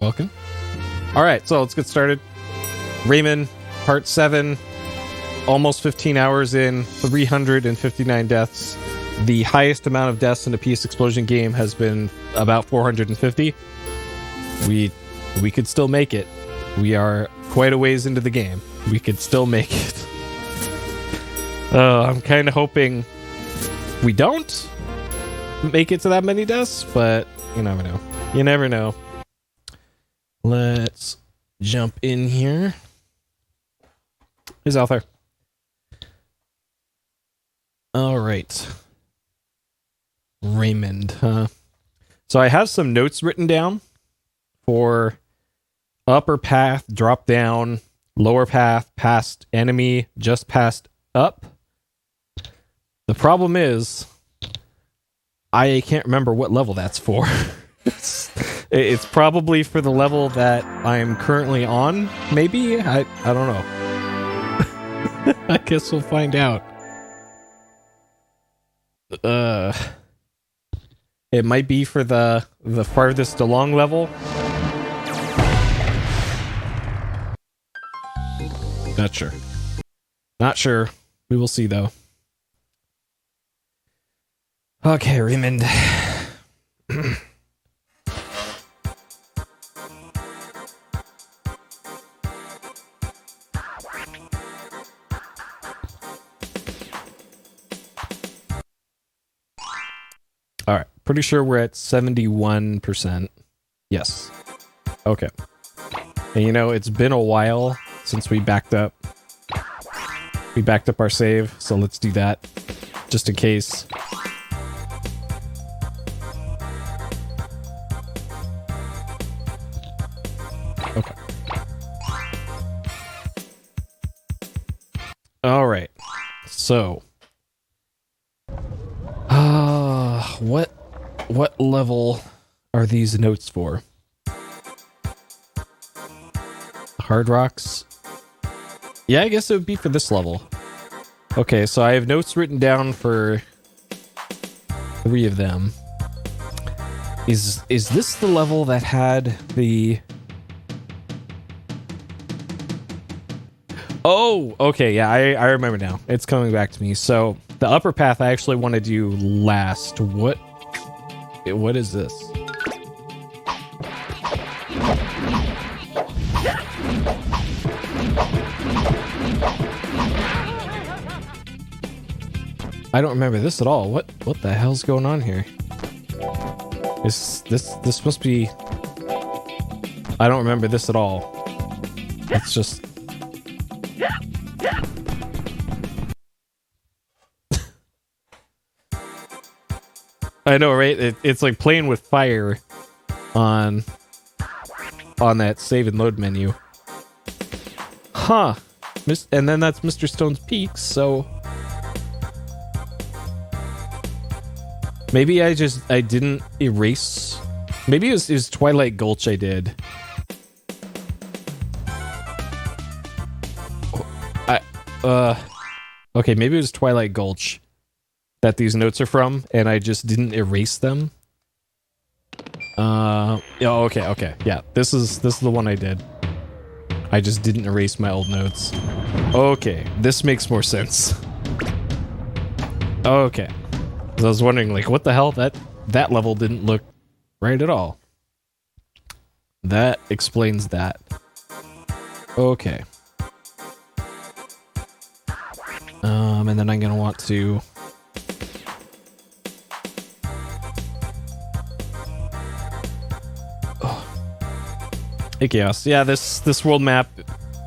Welcome. All right, so let's get started. Rayman, part 7, almost 15 hours in, 359 deaths. The highest amount of deaths in a PSXplosion game has been about 450. We could still make it. We are quite a ways into the game. We could still make it. I'm kind of hoping we don't make it to that many deaths, but you never know. You never know. Let's jump in here. Who's out there? All right. Raymond, huh? So I have some notes written down for upper path, drop down, lower path, past enemy, just past up. The problem is, I can't remember what level that's for. It's probably for the level that I'm currently on, maybe? I don't know. I guess we'll find out. It might be for the farthest along level. Not sure. Not sure. We will see, though. Okay, Raymond. All right, pretty sure we're at 71%. Yes. Okay. And you know, it's been a while since we backed up. We backed up our save, so let's do that just in case. Okay. All right. So, what level are these notes for? Hard rocks? Yeah, I guess it would be for this level. Okay, so I have notes written down for 3 of them. Is this the level that had the... Oh, okay, yeah, I remember now. It's coming back to me. So, the upper path I actually want to do last. What is this? I don't remember this at all. What the hell's going on here? This must be... I don't remember this at all. It's just... I know, right? It's like playing with fire on that save and load menu. Huh. And then that's Mr. Stone's Peaks, so... Maybe I didn't erase... Maybe it was Twilight Gulch I did. Okay, maybe it was Twilight Gulch that these notes are from, and I just didn't erase them. Yeah, okay, yeah. This is the one I did. I just didn't erase my old notes. Okay, this makes more sense. Okay. I was wondering, like, what the hell? That level didn't look right at all. That explains that. Okay. And then I'm gonna want to... Hey, Chaos. Yeah, this world map,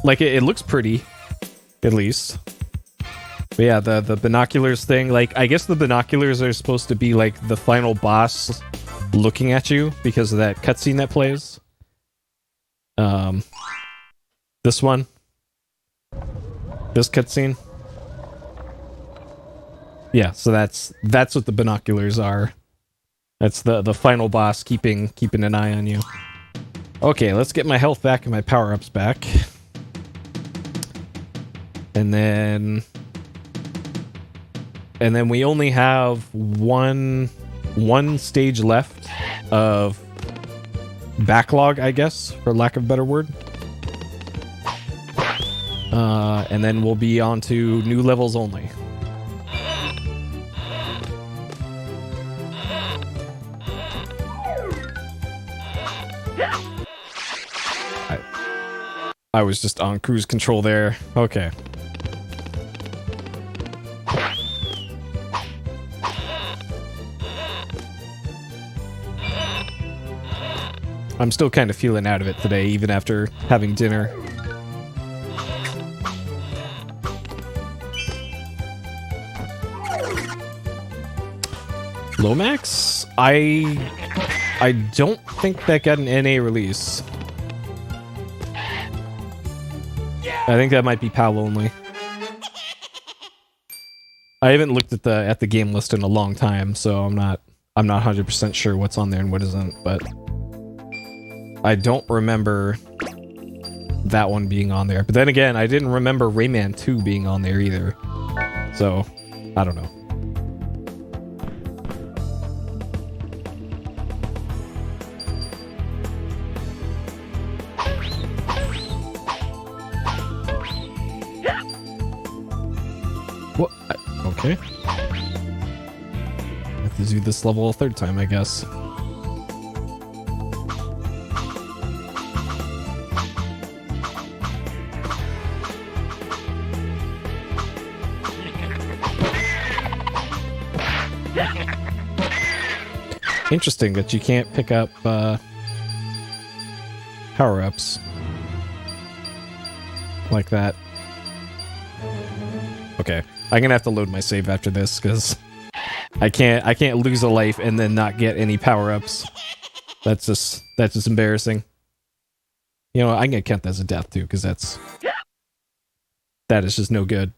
like, it looks pretty, at least. But yeah, the binoculars thing, like, I guess the binoculars are supposed to be, like, the final boss looking at you because of that cutscene that plays. This one. This cutscene. Yeah, so that's what the binoculars are. That's the final boss keeping an eye on you. Okay, let's get my health back and my power-ups back. And then we only have one stage left of backlog, I guess, for lack of a better word. And then we'll be on to new levels only. I was just on cruise control there. Okay. I'm still kind of feeling out of it today, even after having dinner. Lomax? I don't think that got an NA release. I think that might be PAL only. I haven't looked at the game list in a long time, so I'm not 100% sure what's on there and what isn't, but I don't remember that one being on there. But then again, I didn't remember Rayman 2 being on there either. So, I don't know. What? Okay. Have to do this level a third time, I guess. Interesting that you can't pick up power-ups like that. Okay, I'm gonna have to load my save after this because I can't lose a life and then not get any power-ups. That's just embarrassing. You know, I'm gonna count that as a death too because that is just no good.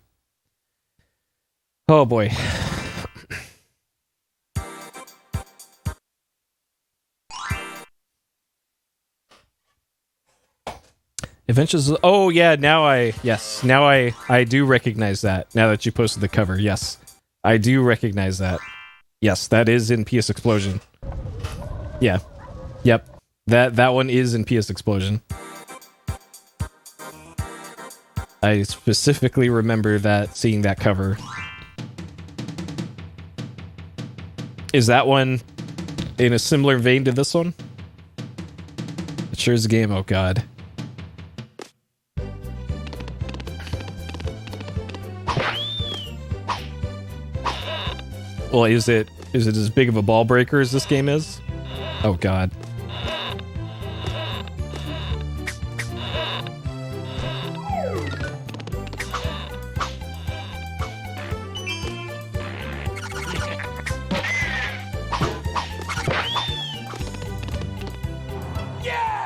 Oh boy. Adventures. Oh yeah, now I do recognize that. Now that you posted the cover, yes, I do recognize that. Yes, that is in PSXplosion. Yeah, yep, that one is in PSXplosion. I specifically remember seeing that cover. Is that one in a similar vein to this one? It sure is a game. Oh god. Well, is it as big of a ball breaker as this game is? Oh god.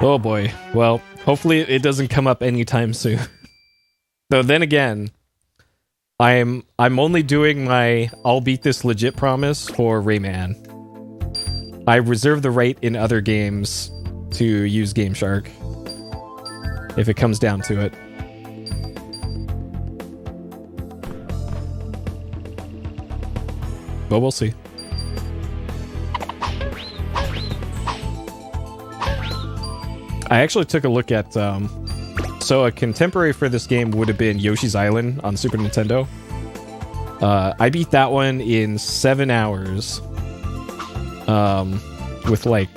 Oh boy. Well, hopefully it doesn't come up anytime soon. Though then again, I'm only doing my I'll beat this legit promise for Rayman. I reserve the right in other games to use Game Shark if it comes down to it. But we'll see. I actually took a look at so a contemporary for this game would have been Yoshi's Island on Super Nintendo. I beat that one in 7 hours. With like,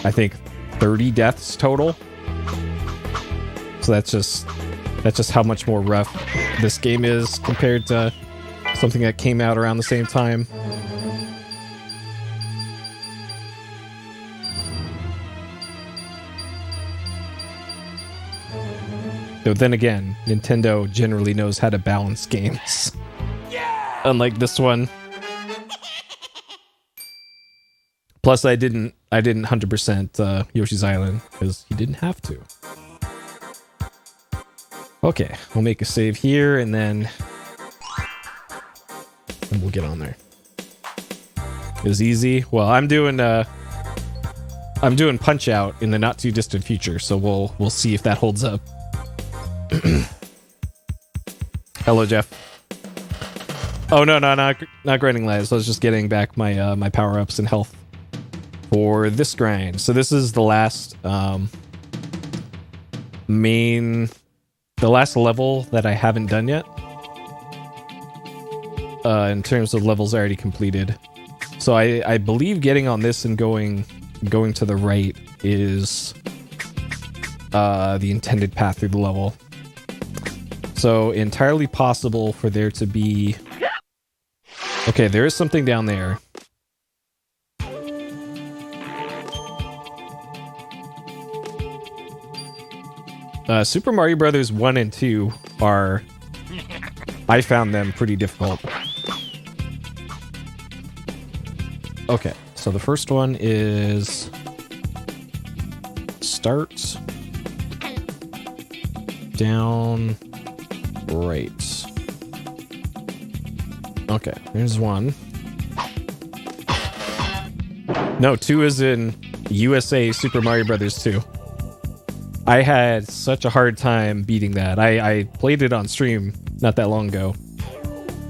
I think 30 deaths total. So that's just how much more rough this game is compared to something that came out around the same time. Though then again, Nintendo generally knows how to balance games. Yeah! Unlike this one. Plus, I didn't 100% Yoshi's Island because you didn't have to. Okay, we'll make a save here and then we'll get on there. It was easy. Well, I'm doing Punch Out in the not too distant future, so we'll see if that holds up. Hello, Jeff. Oh no, not grinding lives. I was just getting back my my power ups and health for this grind. So this is the last the last level that I haven't done yet. In terms of levels already completed. So I believe getting on this and going to the right is the intended path through the level. So entirely possible for there to be... Okay, there is something down there. Super Mario Brothers 1 and 2 are... I found them pretty difficult. Okay, so the first one is... Start... Down... Right. Okay, here's one. No, 2 is in USA Super Mario Brothers 2. I had such a hard time beating that. I played it on stream not that long ago.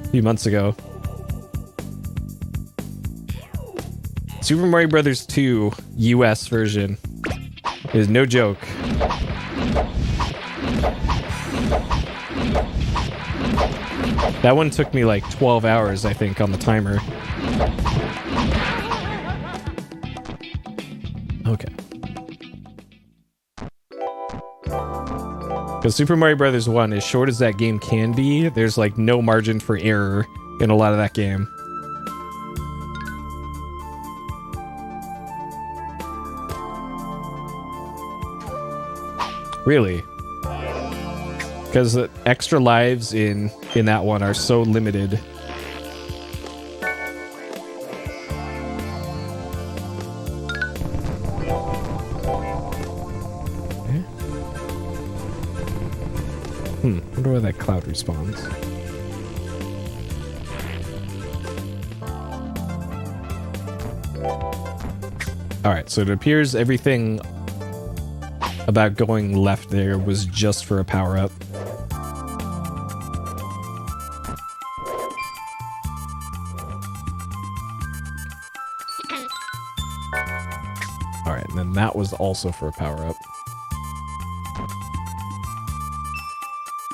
A few months ago. Super Mario Brothers 2 US version is no joke. That one took me like 12 hours, I think, on the timer. Okay. Because Super Mario Brothers 1, as short as that game can be, there's like no margin for error in a lot of that game. Really? Because the extra lives in that one are so limited. Okay. Wonder where that cloud respawns. Alright, so it appears everything about going left there was just for a power-up. Alright, and then that was also for a power-up.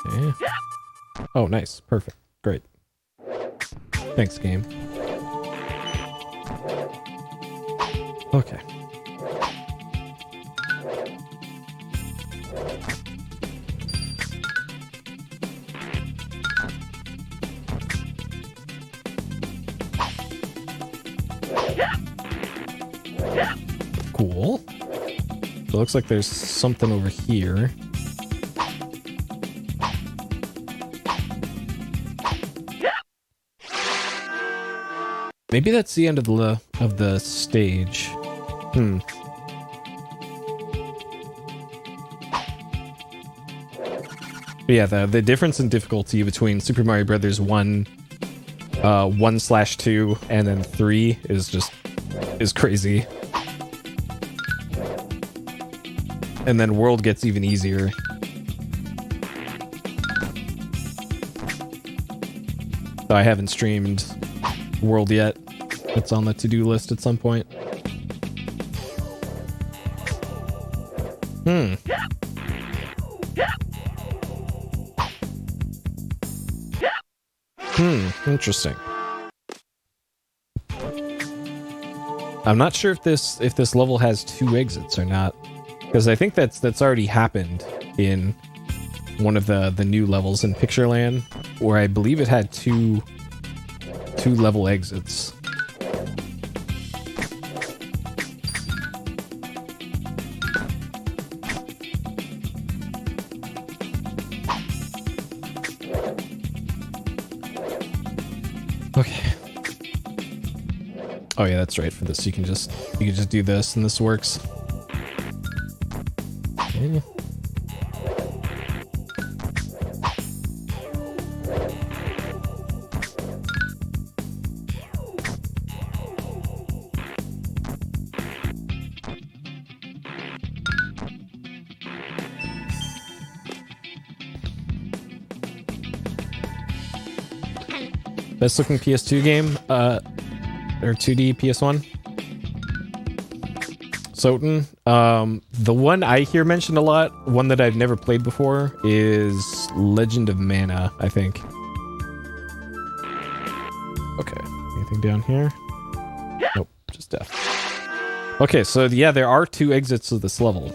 Okay. Oh, nice. Perfect. Great. Thanks, game. Okay. Cool. So it looks like there's something over here. Maybe that's the end of the stage. But yeah, the difference in difficulty between Super Mario Brothers 1, 1/2, and then 3 is crazy. And then World gets even easier. So I haven't streamed World yet. It's on the to-do list at some point. Interesting. I'm not sure if this level has 2 exits or not, because I think that's already happened in one of the new levels in Pictureland, where I believe it had two level exits. Okay. Oh yeah, that's right. For this, you can just do this, and this works. Okay. Best looking PS2 game, or 2D PS1. Soten. The one I hear mentioned a lot, one that I've never played before, is Legend of Mana, I think. Okay, anything down here? Nope, just death. Okay, so yeah, there are 2 exits of this level.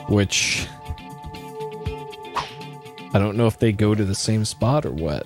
Which... I don't know if they go to the same spot or what.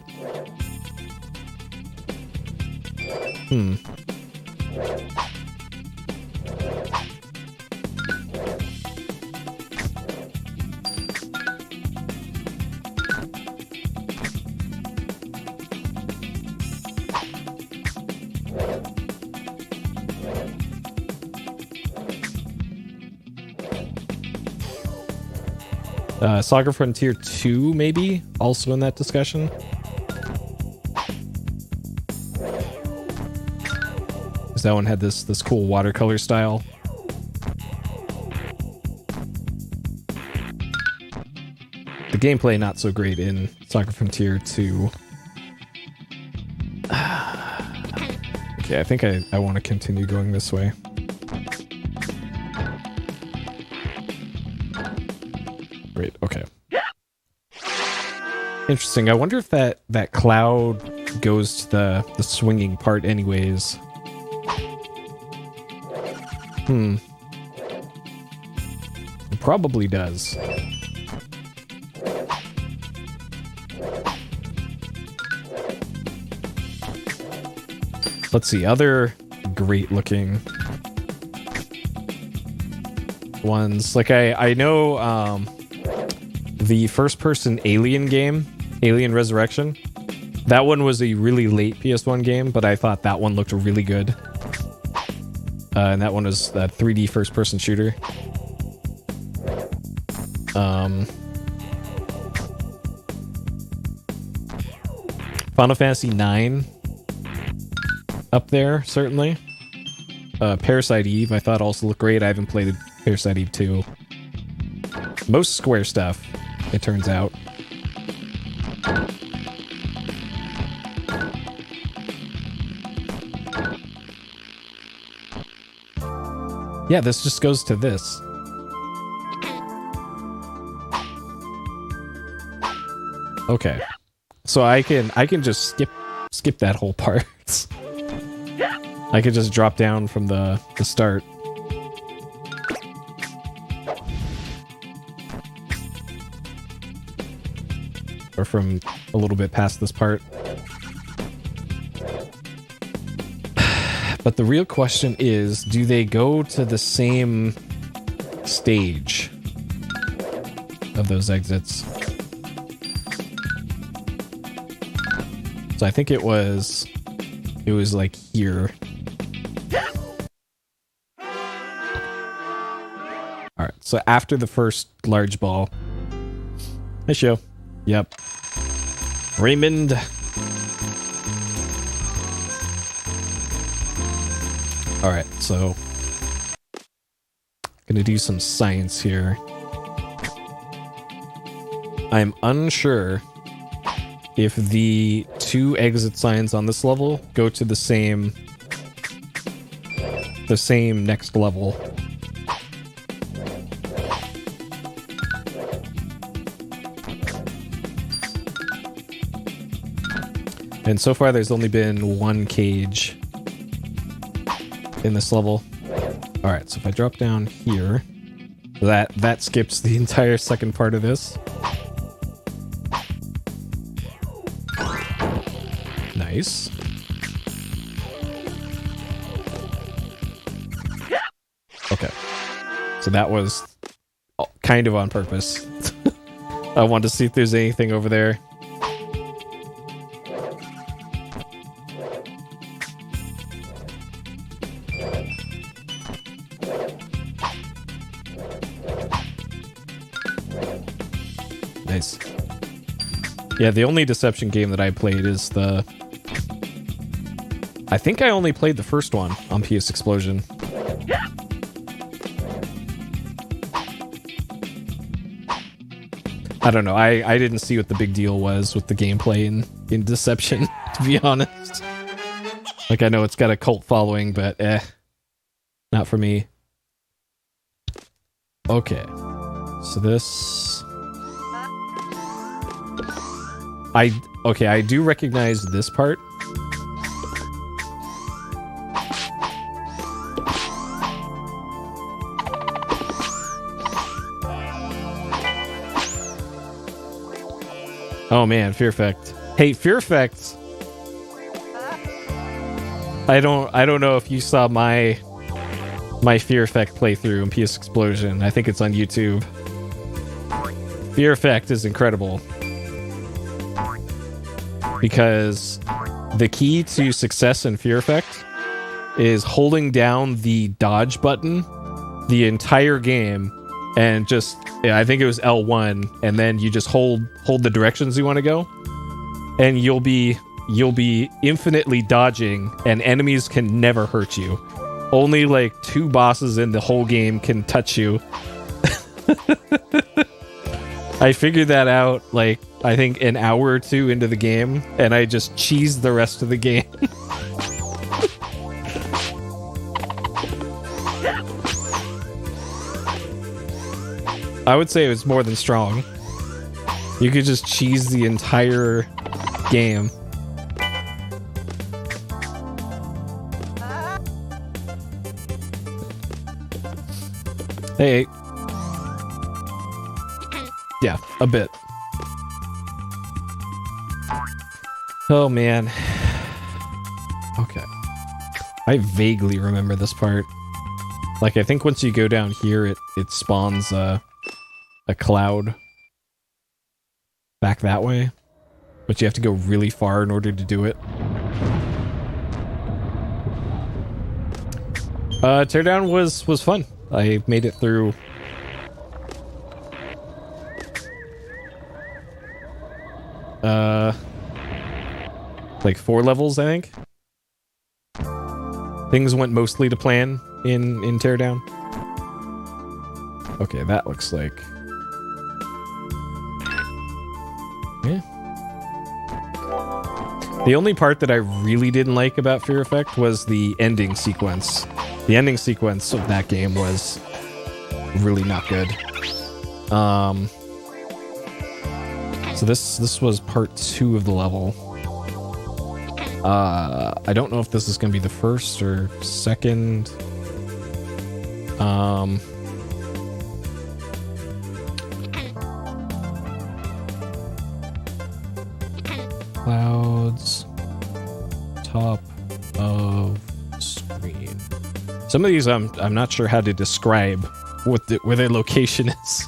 Saga Frontier 2, maybe? Also in that discussion? Because that one had this cool watercolor style. The gameplay not so great in Saga Frontier 2. Okay, I think I want to continue going this way. Great, okay. Interesting. I wonder if that cloud goes to the swinging part anyways. It probably does. Let's see, other great looking ones. Like I know the first person Alien game, Alien Resurrection. That one was a really late PS1 game, but I thought that one looked really good. And that one was that 3D first person shooter. Final Fantasy 9 up there, certainly. Parasite Eve, I thought also looked great. I haven't played Parasite Eve 2. Most Square stuff, it turns out. Yeah, this just goes to this. Okay. So I can just skip that whole part. I could just drop down from the start. Or from a little bit past this part. But the real question is, do they go to the same stage of those exits? So I think it was like here. All right, so after the first large ball. Hey, show. Yep. Raymond. All right, so gonna do some science here. I'm unsure if the 2 exit signs on this level go to the same next level. And so far there's only been 1 cage in this level. All right, so if I drop down here, that skips the entire second part of this. Nice. Okay. So that was kind of on purpose. I wanted to see if there's anything over there. Nice. Yeah, the only Deception game that I played is the... I think I only played the first one on PSXplosion. I don't know, I didn't see what the big deal was with the gameplay in Deception, to be honest. Like, I know it's got a cult following, but I Not for me. Okay. So this... I do recognize this part. Oh man, Fear Effect. Hey, Fear Effect. I don't know if you saw my Fear Effect playthrough in PSXplosion. I think it's on YouTube. Fear Effect is incredible. Because the key to success in Fear Effect is holding down the dodge button the entire game and just, I think it was L1, and then you just hold the directions you want to go, and you'll be infinitely dodging, and enemies can never hurt you. Only like 2 bosses in the whole game can touch you. I figured that out like I think an hour or 2 into the game, and I just cheesed the rest of the game. I would say it was more than strong. You could just cheese the entire game. Hey. Yeah, a bit. Oh man. Okay. I vaguely remember this part. Like, I think once you go down here, it spawns a cloud back that way, but you have to go really far in order to do it. Teardown was fun. I made it through like 4 levels, I think. Things went mostly to plan in Teardown. Okay, that looks like... Yeah. The only part that I really didn't like about Fear Effect was the ending sequence. The ending sequence of that game was really not good. So this was part 2 of the level. I don't know if this is going to be the first or second. Clouds, top of screen. Some of these I'm not sure how to describe where their location is.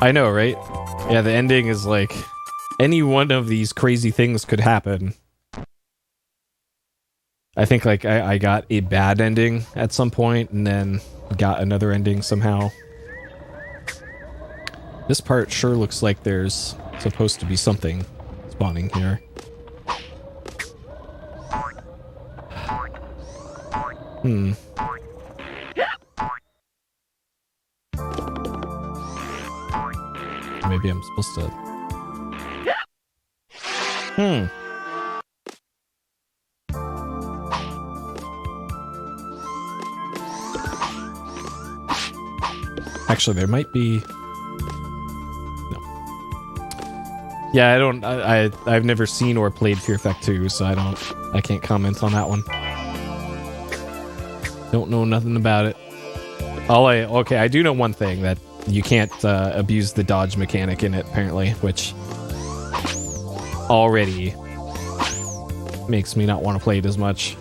I know, right? Yeah, the ending is like any one of these crazy things could happen. I think like I got a bad ending at some point and then got another ending somehow. This part sure looks like there's supposed to be something spawning here. Maybe I'm supposed to... Actually, there might be... No. Yeah, I've never seen or played Fear Effect 2, so I can't comment on that one. Don't know nothing about it. Okay, I do know one thing, that you can't abuse the dodge mechanic in it, apparently, which already makes me not want to play it as much.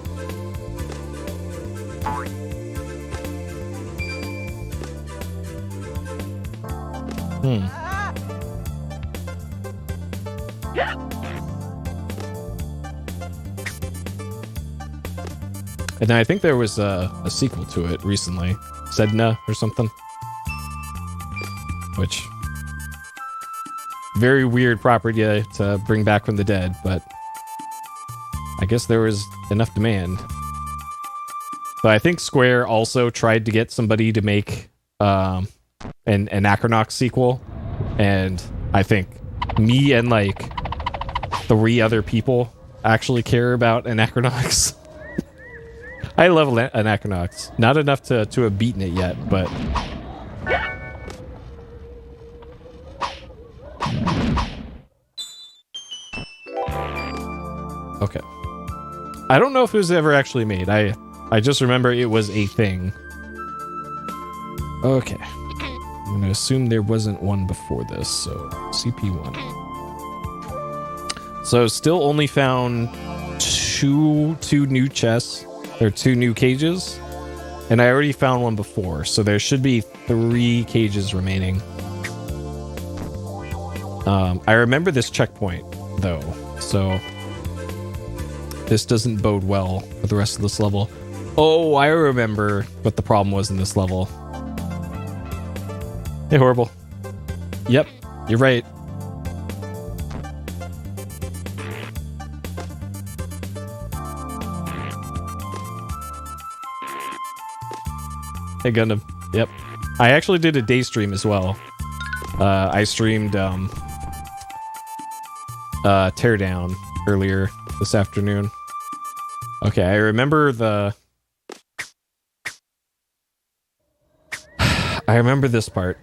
And I think there was a sequel to it recently, Sedna or something. Which, very weird property to bring back from the dead, but I guess there was enough demand. But I think Square also tried to get somebody to make an Acronox sequel, and I think me and like 3 other people actually care about Anachronox. I love Anachronox. Not enough to have beaten it yet, but... Okay. I don't know if it was ever actually made. I just remember it was a thing. Okay. I'm gonna assume there wasn't one before this, so CP1. So still only found two new chests, or 2 new cages, and I already found one before, so there should be 3 cages remaining. I remember this checkpoint though, so this doesn't bode well for the rest of this level. Oh, I remember what the problem was in this level. Hey, Horrible. Yep, you're right. Hey, Gundam. Yep. I actually did a day stream as well. I streamed Teardown earlier this afternoon. Okay, I remember the... I remember this part.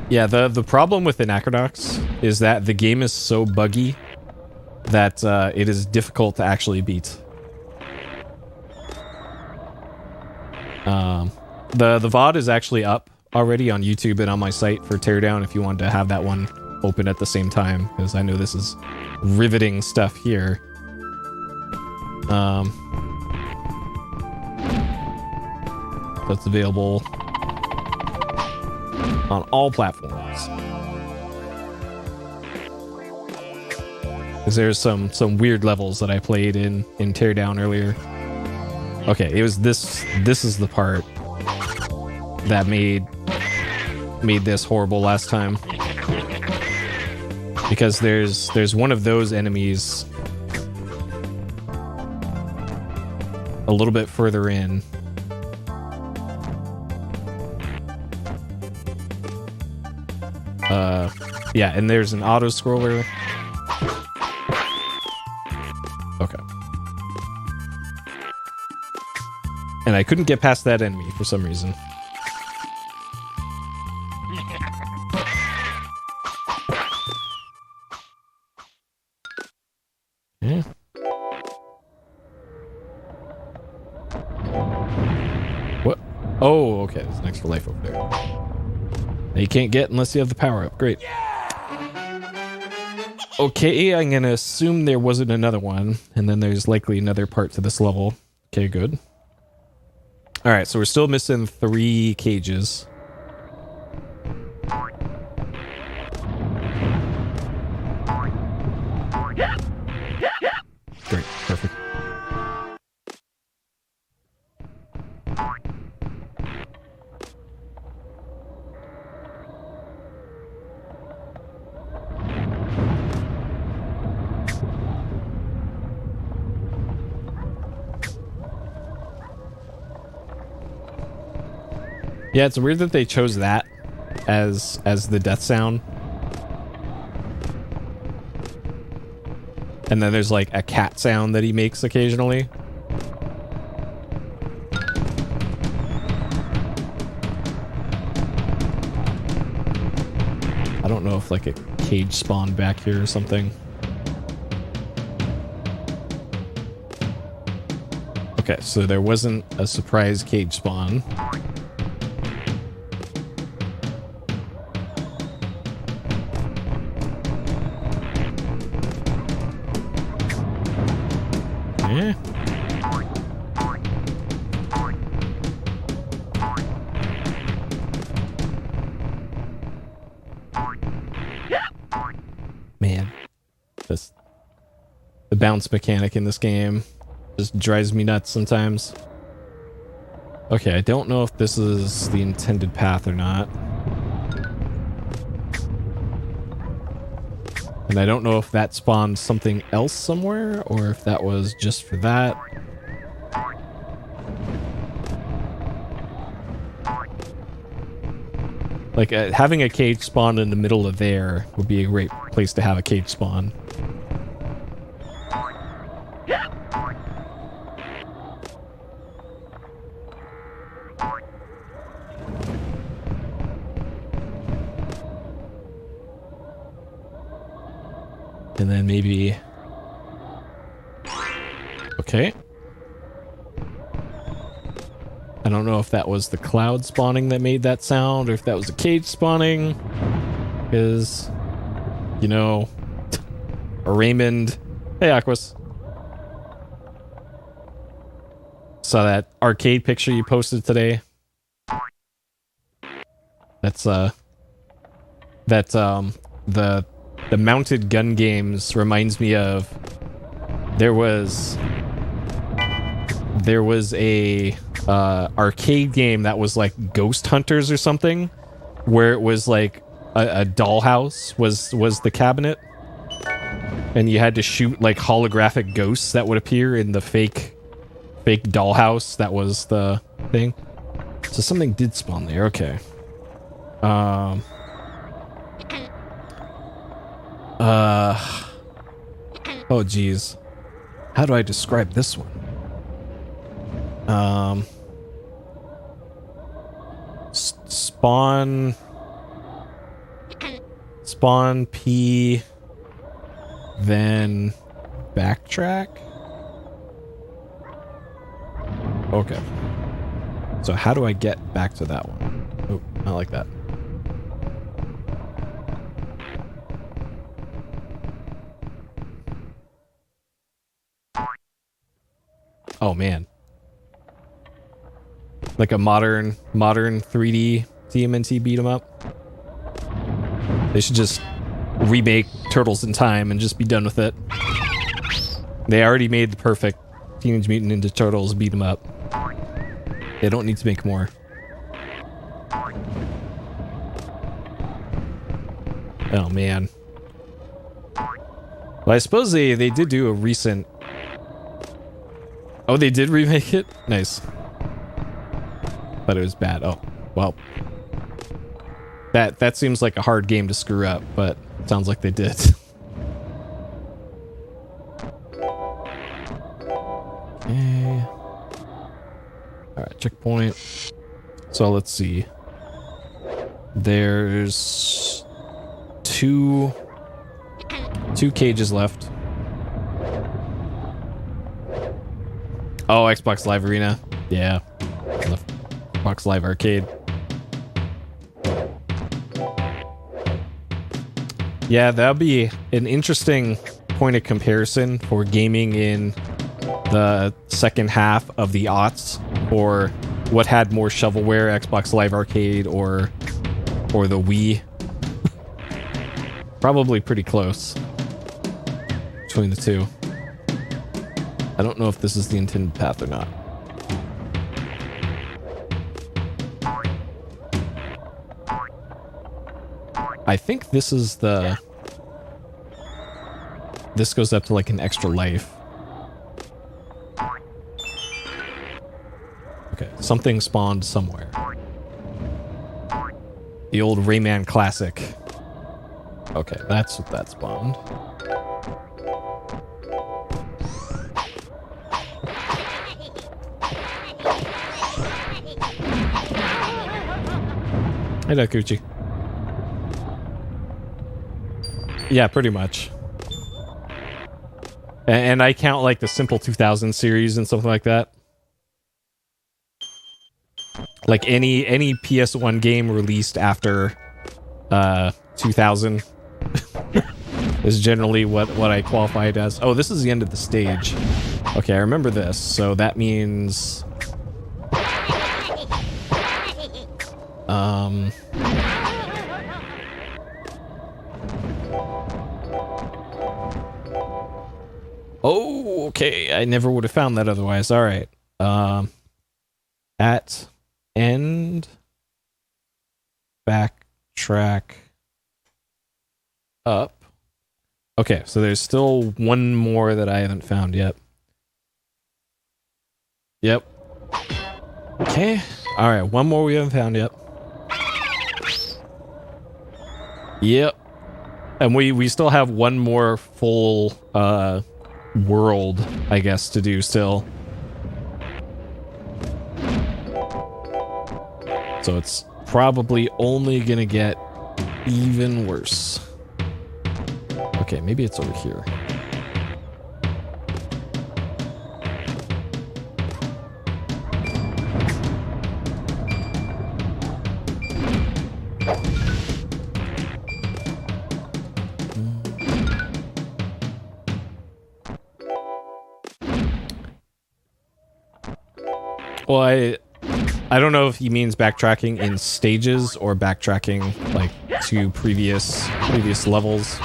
Yeah, the problem with Anachronox is that the game is so buggy that it is difficult to actually beat. The VOD is actually up already on YouTube and on my site for Teardown if you want to have that one open at the same time, because I know this is riveting stuff here. That's available on all platforms. Because there's some weird levels that I played in Teardown earlier. Okay, it was this is the part that made this horrible last time. Because there's one of those enemies a little bit further in. Yeah, and there's an auto-scroller. Okay. And I couldn't get past that enemy for some reason. Yeah. What? Oh, okay. There's an extra life over there. That you can't get unless you have the power up. Great. Okay, I'm gonna assume there wasn't another one, and then there's likely another part to this level. Okay, good. Alright, so we're still missing 3 cages. Great, perfect. Yeah, it's weird that they chose that as the death sound. And then there's like a cat sound that he makes occasionally. I don't know if like a cage spawned back here or something. Okay, so there wasn't a surprise cage spawn. Man, the bounce mechanic in this game just drives me nuts sometimes. Okay, I don't know if this is the intended path or not. And I don't know if that spawned something else somewhere, or if that was just for that. Like, having a cage spawn in the middle of there would be a great place to have a cage spawn. And then maybe... Okay. I don't know if that was the cloud spawning that made that sound, or if that was the cage spawning. Because, you know, a Raymond... Hey, Aquas. Saw that arcade picture you posted today. That's, the mounted gun games reminds me of... There was a arcade game that was like Ghost Hunters or something, where it was like a dollhouse was the cabinet, and you had to shoot like holographic ghosts that would appear in the fake dollhouse that was the thing. So something did spawn there. Okay. Oh geez. How do I describe this one? Spawn P, then backtrack. Okay. So how do I get back to that one? Oh, not like that. Oh man. Like a modern 3D TMNT beat 'em up. They should just remake Turtles in Time and just be done with it. They already made the perfect Teenage Mutant Ninja Turtles beat 'em up. They don't need to make more. Oh man. Well, I suppose they did do a recent... Oh, they did remake it? Nice. But it was bad. Oh, well. That seems like a hard game to screw up, but it sounds like they did. Okay. Alright, checkpoint. So let's see. There's two cages left. Oh, Xbox Live Arena. Yeah. Xbox Live Arcade. Yeah, that'll be an interesting point of comparison for gaming in the second half of the aughts, or what had more shovelware, Xbox Live Arcade or the Wii. Probably pretty close between the two. I don't know if this is the intended path or not. I think this is the... This goes up to like an extra life. Okay, something spawned somewhere. The old Rayman classic. Okay, that's what that spawned. Hey there, Coochie. Yeah, pretty much. And I count like the Simple 2000 series and something like that. Like any PS1 game released after 2000 is generally what I qualify it as. Oh, this is the end of the stage. Okay, I remember this. So that means oh, okay. I never would have found that otherwise. All right. At end, backtrack up. Okay, so there's still one more that I haven't found yet. Yep. Okay. All right, one more we haven't found yet. Yep. And we still have one more full world, I guess, to do still. So it's probably only gonna get even worse. Okay, maybe it's over here. Well, I don't know if he means backtracking in stages or backtracking like to previous levels.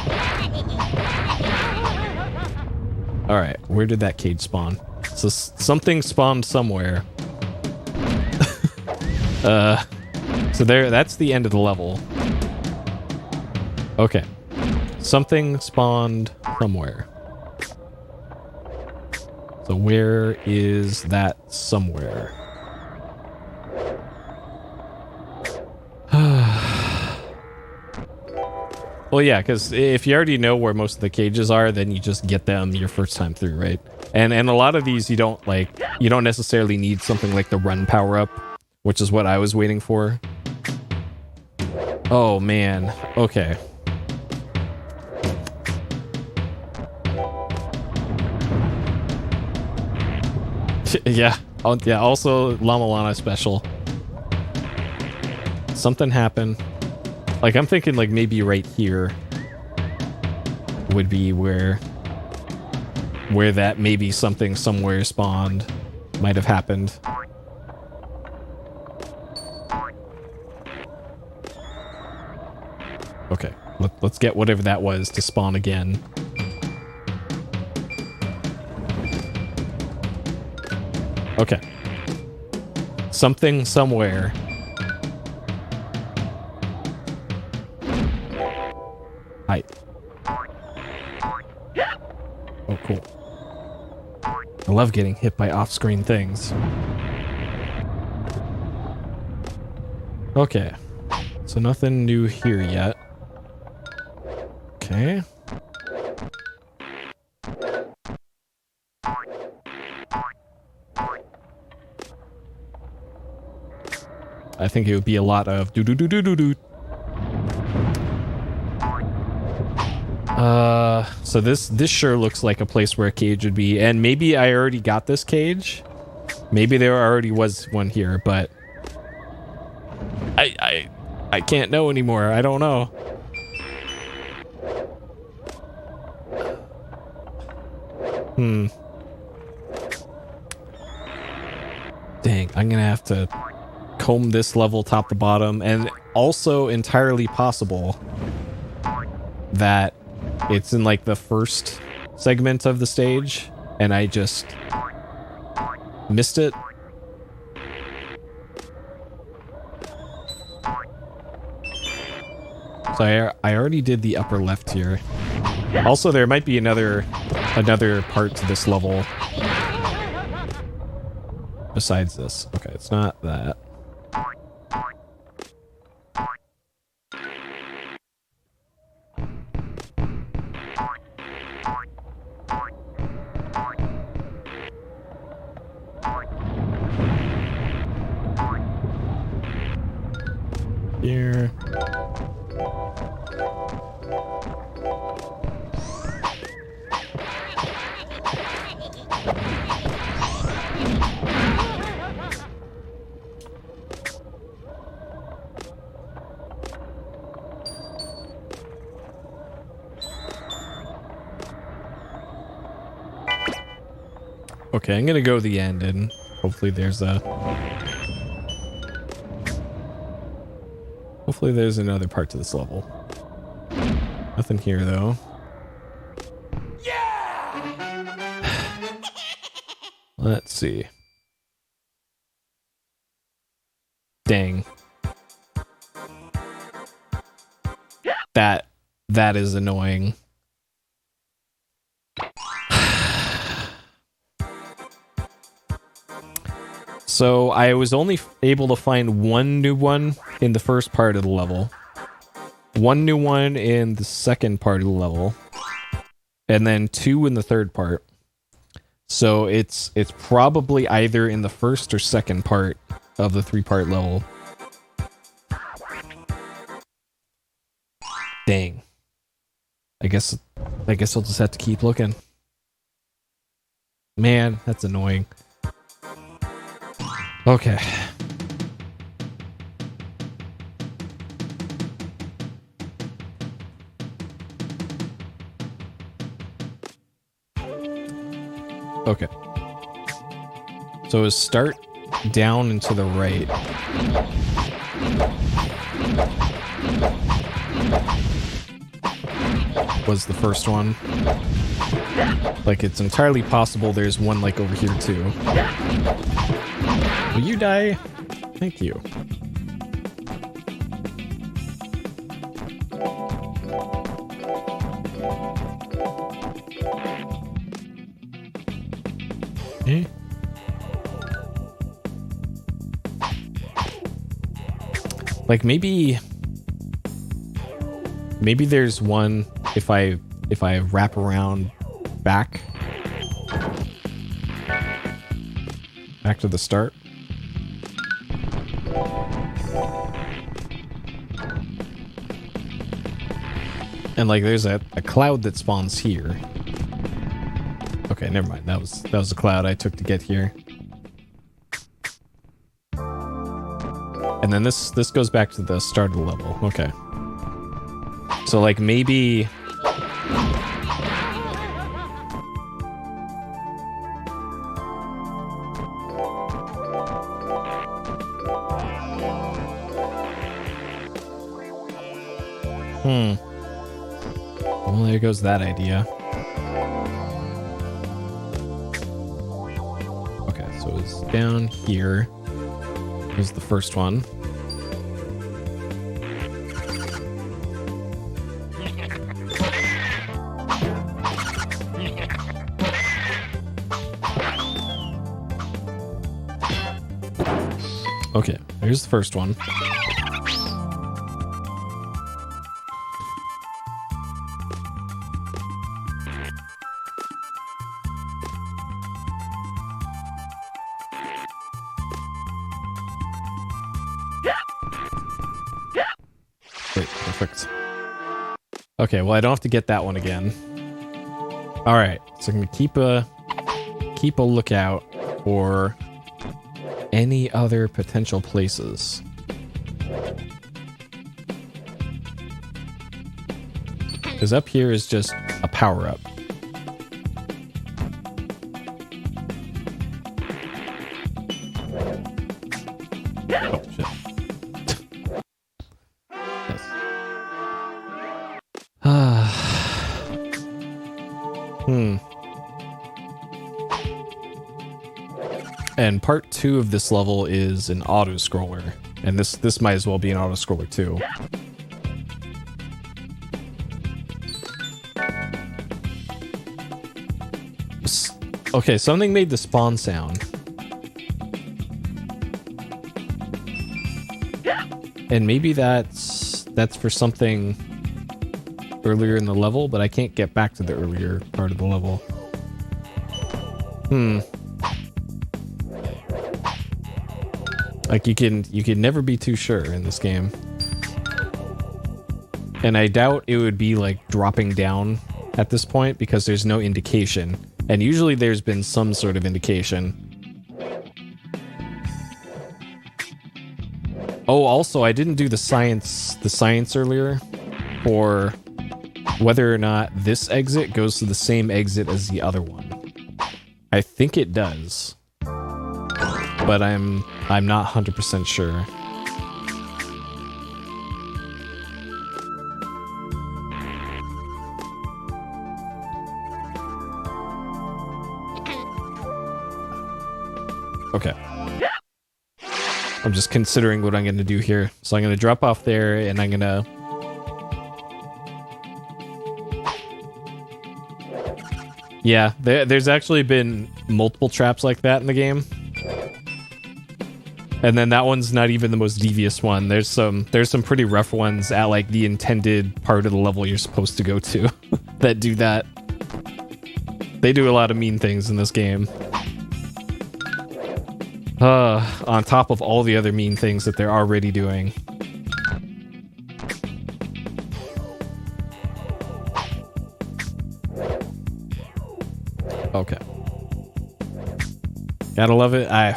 All right, where did that cage spawn? So something spawned somewhere. So that's the end of the level. Okay, something spawned somewhere. So where is that somewhere? Well, yeah, because if you already know where most of the cages are, then you just get them your first time through, right? And a lot of these you don't necessarily need something like the run power up, which is what I was waiting for. Oh man, okay. Yeah, yeah. Also, Llama Lana special. Something happened. Like, I'm thinking, like, maybe right here would be where that maybe something somewhere spawned might have happened. Okay, let's get whatever that was to spawn again. Okay. Something somewhere. Hi. Oh, cool. I love getting hit by off-screen things. Okay. So nothing new here yet. Okay. I think it would be a lot of do-do-do-do-do-do. So this sure looks like a place where a cage would be, and maybe I already got this cage. Maybe there already was one here, but I can't know anymore. I don't know. Dang, I'm gonna have to comb this level top to bottom, and also entirely possible that it's in like the first segment of the stage and I just missed it. So I already did the upper left here. Also, there might be another part to this level besides this. Okay, it's not that. Here. Okay, I'm gonna go to the end and hopefully there's another part to this level. Nothing here though. Yeah! Let's see. Dang. That is annoying. So I was only able to find one new one in the first part of the level. one new one in the second part of the level, and then 2 in the third part. So it's probably either in the first or second part of the 3-part level. Dang. I guess I'll just have to keep looking. Man, that's annoying. Okay. Okay. So start down and to the right. Was the first one. Like, it's entirely possible there's one, like, over here, too. Will you die? Thank you. Eh? Like, maybe there's one if I wrap around back to the start. And like there's a cloud that spawns here. Okay, never mind. That was a cloud I took to get here. And then this goes back to the start of the level. Okay. So like maybe well, there goes that idea. Okay, so it's down here. Here's the first one. Okay, here's the first one. Perfect. Okay, well I don't have to get that one again. Alright, so I'm gonna keep a lookout for any other potential places. Because up here is just a power-up. Oh, shit. And part 2 of this level is an auto-scroller. And this might as well be an auto-scroller too. Okay, something made the spawn sound. And maybe that's for something earlier in the level, but I can't get back to the earlier part of the level. Like you can never be too sure in this game. And I doubt it would be like dropping down at this point because there's no indication. And usually there's been some sort of indication. Oh, also I didn't do the science earlier for whether or not this exit goes to the same exit as the other one. I think it does. But I'm not 100% sure. Okay. I'm just considering what I'm going to do here. So I'm going to drop off there and I'm going to... Yeah, there's actually been multiple traps like that in the game. And then that one's not even the most devious one. There's some pretty rough ones at like the intended part of the level you're supposed to go to that do that. They do a lot of mean things in this game. On top of all the other mean things that they're already doing. Okay. Gotta love it. I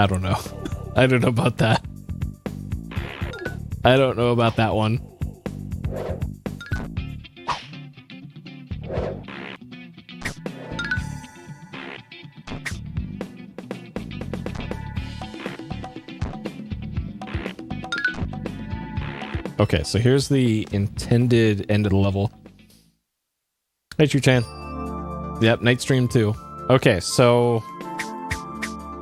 don't know. I don't know about that. I don't know about that one. Okay, so here's the intended end of the level. Hey, Chu-chan. Yep, night stream too. Okay, so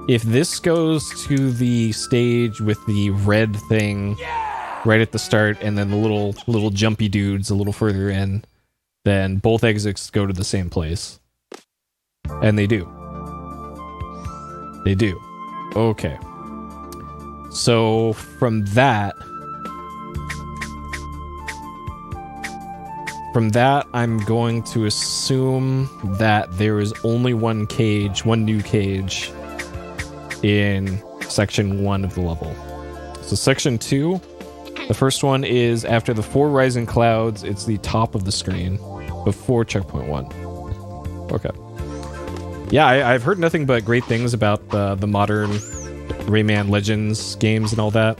if this goes to the stage with the red thing right at the start, and then the little jumpy dudes a little further in, then both exits go to the same place. And they do. They do. Okay. So from that, I'm going to assume that there is only one new cage in section 1 of the level. So section 2, the first one is after the 4 rising clouds. It's the top of the screen before checkpoint 1. Okay. Yeah, I've heard nothing but great things about the modern Rayman Legends games and all that.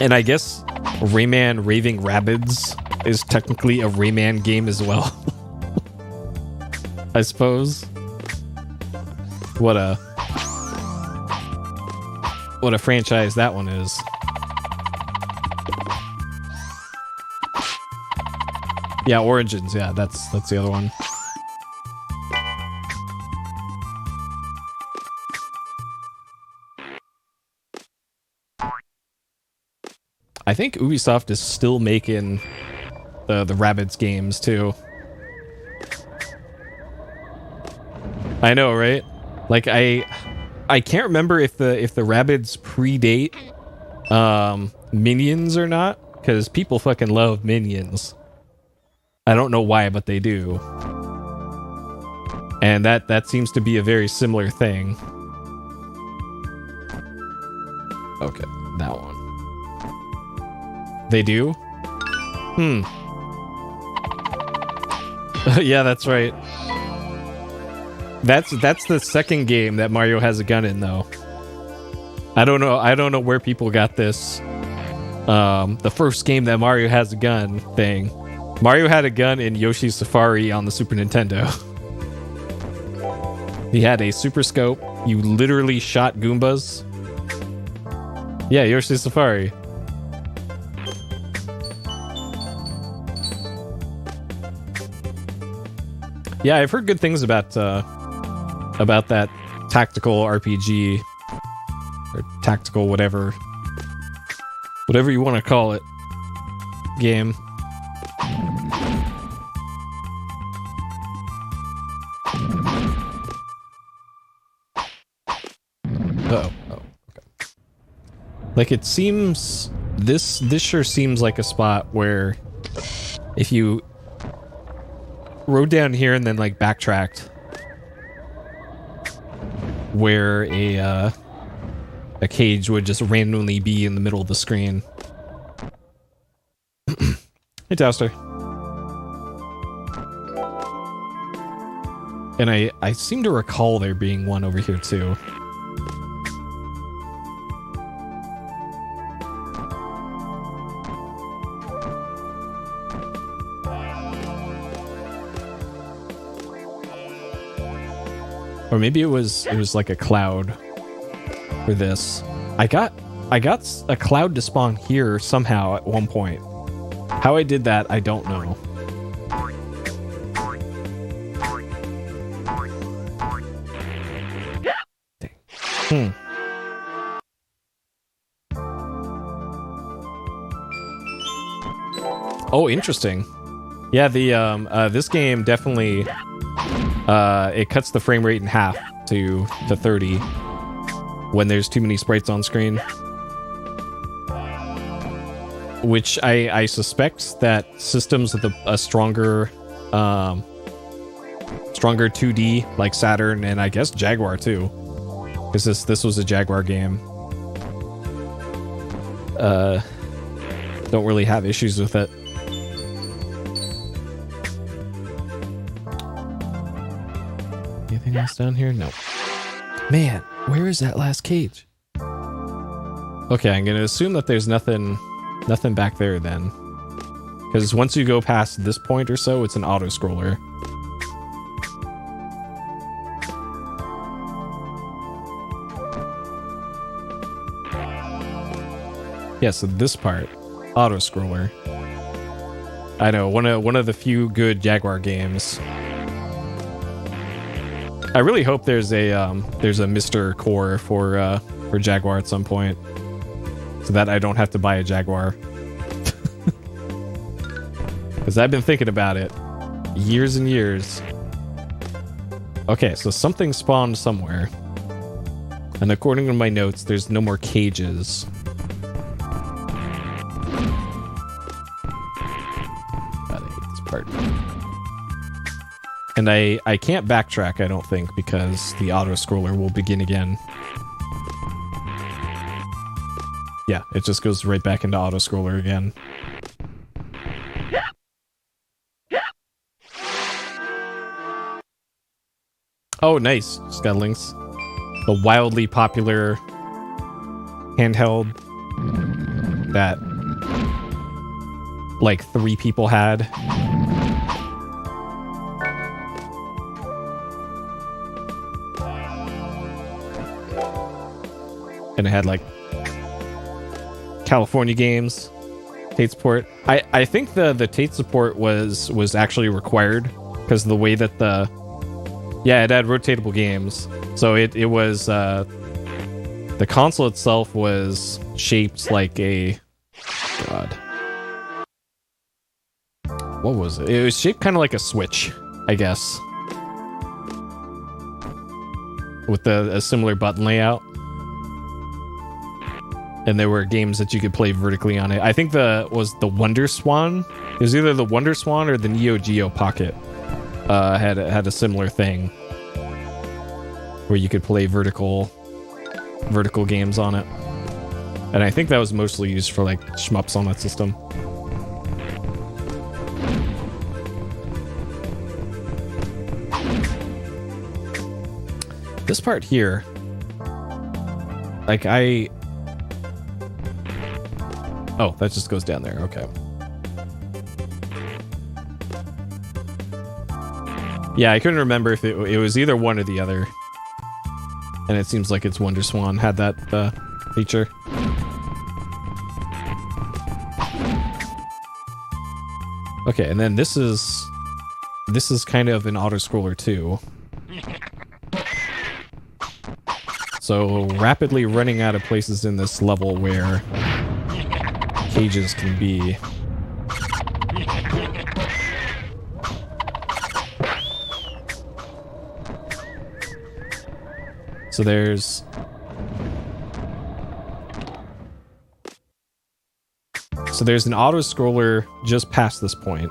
And I guess Rayman Raving Rabbids is technically a Rayman game as well. I suppose. What a franchise that one is. Yeah, Origins. Yeah, that's the other one. I think Ubisoft is still making the Rabbids games too. I know, right? Like I can't remember if the Rabbids predate Minions or not, because people fucking love Minions. I don't know why, but they do. And that seems to be a very similar thing. Okay, that one. They do? Yeah, that's right. That's the second game that Mario has a gun in, though. I don't know where people got this. The first game that Mario has a gun thing. Mario had a gun in Yoshi's Safari on the Super Nintendo. He had a super scope. You literally shot Goombas. Yeah, Yoshi's Safari. Yeah, I've heard good things about that tactical RPG or tactical whatever you want to call it game. Oh, okay. Like it seems this sure seems like a spot where if you rode down here and then like backtracked, where a cage would just randomly be in the middle of the screen. Hey, Toaster. And I seem to recall there being one over here too. Or maybe it was like a cloud for this. I got a cloud to spawn here somehow at one point. How I did that, I don't know. Dang. Oh, interesting. Yeah, the this game definitely it cuts the frame rate in half to 30. when there's too many sprites on screen. Which I suspect that systems with a stronger 2D like Saturn and I guess Jaguar too, because this was a Jaguar game, don't really have issues with it. Anything else down here? No. Man, where is that last cage? Okay, I'm gonna assume that there's nothing back there then, because once you go past this point or so, it's an auto scroller. Yeah, so this part, auto scroller. I know, one of the few good Jaguar games. I really hope there's a Mr. Core for Jaguar at some point, so that I don't have to buy a Jaguar. Because I've been thinking about it years and years. Okay, so something spawned somewhere, and according to my notes, there's no more cages. God, I hate this part. And I can't backtrack, I don't think, because the auto-scroller will begin again. Yeah, it just goes right back into auto-scroller again. Oh, nice. Just got links. The wildly popular handheld that like 3 people had. And it had like California games, Tate support. I think the Tate support was actually required because of the way that it had rotatable games. So it was the console itself was shaped like a God. What was it? It was shaped kind of like a Switch, I guess, with a similar button layout. And there were games that you could play vertically on it. I think was the Wonder Swan. It was either the Wonder Swan or the Neo Geo Pocket. Had a similar thing where you could play vertical games on it. And I think that was mostly used for like shmups on that system. This part here, like oh, that just goes down there. Okay. Yeah, I couldn't remember if it was either one or the other. And it seems like it's Wonder Swan had that feature. Okay, and then this is kind of an auto-scroller too. So rapidly running out of places in this level where cages can be. So there's an auto-scroller just past this point.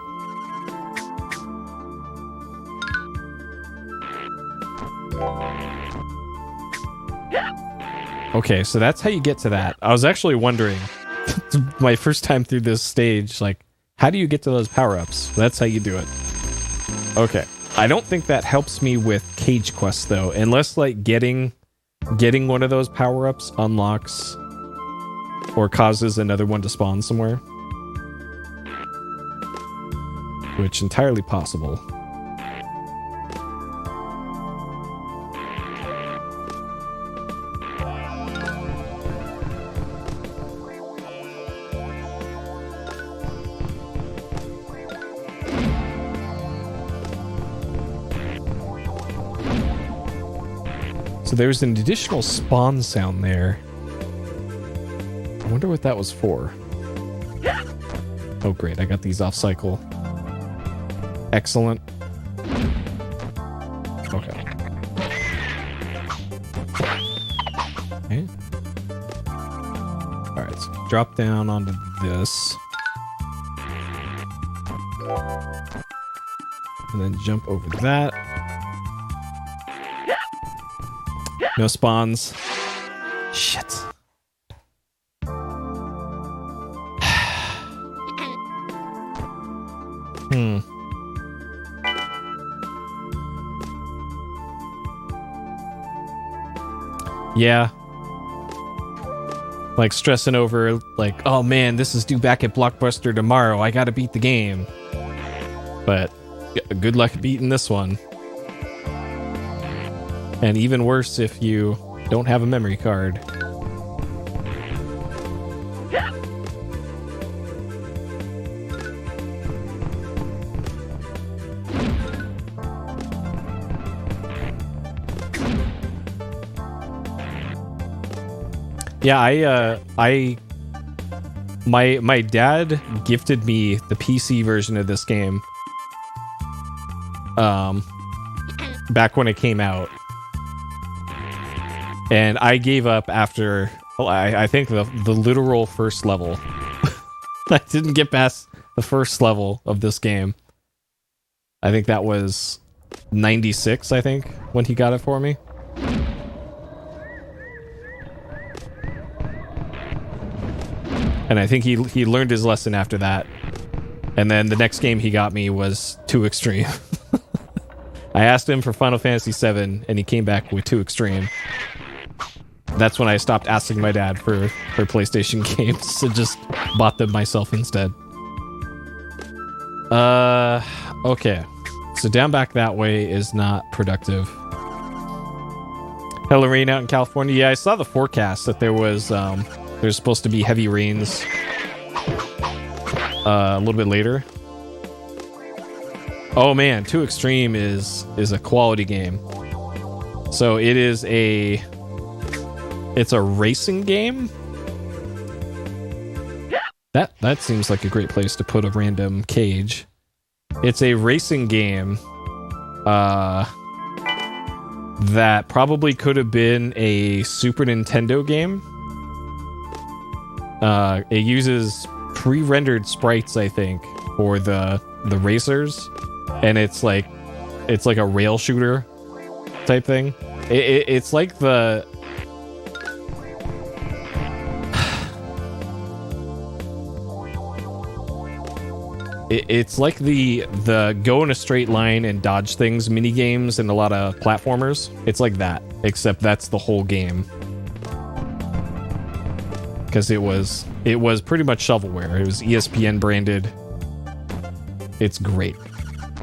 Okay, so that's how you get to that. I was actually wondering, my first time through this stage, like, how do you get to those power-ups? That's how you do it. Okay. I don't think that helps me with cage quests, though, unless, like, getting one of those power-ups unlocks or causes another one to spawn somewhere. Which, entirely possible. So there's an additional spawn sound there. I wonder what that was for. Oh great, I got these off cycle. Excellent. Okay. Okay. Alright, so drop down onto this. And then jump over that. No spawns. Shit. Yeah. Like stressing over, like, oh man, this is due back at Blockbuster tomorrow. I gotta beat the game. But good luck beating this one. And even worse if you don't have a memory card. Yeah, my dad gifted me the PC version of this game. Back when it came out. And I gave up after, I think, the literal first level. I didn't get past the first level of this game. I think that was 96, I think, when he got it for me. And I think he learned his lesson after that. And then the next game he got me was Too Extreme. I asked him for Final Fantasy VII, and he came back with Too Extreme. That's when I stopped asking my dad for PlayStation games and just bought them myself instead. Okay. So down back that way is not productive. Hello, rain out in California. Yeah, I saw the forecast that there's supposed to be heavy rains a little bit later. Oh man, Too Extreme is a quality game. So it's a racing game. That seems like a great place to put a random cage. It's a racing game that probably could have been a Super Nintendo game. It uses pre-rendered sprites, I think, for the racers, and it's like a rail shooter type thing. It's like the it's like the go in a straight line and dodge things mini games and a lot of platformers. It's like that, except that's the whole game. Because it was pretty much shovelware. It was ESPN branded. It's great.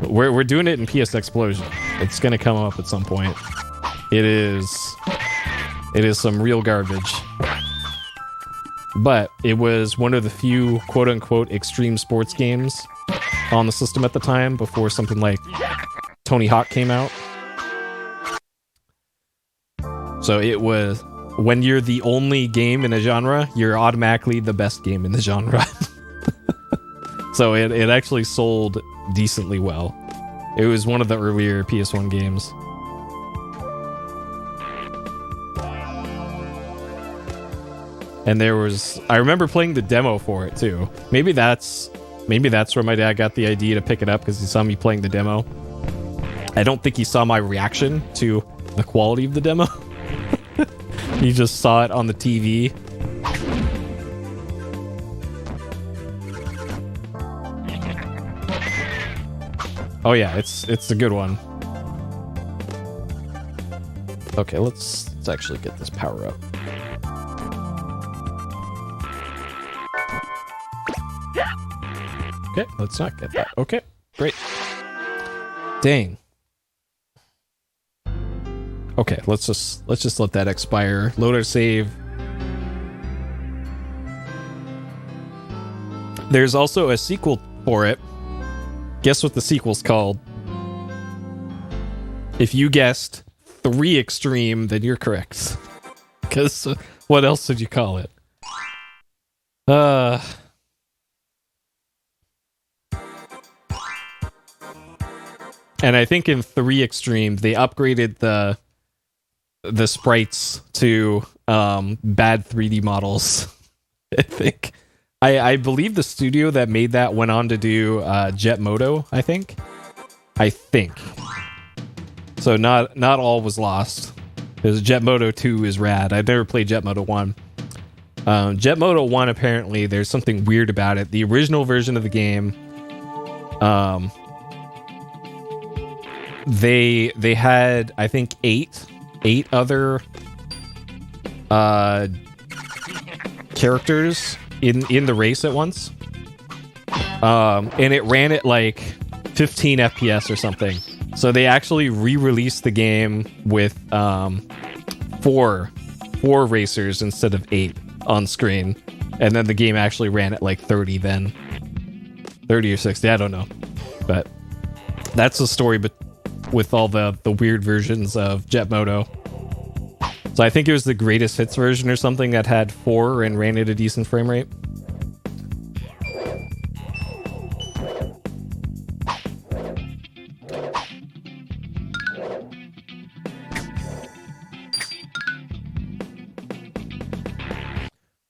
We're doing it in PSXplosion. It's gonna come up at some point. It is some real garbage. But it was one of the few quote-unquote extreme sports games on the system at the time, before something like Tony Hawk came out. So it was, when you're the only game in a genre, you're automatically the best game in the genre. So it actually sold decently well. It was one of the earlier PS1 games. And I remember playing the demo for it too. Maybe that's where my dad got the idea to pick it up, because he saw me playing the demo. I don't think he saw my reaction to the quality of the demo. He just saw it on the TV. Oh yeah, it's a good one. Okay, let's actually get this power up. Okay, let's not get that. Okay, great. Dang. Okay, let's just let that expire. Load our save. There's also a sequel for it. Guess what the sequel's called? If you guessed 3 Extreme, then you're correct. Because what else would you call it? And I think in 3 Extreme, they upgraded the the sprites to bad 3D models. I think. I believe the studio that made that went on to do Jet Moto, I think. So not all was lost. Because Jet Moto 2 is rad. I've never played Jet Moto 1. Jet Moto 1, apparently, there's something weird about it. The original version of the game, they had, I think, eight other characters in the race at once. And it ran at like 15 FPS or something. So they actually re-released the game with four racers instead of 8 on screen. And then the game actually ran at like 30 then. 30 or 60, I don't know. But that's the story with all the weird versions of Jet Moto. So I think it was the greatest hits version or something that had 4 and ran at a decent frame rate.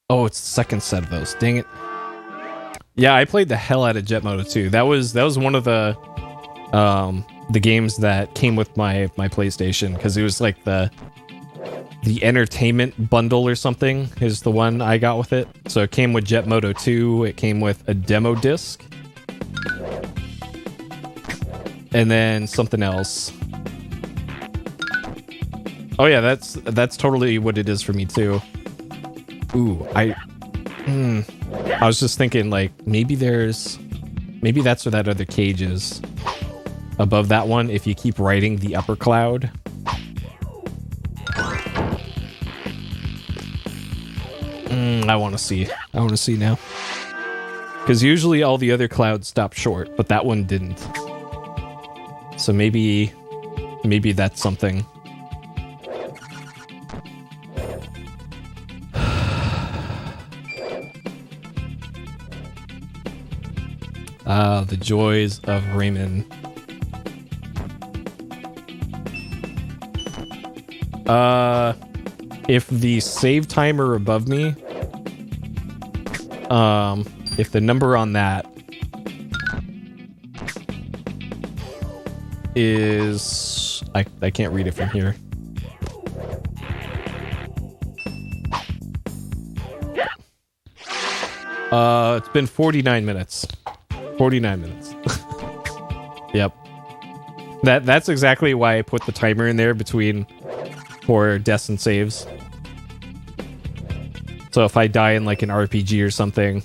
Oh, it's the second set of those. Dang it. Yeah, I played the hell out of Jet Moto 2. That was one of the games that came with my PlayStation, because it was like the entertainment bundle or something is the one I got with it. So it came with Jet Moto 2, it came with a demo disc, and then something else. Oh yeah, that's totally what it is for me too. Ooh, I was just thinking, like, maybe that's where that other cage is. Above that one, if you keep riding the upper cloud. I want to see now. Because usually all the other clouds stop short, but that one didn't. So maybe that's something. The joys of Rayman. If the save timer above me, if the number on that is, I can't read it from here. It's been 49 minutes. 49 minutes. Yep. That's exactly why I put the timer in there for deaths and saves. So if I die in like an RPG or something,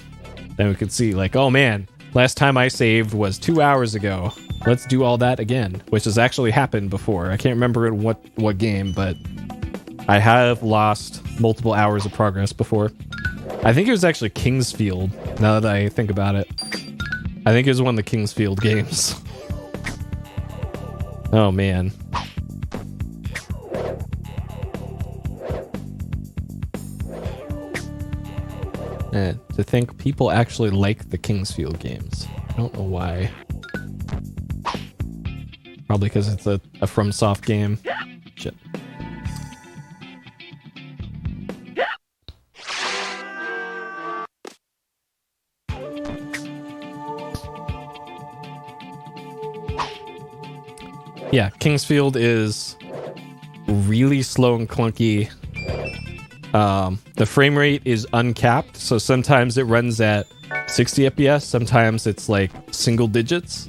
then we could see like, oh man, last time I saved was 2 hours ago. Let's do all that again, which has actually happened before. I can't remember in what game, but I have lost multiple hours of progress before. I think it was actually Kingsfield, now that I think about it. I think it was one of the Kingsfield games. Oh, man. To think people actually like the Kingsfield games. I don't know why. Probably because it's a FromSoft game. Shit. Yeah, Kingsfield is really slow and clunky. The frame rate is uncapped, so sometimes it runs at 60 FPS, sometimes it's like single digits.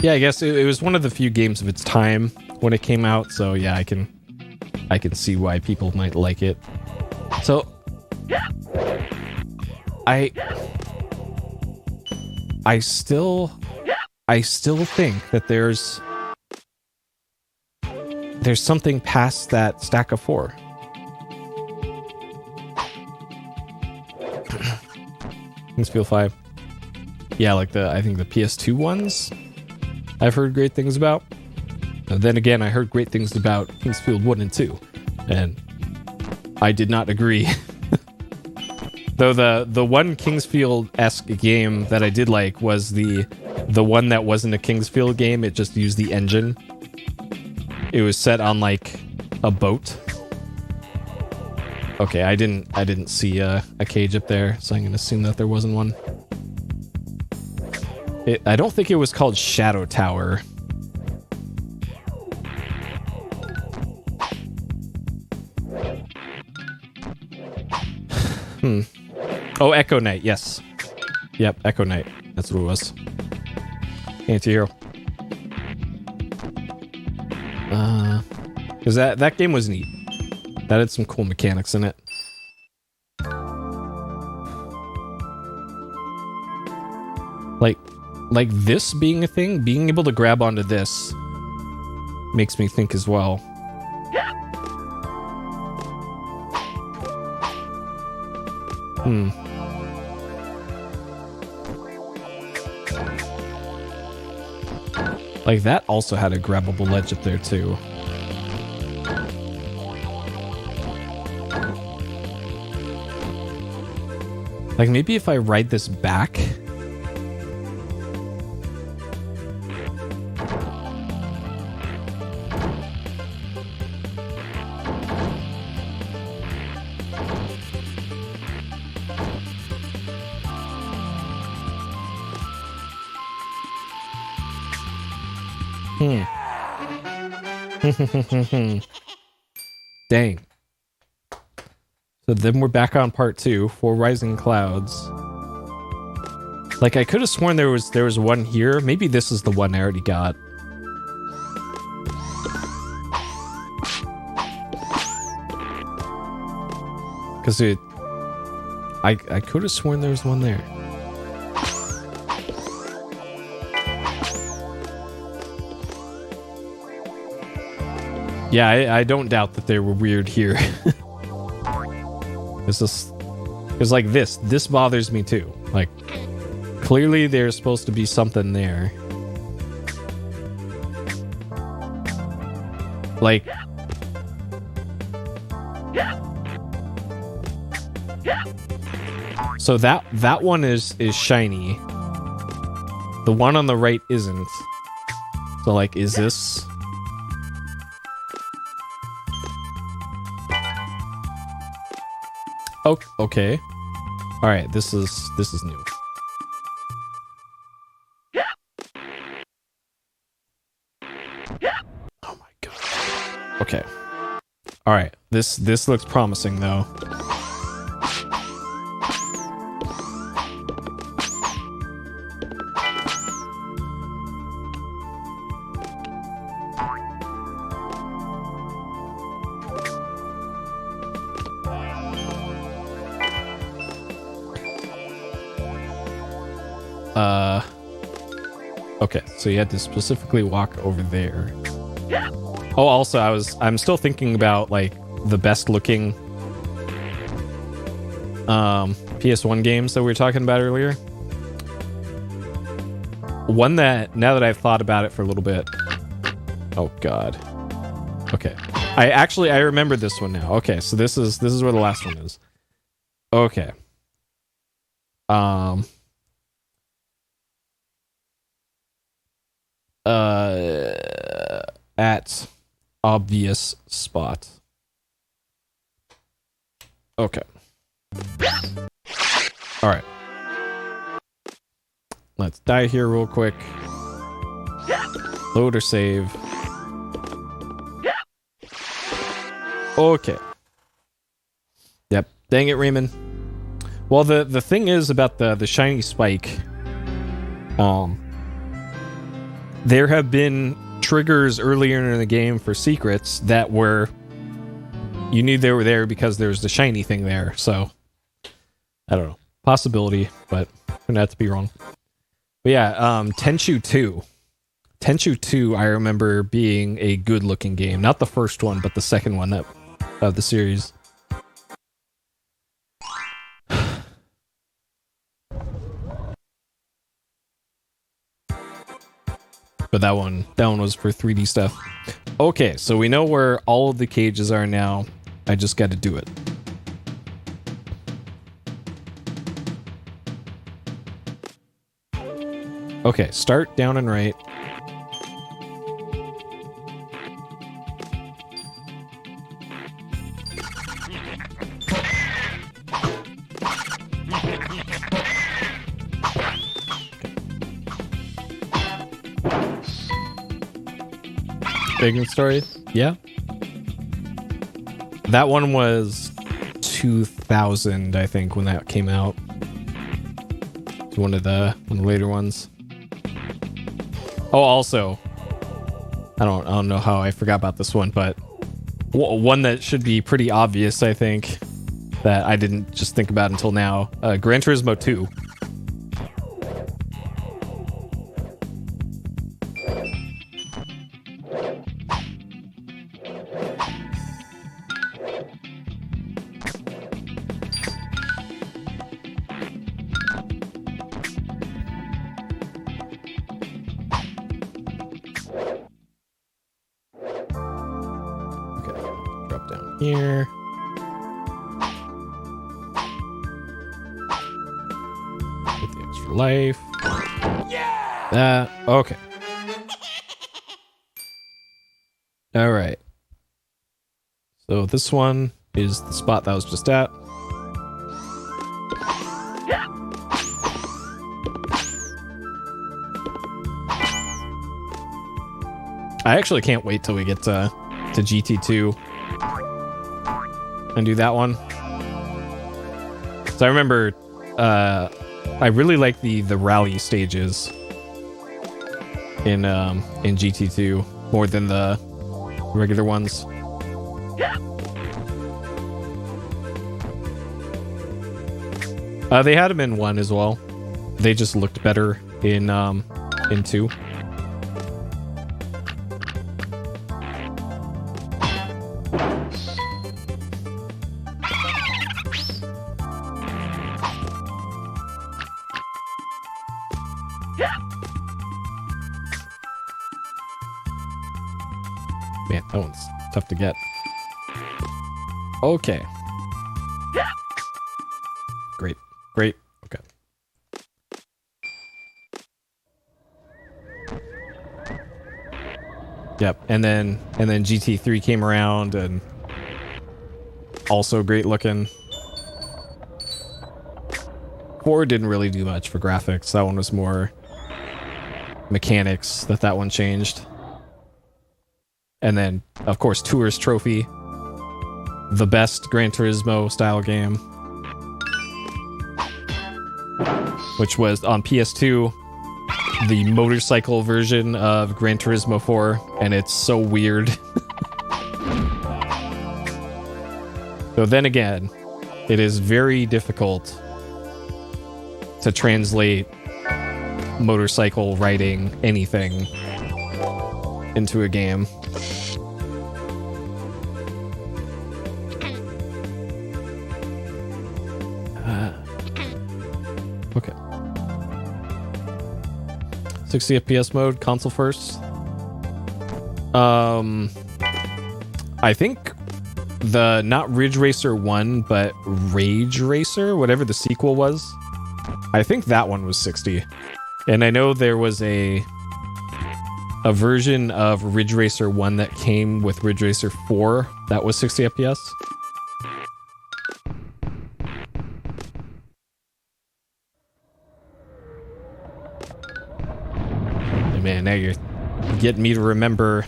Yeah, I guess it was one of the few games of its time when it came out, so yeah, I can see why people might like it. So I still think that there's something past that stack of 4. Kingsfield 5. Yeah, like I think the PS2 ones I've heard great things about. And then again, I heard great things about Kingsfield 1 and 2, and I did not agree. Though the one Kingsfield-esque game that I did like was the one that wasn't a Kingsfield game. It just used the engine. It was set on like a boat. Okay, I didn't see a cage up there, so I'm gonna assume that there wasn't one. I don't think it was called Shadow Tower. Oh, Echo Knight, yes. Yep, Echo Knight. That's what it was. Anti-hero. Because that game was neat. That had some cool mechanics in it. Like this being a thing, being able to grab onto this makes me think as well. Like that also had a grabbable ledge up there too. Like maybe if I ride this back. Dang. So then we're back on part 2 for Rising Clouds. Like I could have sworn there was one here. Maybe this is the one I already got. Cause I could have sworn there was one there. Yeah, I don't doubt that they were weird here. It's like this bothers me too. Like, clearly there's supposed to be something there. Like, so that one is shiny. The one on the right isn't. So like, is this? Oh, okay. All right, this is new. Oh my god. Okay. All right. This looks promising though. Okay, so you had to specifically walk over there. Oh, also, I'm still thinking about like the best looking PS1 games that we were talking about earlier. One that, now that I've thought about it for a little bit. Oh god. Okay. I remember this one now. Okay, so this is where the last one is. Okay. At obvious spot. Okay. All right. Let's die here real quick. Load or save. Okay. Yep. Dang it, Rayman. Well, the thing is about the shiny spike. There have been triggers earlier in the game for secrets that were, you knew they were there because there was the shiny thing there. So I don't know, possibility, but turned out to be wrong. But yeah, Tenchu 2. Tenchu 2, I remember being a good looking game. Not the first one, but the second one of the series. But that one was for 3D stuff. Okay, so we know where all of the cages are now. I just got to do it. Okay, start down and right. Big story? Yeah. That one was 2000, I think, when that came out. It's one of the later ones. Oh, also, I don't know how I forgot about this one, but one that should be pretty obvious, I think, that I didn't just think about until now. Gran Turismo 2. Here. Get the extra life. Yeah! Okay. Alright. So this one is the spot that I was just at. I actually can't wait till we get to GT2 and do that one. So I remember I really like the rally stages in GT2 more than the regular ones. They had them in 1 as well. They just looked better in 2. Man, that one's tough to get. Okay. Great. Great. Okay. Yep. And then GT3 came around and also great looking. 4 didn't really do much for graphics. That one was more mechanics that one changed. And then, of course, Tourist Trophy. The best Gran Turismo style game. Which was on PS2, the motorcycle version of Gran Turismo 4, and it's so weird. So then again, it is very difficult to translate motorcycle riding anything into a game. Okay. 60 FPS mode, console first. I think the not Ridge Racer 1, but Rage Racer, whatever the sequel was. I think that one was 60. And I know there was a version of Ridge Racer 1 that came with Ridge Racer 4 that was 60 FPS. And man, now you're getting me to remember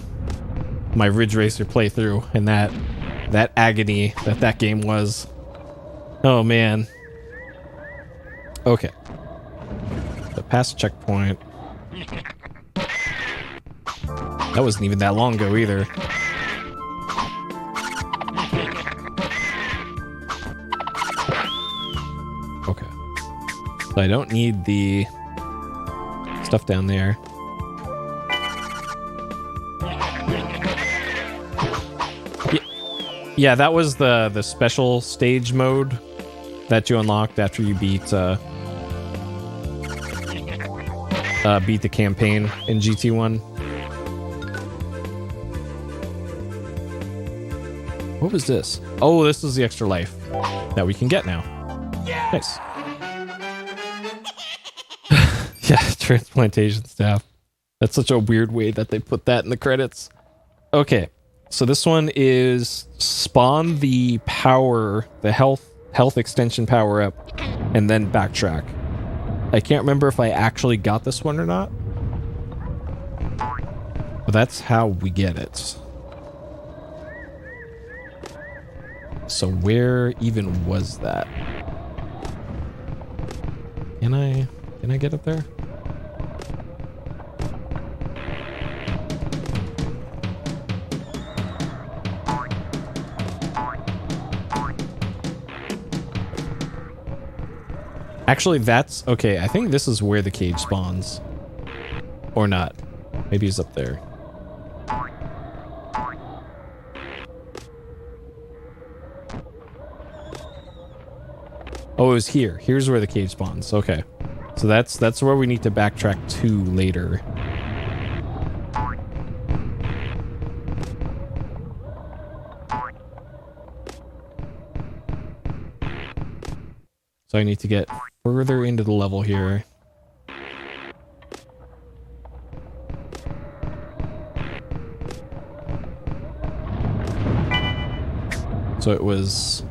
my Ridge Racer playthrough and that agony that game was. Oh man. Okay. The past checkpoint. That wasn't even that long ago either. Okay. So I don't need the stuff down there. Yeah, that was the special stage mode that you unlocked after you beat the campaign in GT1. What was this? Oh, this is the extra life that we can get now. Yeah! Nice. Yeah, transplantation staff. That's such a weird way that they put that in the credits. Okay, so this one is spawn the power, the health extension power up, and then backtrack. I can't remember if I actually got this one or not. But that's how we get it. So where even was that? Can I get up there? Actually, that's okay. I think this is where the cage spawns. Or not. Maybe he's up there. Oh, it was here. Here's where the cage spawns. Okay. So that's where we need to backtrack to later. So I need to get further into the level here. So it was...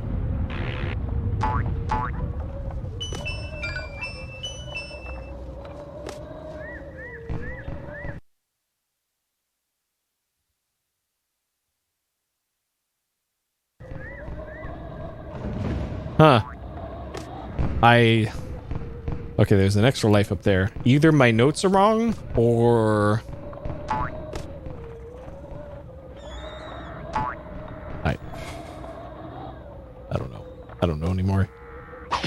Huh. Okay, there's an extra life up there. Either my notes are wrong, or... I don't know. I don't know anymore.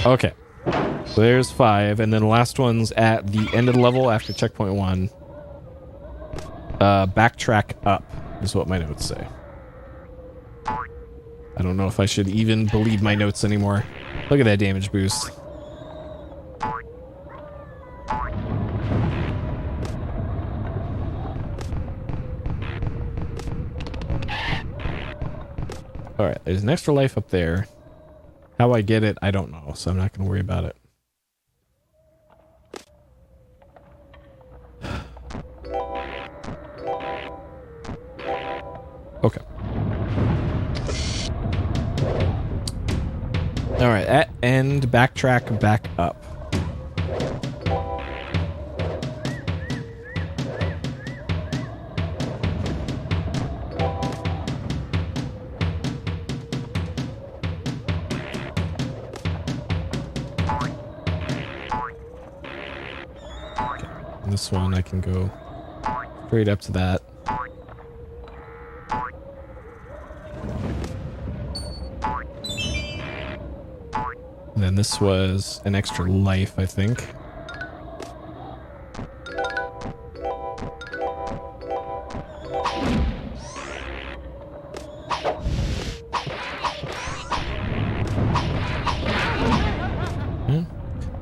Okay. So there's 5, and then the last one's at the end of the level after checkpoint 1. Backtrack up is what my notes say. I don't know if I should even believe my notes anymore. Look at that damage boost. Alright, there's an extra life up there. How I get it, I don't know, so I'm not going to worry about it. Okay. Alright, at end, backtrack, back up. This one I can go straight up to that. And then this was an extra life, I think.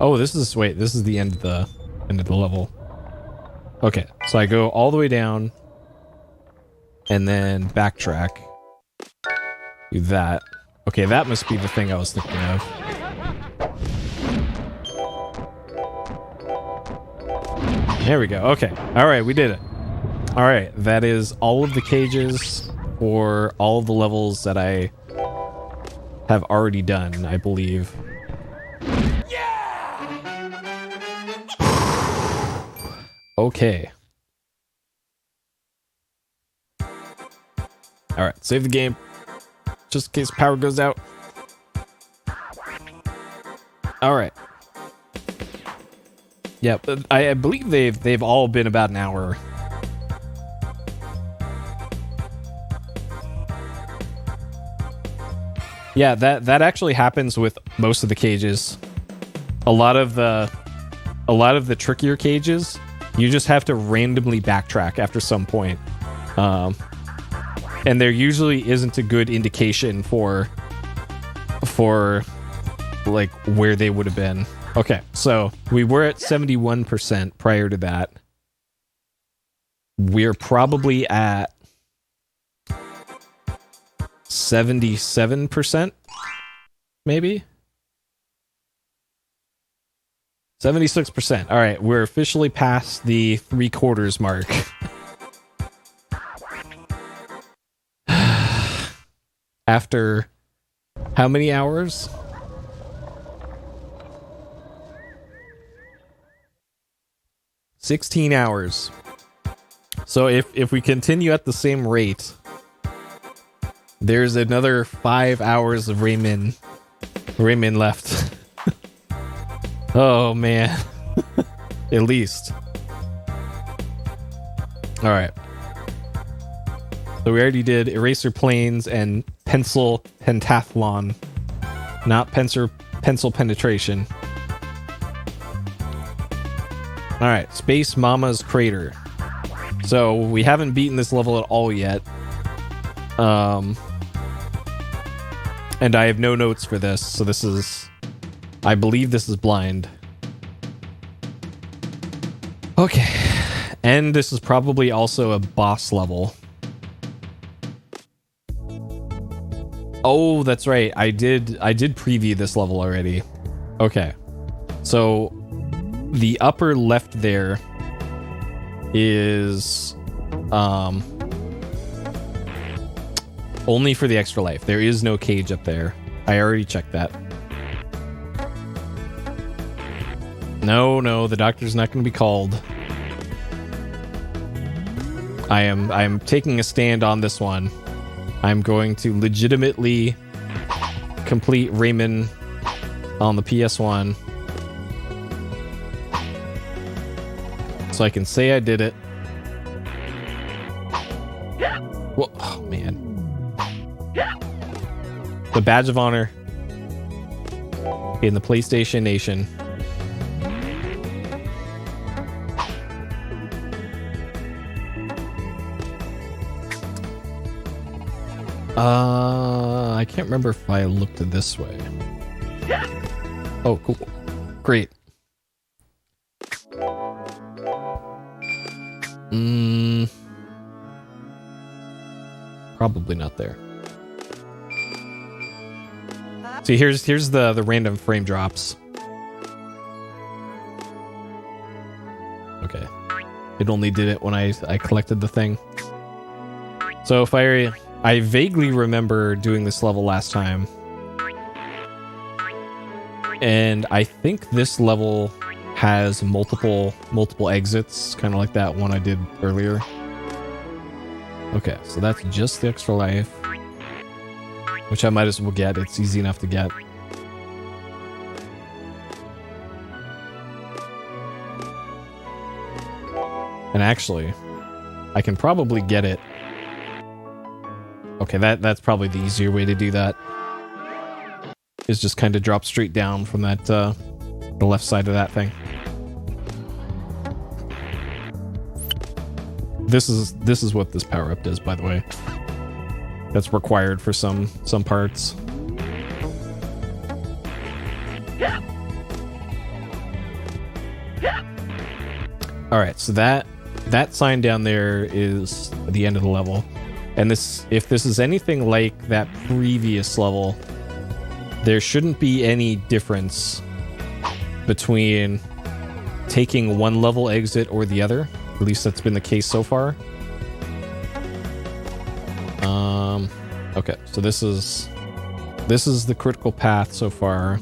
Oh, this is the end of the level. Okay, so I go all the way down and then backtrack. Do that. Okay, that must be the thing I was thinking of. There we go. Okay. All right, we did it. All right, that is all of the cages for all of the levels that I have already done, I believe. Okay. Alright, save the game. Just in case power goes out. Alright. Yeah, I believe they've all been about an hour. Yeah, that actually happens with most of the cages. A lot of the trickier cages, you just have to randomly backtrack after some point. And there usually isn't a good indication for like where they would have been. Okay, so we were at 71% prior to that. We're probably at 77%, maybe? 76%. All right, we're officially past the 3/4 mark. After how many hours? $16 hours. So if we continue at the same rate, there's another 5 hours of Rayman left. Oh man. At least. All right. So we already did Eraser Planes and Pencil Pentathlon, not pencil penetration. All right, Space Mama's Crater. So we haven't beaten this level at all yet. And I have no notes for this, so this is, I believe this is blind. Okay, and this is probably also a boss level. Oh, that's right. I did preview this level already. Okay. So the upper left there is only for the extra life. There is no cage up there. I already checked that. No, the doctor's not going to be called. I am taking a stand on this one. I'm going to legitimately complete Rayman on the PS1. So I can say I did it. Well, oh man. The badge of honor in the PlayStation Nation. I can't remember if I looked this way. Oh, cool. Great. Probably not there. See, here's the random frame drops. Okay. It only did it when I collected the thing. So if I vaguely remember doing this level last time. And I think this level has multiple exits, kind of like that one I did earlier. Okay, so that's just the extra life, which I might as well get. It's easy enough to get. And actually, I can probably get it. Okay, that's probably the easier way to do that. Is just kind of drop straight down from that the left side of that thing. This is what this power up does, by the way. That's required for some parts. All right, so that sign down there is the end of the level. And if this is anything like that previous level, there shouldn't be any difference between taking one level exit or the other. At least that's been the case so far. Okay, so this is the critical path so far.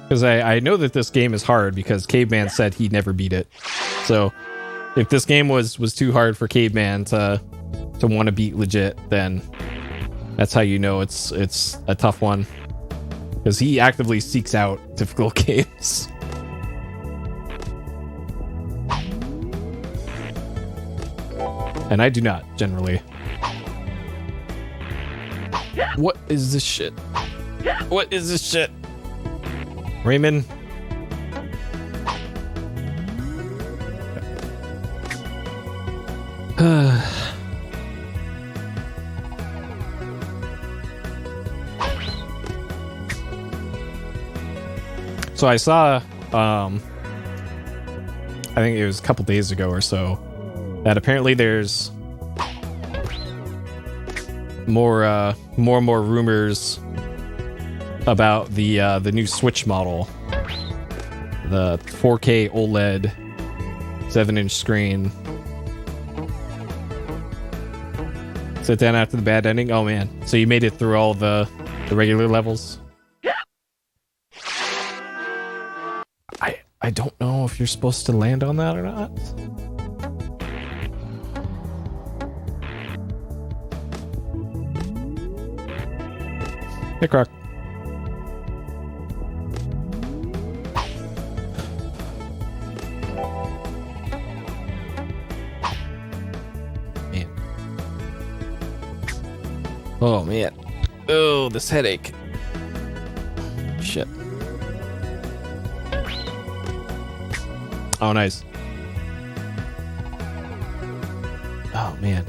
Because I know that this game is hard because Caveman said he never beat it. So if this game was too hard for Caveman to want to beat legit, then that's how you know it's a tough one. Because he actively seeks out difficult games. And I do not, generally. What is this shit? What is this shit? Rayman. So I saw, I think it was a couple days ago or so, that apparently there's more and more rumors about the new Switch model, the 4K OLED 7-inch screen. Sit down after the bad ending. Oh man! So you made it through all the regular levels. I don't know if you're supposed to land on that or not. Hey, Croc. Man. Oh, man. Oh, this headache. Shit. Oh, nice. Oh, man.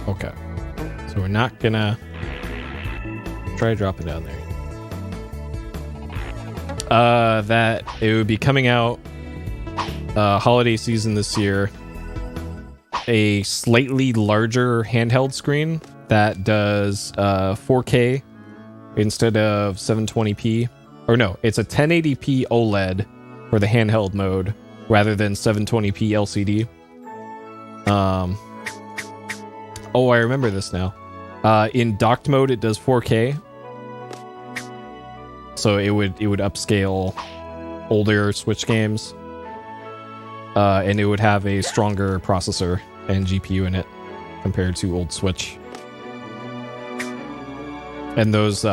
Okay. So we're not gonna try dropping down there. That it would be coming out holiday season this year. A slightly larger handheld screen that does 4K instead of 720p. Or no, it's a 1080p OLED for the handheld mode rather than 720p LCD. Oh, I remember this now. In docked mode, it does 4K. So it would upscale older Switch games. And it would have a stronger processor and GPU in it compared to old Switch. And those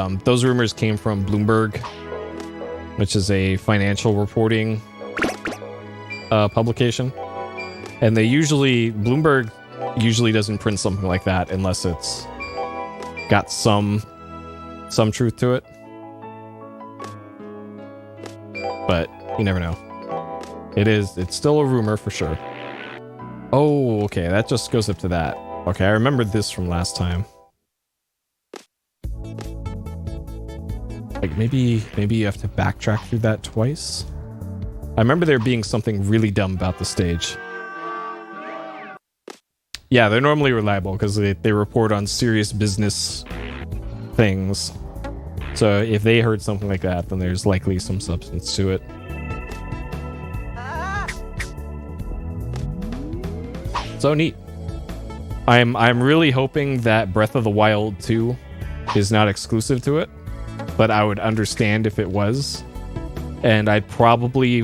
rumors came from Bloomberg, which is a financial reporting publication. And Bloomberg usually doesn't print something like that unless it's got some truth to it. But you never know. It's still a rumor for sure. Oh, okay, that just goes up to that. Okay, I remembered this from last time. Like maybe you have to backtrack through that twice. I remember there being something really dumb about the stage. Yeah, they're normally reliable because they report on serious business things. So if they heard something like that, then there's likely some substance to it. So neat. I'm really hoping that Breath of the Wild 2 is not exclusive to it, but I would understand if it was. And I probably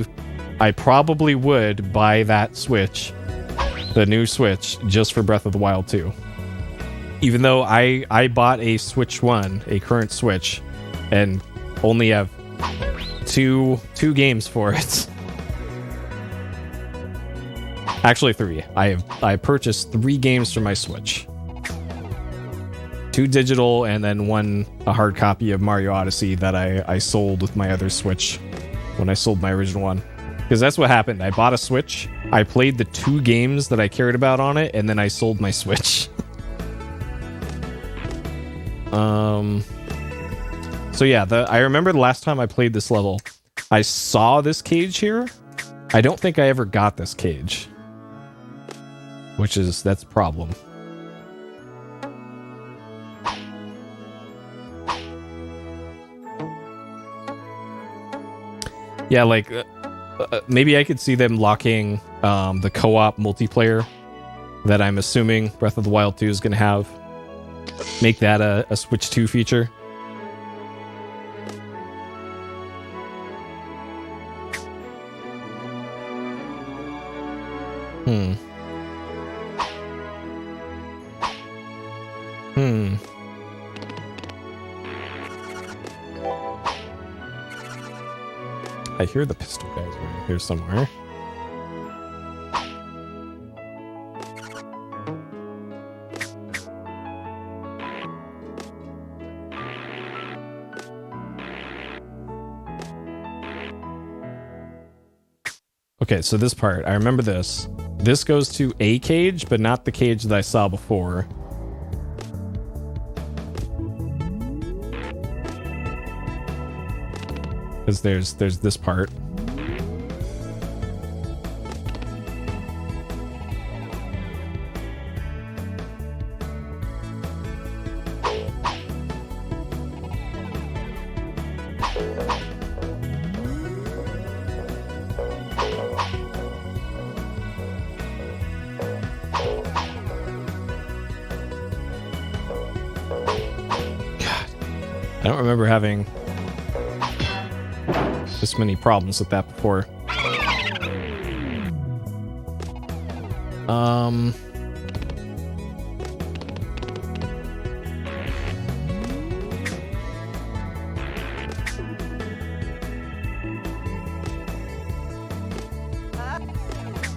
would buy that Switch, the new Switch, just for Breath of the Wild 2. Even though I bought a Switch 1, a current Switch, and only have two games for it. Actually, 3. I purchased 3 games for my Switch. 2 digital, and then a hard copy of Mario Odyssey that I sold with my other Switch when I sold my original one. Because that's what happened. I bought a Switch, I played the 2 games that I cared about on it, and then I sold my Switch. So yeah, I remember the last time I played this level, I saw this cage here. I don't think I ever got this cage. That's a problem. Yeah, like, maybe I could see them locking the co-op multiplayer that I'm assuming Breath of the Wild 2 is going to have. Make that a Switch 2 feature. I hear the pistol guys around here somewhere. Okay, so this part, I remember this. This goes to a cage, but not the cage that I saw before. Because there's this part. I don't remember having this many problems with that before.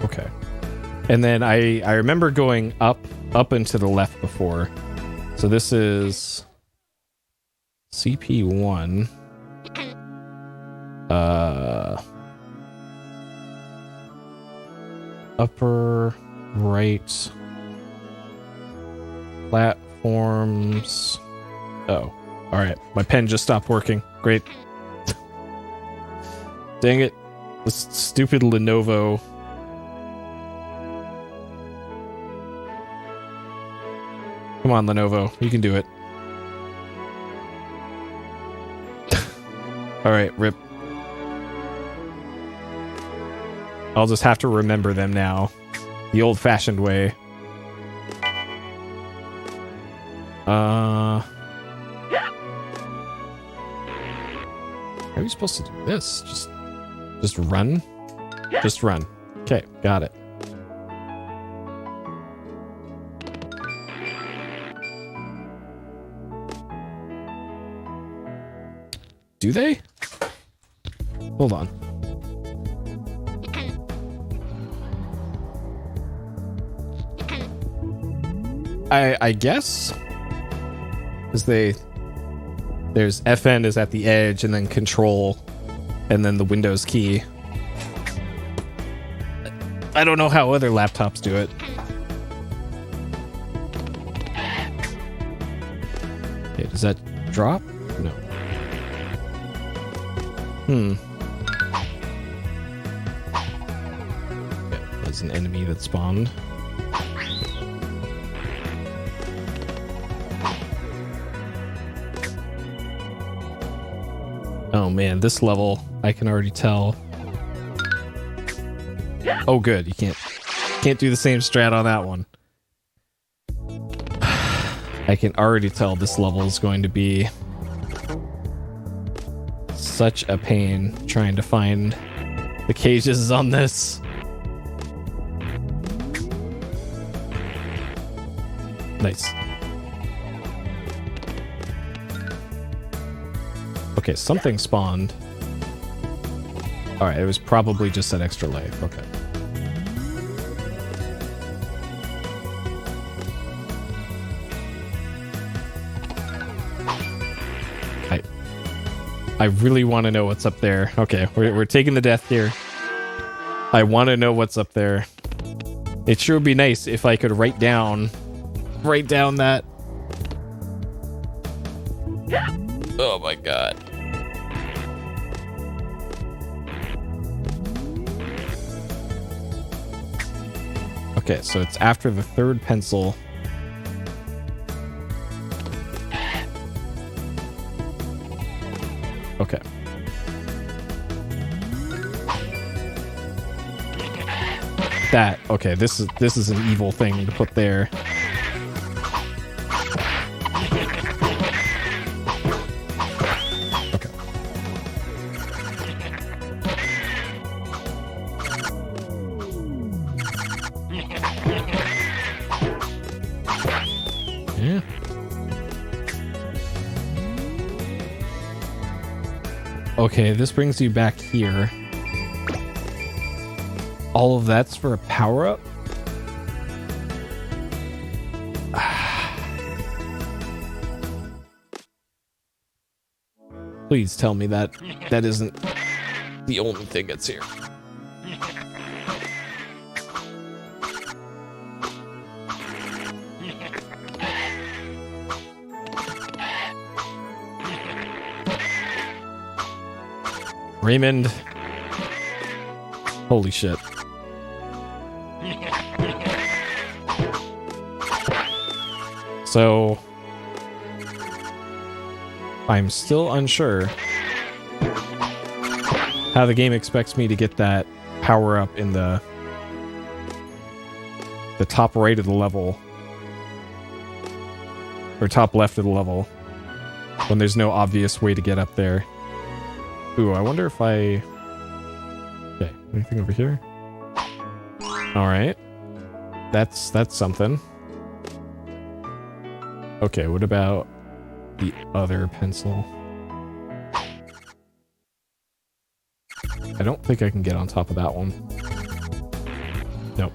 Okay. And then I remember going up and to the left before. So this is CP1. Upper right platforms. Oh, all right. My pen just stopped working. Great. Dang it. This stupid Lenovo. Come on, Lenovo. You can do it. All right, rip. I'll just have to remember them now. The old-fashioned way. How are you supposed to do this? Just run? Just run. Okay, got it. Do they? Hold on. I guess, because there's FN is at the edge, and then control, and then the Windows key. I don't know how other laptops do it. Okay, does that drop? No. Yeah, there's an enemy that spawned. Oh man, this level, I can already tell. Oh good, you can't do the same strat on that one. I can already tell this level is going to be such a pain trying to find the cages on this. Nice. Okay, something spawned. Alright, it was probably just that extra life. Okay. I really want to know what's up there. Okay, we're taking the death here. I want to know what's up there. It sure would be nice if I could write down that. Oh my god. Okay, so it's after the third pencil. Okay. Okay, this is an evil thing to put there. Okay. Yeah. Okay, this brings you back here. All of that's for a power-up? Please tell me that isn't the only thing that's here. Raymond. Holy shit. So, I'm still unsure how the game expects me to get that power up in the top right of the level, or top left of the level, when there's no obvious way to get up there. Ooh, I wonder if I... Okay, anything over here? Alright. That's something. Okay, what about the other pencil? I don't think I can get on top of that one. Nope.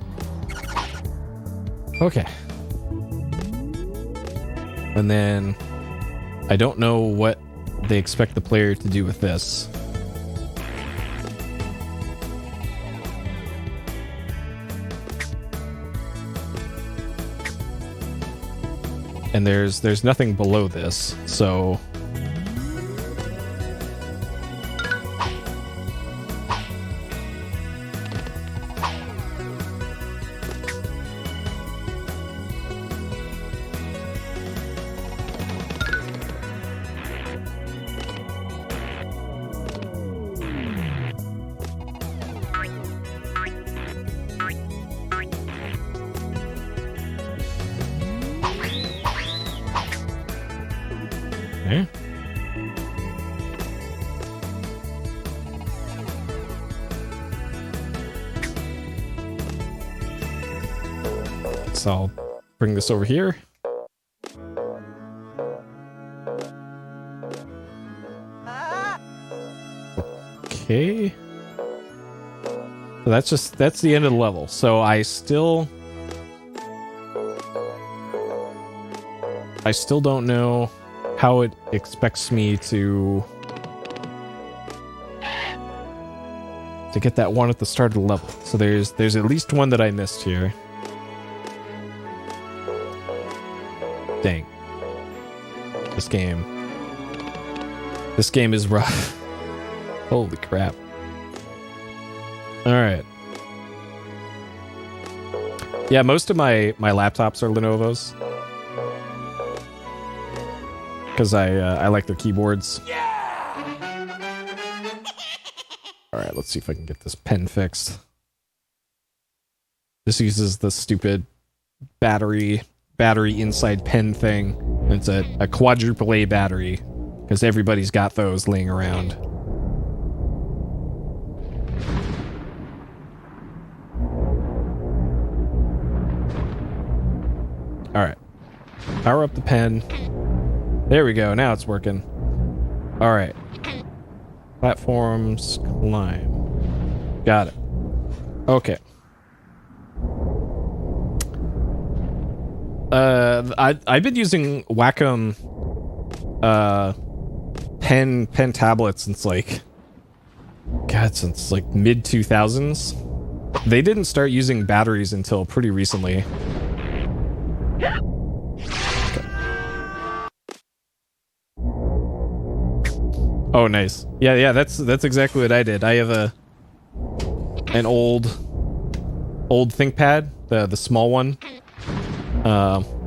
Okay. And then I don't know what they expect the player to do with this. And there's nothing below this, so... Okay. So I'll bring this over here. Okay. So that's the end of the level. So I still don't know how it expects me to get that one at the start of the level. So there's at least one that I missed here. Dang. This game is rough. Holy crap. Alright. Yeah, most of my laptops are Lenovo's. Because I like their keyboards. Alright, let's see if I can get this pen fixed. This uses the stupid battery inside pen thing. It's a quadruple A battery. Because everybody's got those laying around. Alright. Power up the pen. There we go, now it's working. Alright. Platforms, climb. Got it. Okay. I've been using Wacom pen tablets since like mid 2000s. They didn't start using batteries until pretty recently. Oh, nice. Yeah, that's exactly what I did. I have an old ThinkPad, the small one.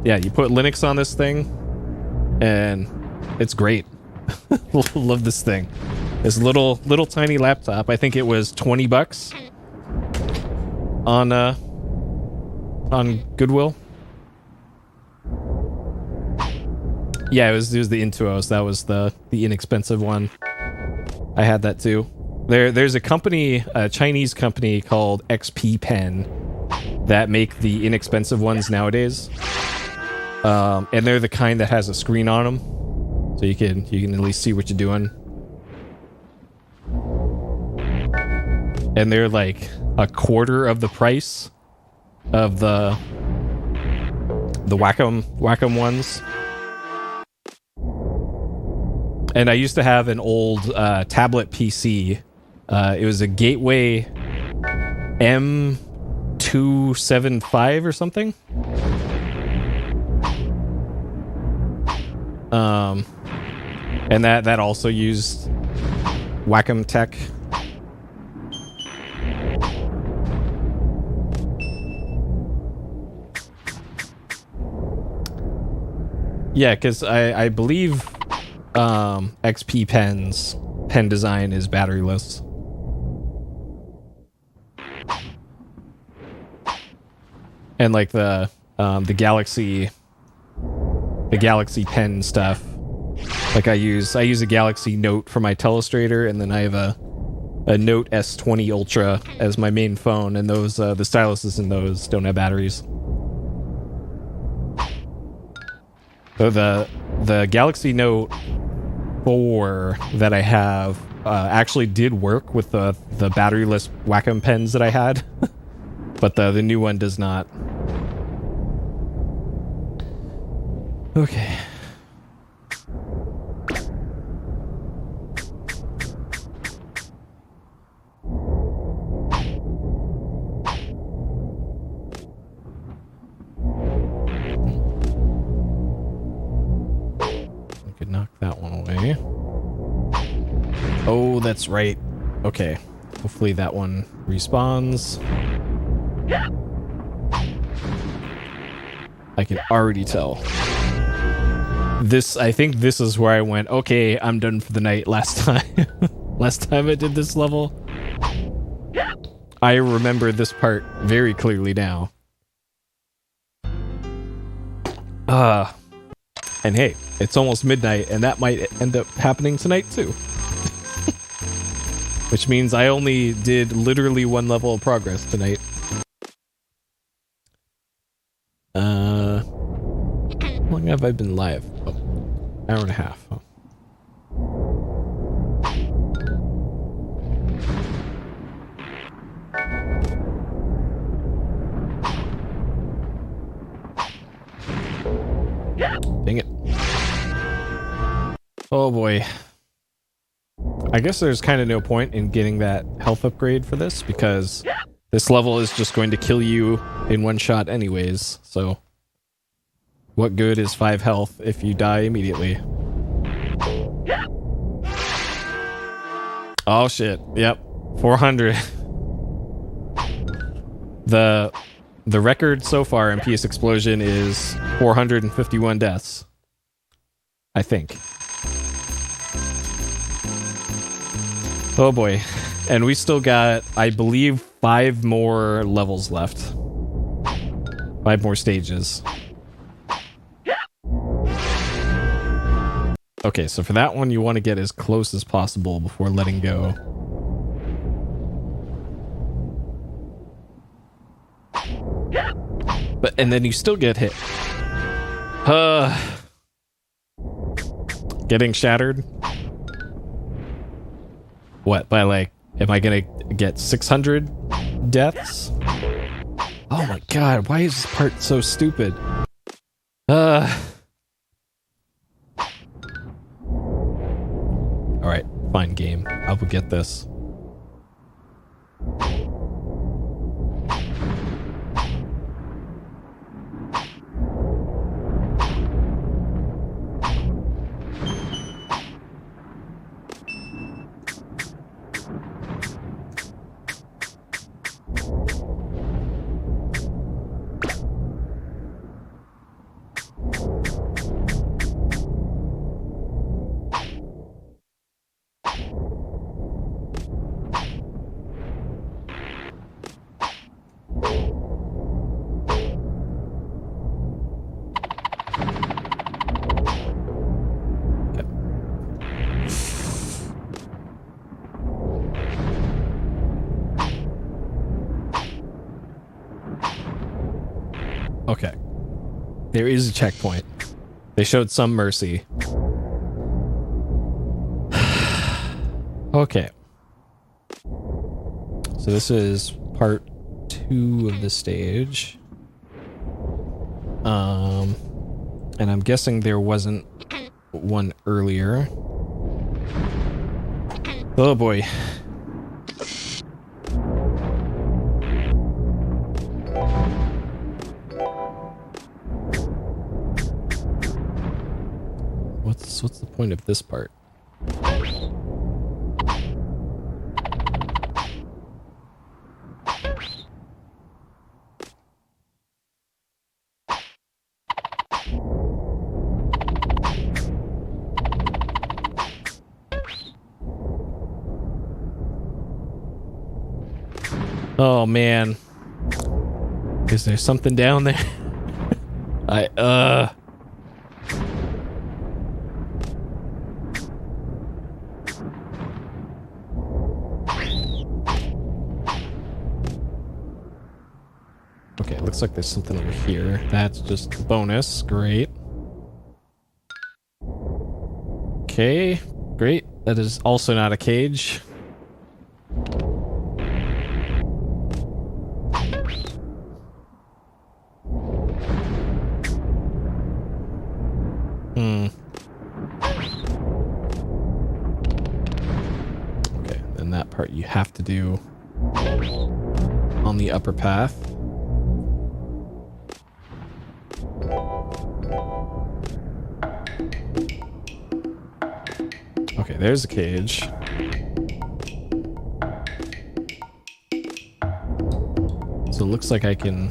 Yeah, you put Linux on this thing, and it's great. Love this thing. This little tiny laptop. I think it was $20 on Goodwill. Yeah, it was the Intuos. That was the inexpensive one. I had that too. There's a company, a Chinese company called XP Pen that make the inexpensive ones nowadays. And they're the kind that has a screen on them, so you can at least see what you're doing. And they're like a quarter of the price of the Wacom ones. And I used to have an old tablet PC. It was a Gateway M275 or something. And that also used Wacom tech. Yeah, because I believe XP Pen's pen design is batteryless. And like the Galaxy Pen stuff. Like I use a Galaxy Note for my Telestrator, and then I have a Note S20 Ultra as my main phone, and those the styluses in those don't have batteries. So the Galaxy Note 4 that I have actually did work with the batteryless Wacom pens that I had, but the new one does not. Okay. Knock that one away. Oh, that's right. Okay. Hopefully that one respawns. I can already tell. I think this is where I went, okay, I'm done for the night last time. Last time I did this level. I remember this part very clearly now. And hey, it's almost midnight, and that might end up happening tonight too. Which means I only did literally one level of progress tonight. How long have I been live? Oh, hour and a half. Oh. Dang it. Oh boy. I guess there's kind of no point in getting that health upgrade for this, because this level is just going to kill you in one shot anyways, so what good is 5 health if you die immediately? Oh shit, yep, 400. The record so far in PSXplosion is 451 deaths. I think. Oh boy. And we still got, I believe, 5 more levels left. 5 more stages. Okay, so for that one, you want to get as close as possible before letting go. And then you still get hit. Getting shattered? What, by like, am I gonna get 600 deaths? Oh my god, why is this part so stupid? Alright, fine game. I will get this. Okay. There is a checkpoint. They showed some mercy. Okay. So this is part 2 of the stage. And I'm guessing there wasn't one earlier. Oh boy. So what's the point of this part? Oh man. Is there something down there? Okay, looks like there's something over here. That's just a bonus. Great. Okay, great. That is also not a cage. Okay, then that part you have to do on the upper path. Okay, there's a cage. So it looks like I can...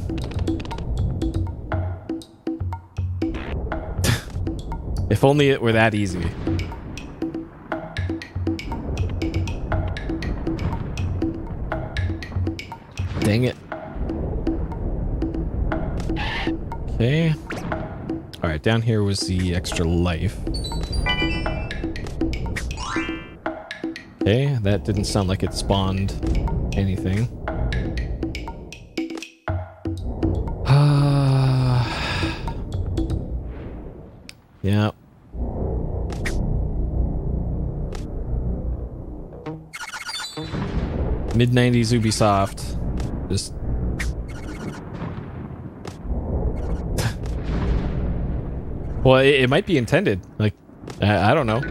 If only it were that easy. Dang it. Okay. Alright, down here was the extra life. Okay, that didn't sound like it spawned anything. Yeah. Mid-90s Ubisoft. Just... Well, it might be intended. Like, I don't know.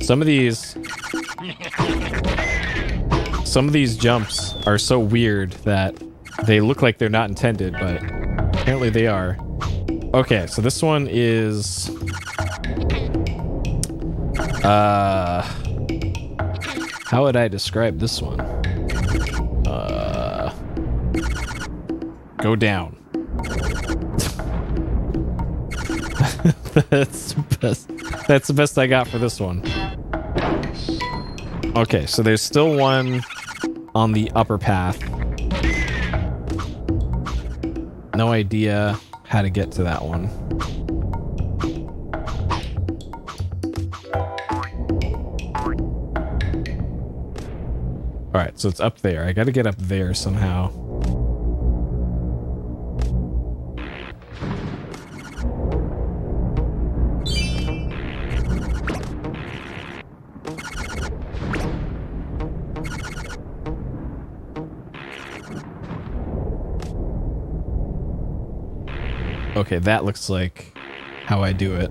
Some of these jumps are so weird that they look like they're not intended, but apparently they are. Okay, so this one is... how would I describe this one? Go down. That's the best. That's the best I got for this one. Okay, so there's still one on the upper path. No idea how to get to that one. Alright, so it's up there. I gotta get up there somehow. Okay, that looks like how I do it.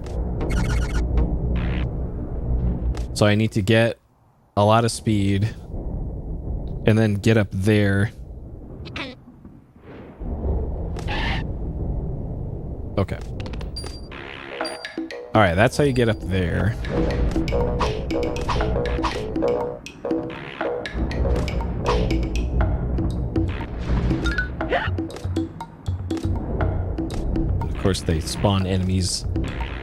So I need to get a lot of speed and then get up there. Okay. Alright, that's how you get up there. Of course, they spawn enemies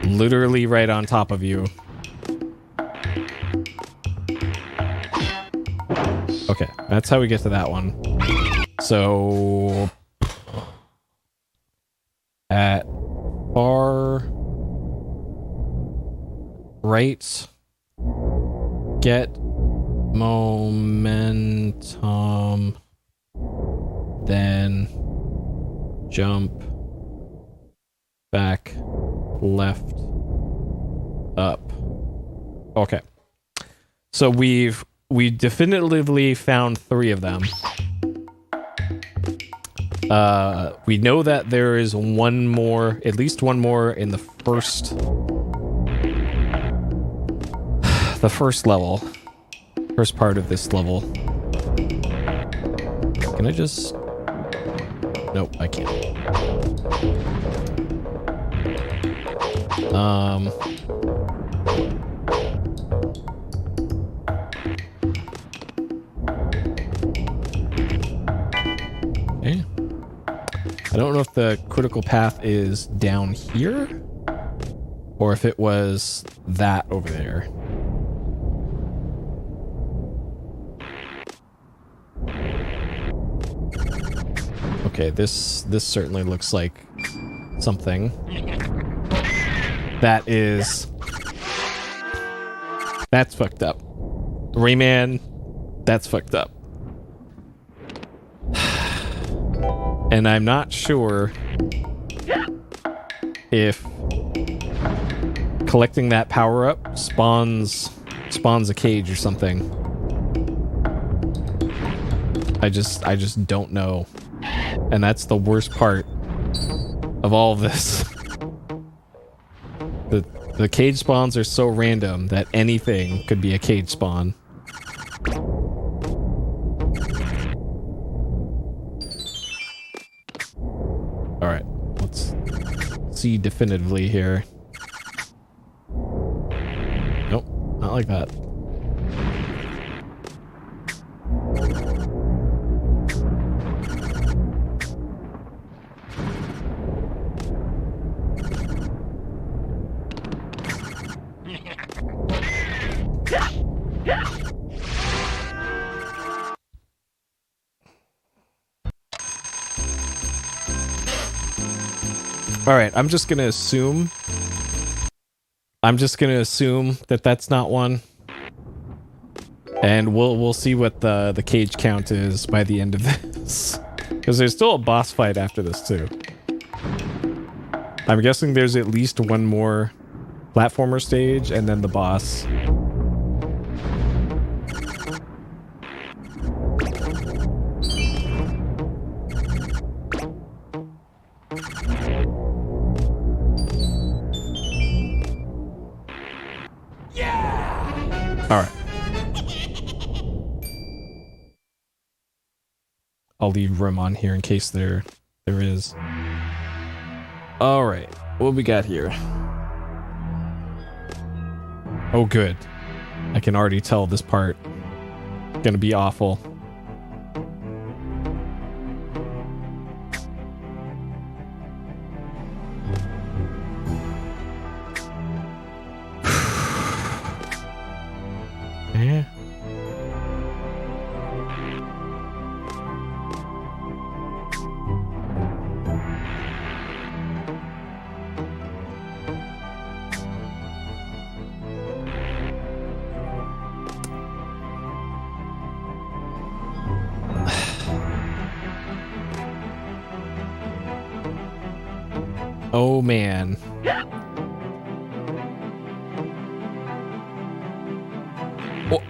literally right on top of you. Okay, that's how we get to that one. So... at far right, get momentum, then jump back left up. Okay, so we definitively found 3 of them. We know that there is one more, at least one more in the first level, first part of this level. Can I just... Nope, I can't. Okay. I don't know if the critical path is down here or if it was that over there. Okay, this certainly looks like something. That's fucked up. Rayman, that's fucked up. And I'm not sure if collecting that power-up spawns a cage or something. I just don't know. And that's the worst part of all of this. The cage spawns are so random that anything could be a cage spawn. Alright, let's see definitively here. Nope, not like that. All right, I'm just gonna assume that that's not one, and we'll see what the cage count is by the end of this, because there's still a boss fight after this too. I'm guessing there's at least one more platformer stage and then the boss. All right. I'll leave room on here in case there is. All right. What we got here? Oh, good. I can already tell this part gonna be awful. Yeah. Oh man. Oh.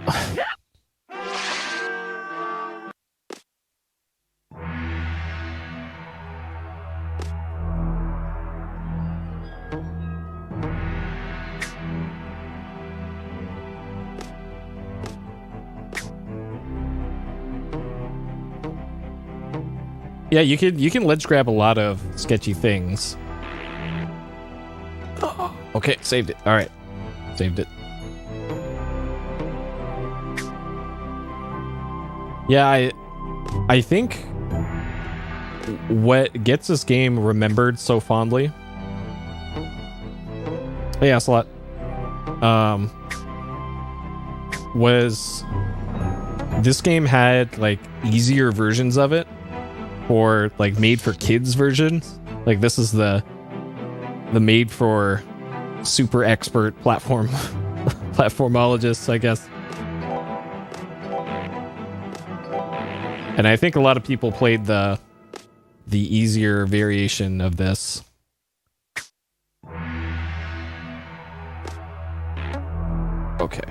Yeah, you can ledge grab a lot of sketchy things. Oh, okay, saved it. All right, saved it. Yeah, I think what gets this game remembered so fondly. Yeah, Slot. Was this game had like easier versions of it, or like made for kids versions. Like this is the made for super expert platformologists, I guess. And I think a lot of people played the easier variation of this. Okay.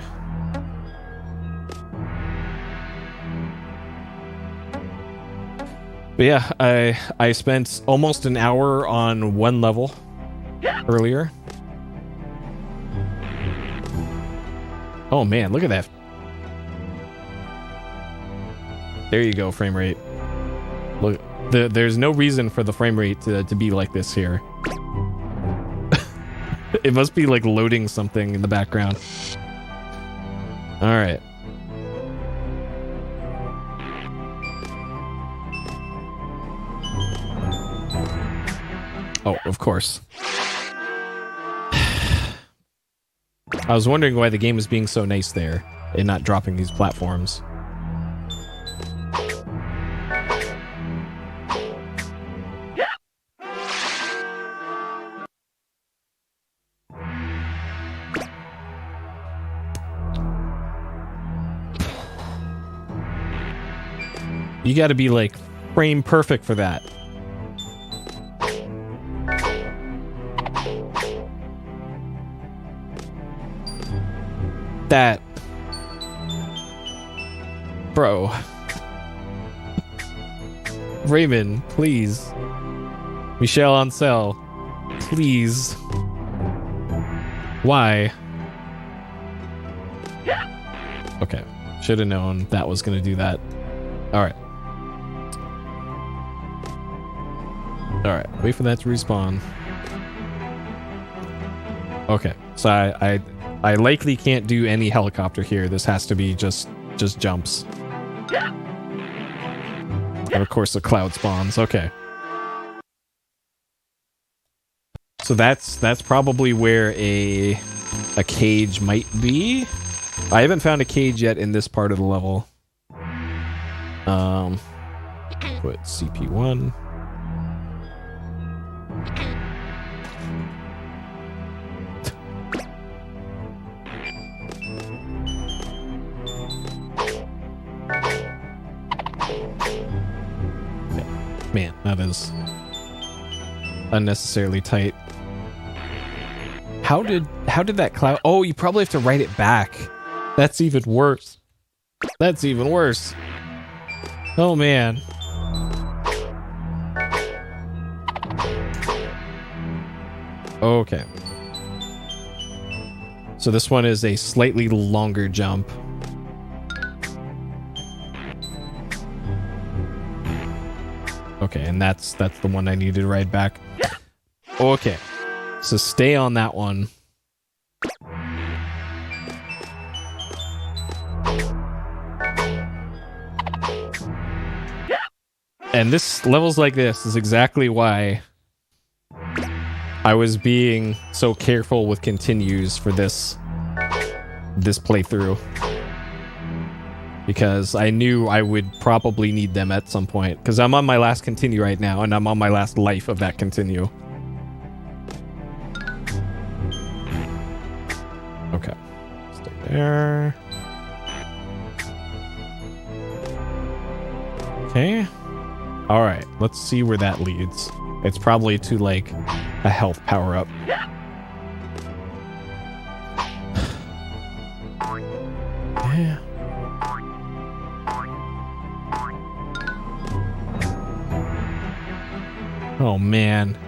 But yeah, I spent almost an hour on one level earlier. Oh man, look at that. There you go, frame rate. Look, there's no reason for the frame rate to be like this here. It must be like loading something in the background. All right. Oh, of course. I was wondering why the game was being so nice there and not dropping these platforms. You gotta be like frame perfect for that. That. Bro. Rayman, please. Michelle Ancel, please. Why? Okay. Should have known that was gonna do that. Alright. Alright, wait for that to respawn. Okay, so I likely can't do any helicopter here. This has to be just jumps. And of course the cloud spawns. Okay. So that's probably where a cage might be. I haven't found a cage yet in this part of the level. Put CP1. Man, that is unnecessarily tight. How did that cloud? Oh, you probably have to write it back. That's even worse. That's even worse. Oh man. Okay. So this one is a slightly longer jump. Okay, and that's the one I needed to ride back. Okay. So stay on that one. And this levels like this is exactly why I was being so careful with continues for this playthrough. Because I knew I would probably need them at some point. Because I'm on my last continue right now, and I'm on my last life of that continue. Okay. Stay there. Okay. Alright, let's see where that leads. It's probably to, like, a health power-up. Yeah. Oh, man.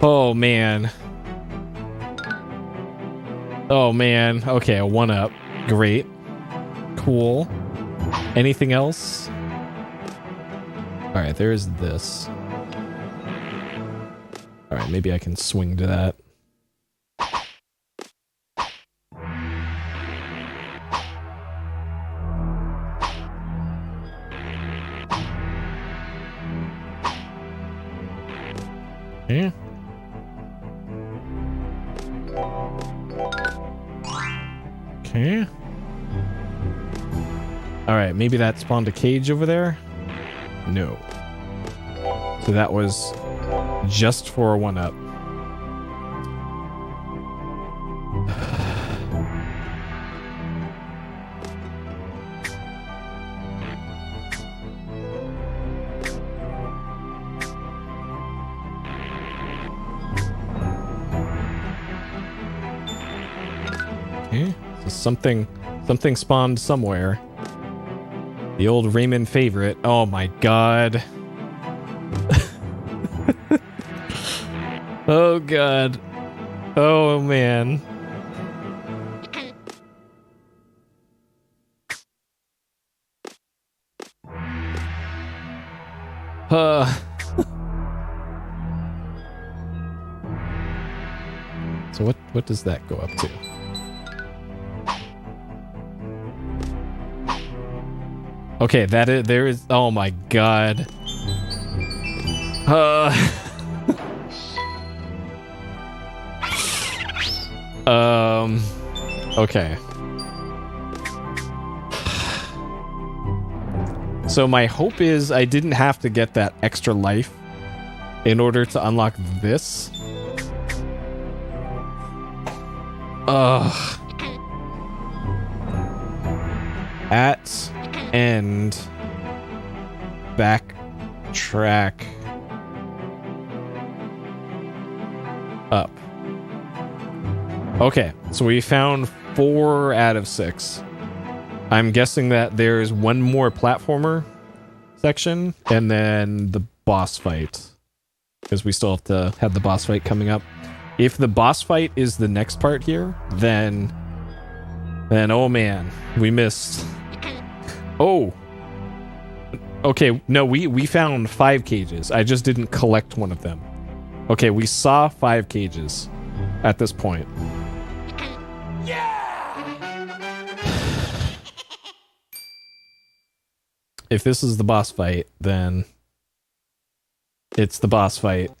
Oh, man. Oh, man. Okay, a 1-up. Great. Cool. Anything else? Alright, there's this. Alright, maybe I can swing to that. Yeah. Okay. Alright, maybe that spawned a cage over there? No. So that was just for a 1-up. Okay, so something spawned somewhere. The old Rayman favorite. Oh my god. Oh god. Oh man. So what does that go up to? Okay, there is, oh my god. Okay. So my hope is I didn't have to get that extra life in order to unlock this. Ugh. At end. Backtrack. Up. Okay, so we found 4 out of 6. I'm guessing that there's one more platformer section and then the boss fight. Because we still have to have the boss fight coming up. If the boss fight is the next part here, then oh man, we missed. Oh. Okay, no, we found 5 cages. I just didn't collect one of them. Okay, we saw 5 cages at this point. If this is the boss fight, then it's the boss fight.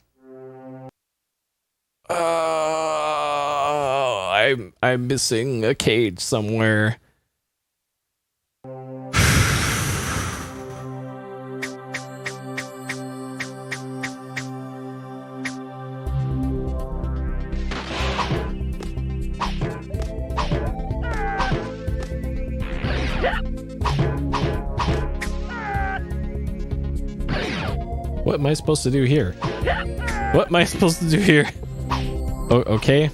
I'm missing a cage somewhere. What am I supposed to do here? What am I supposed to do here? Oh, okay.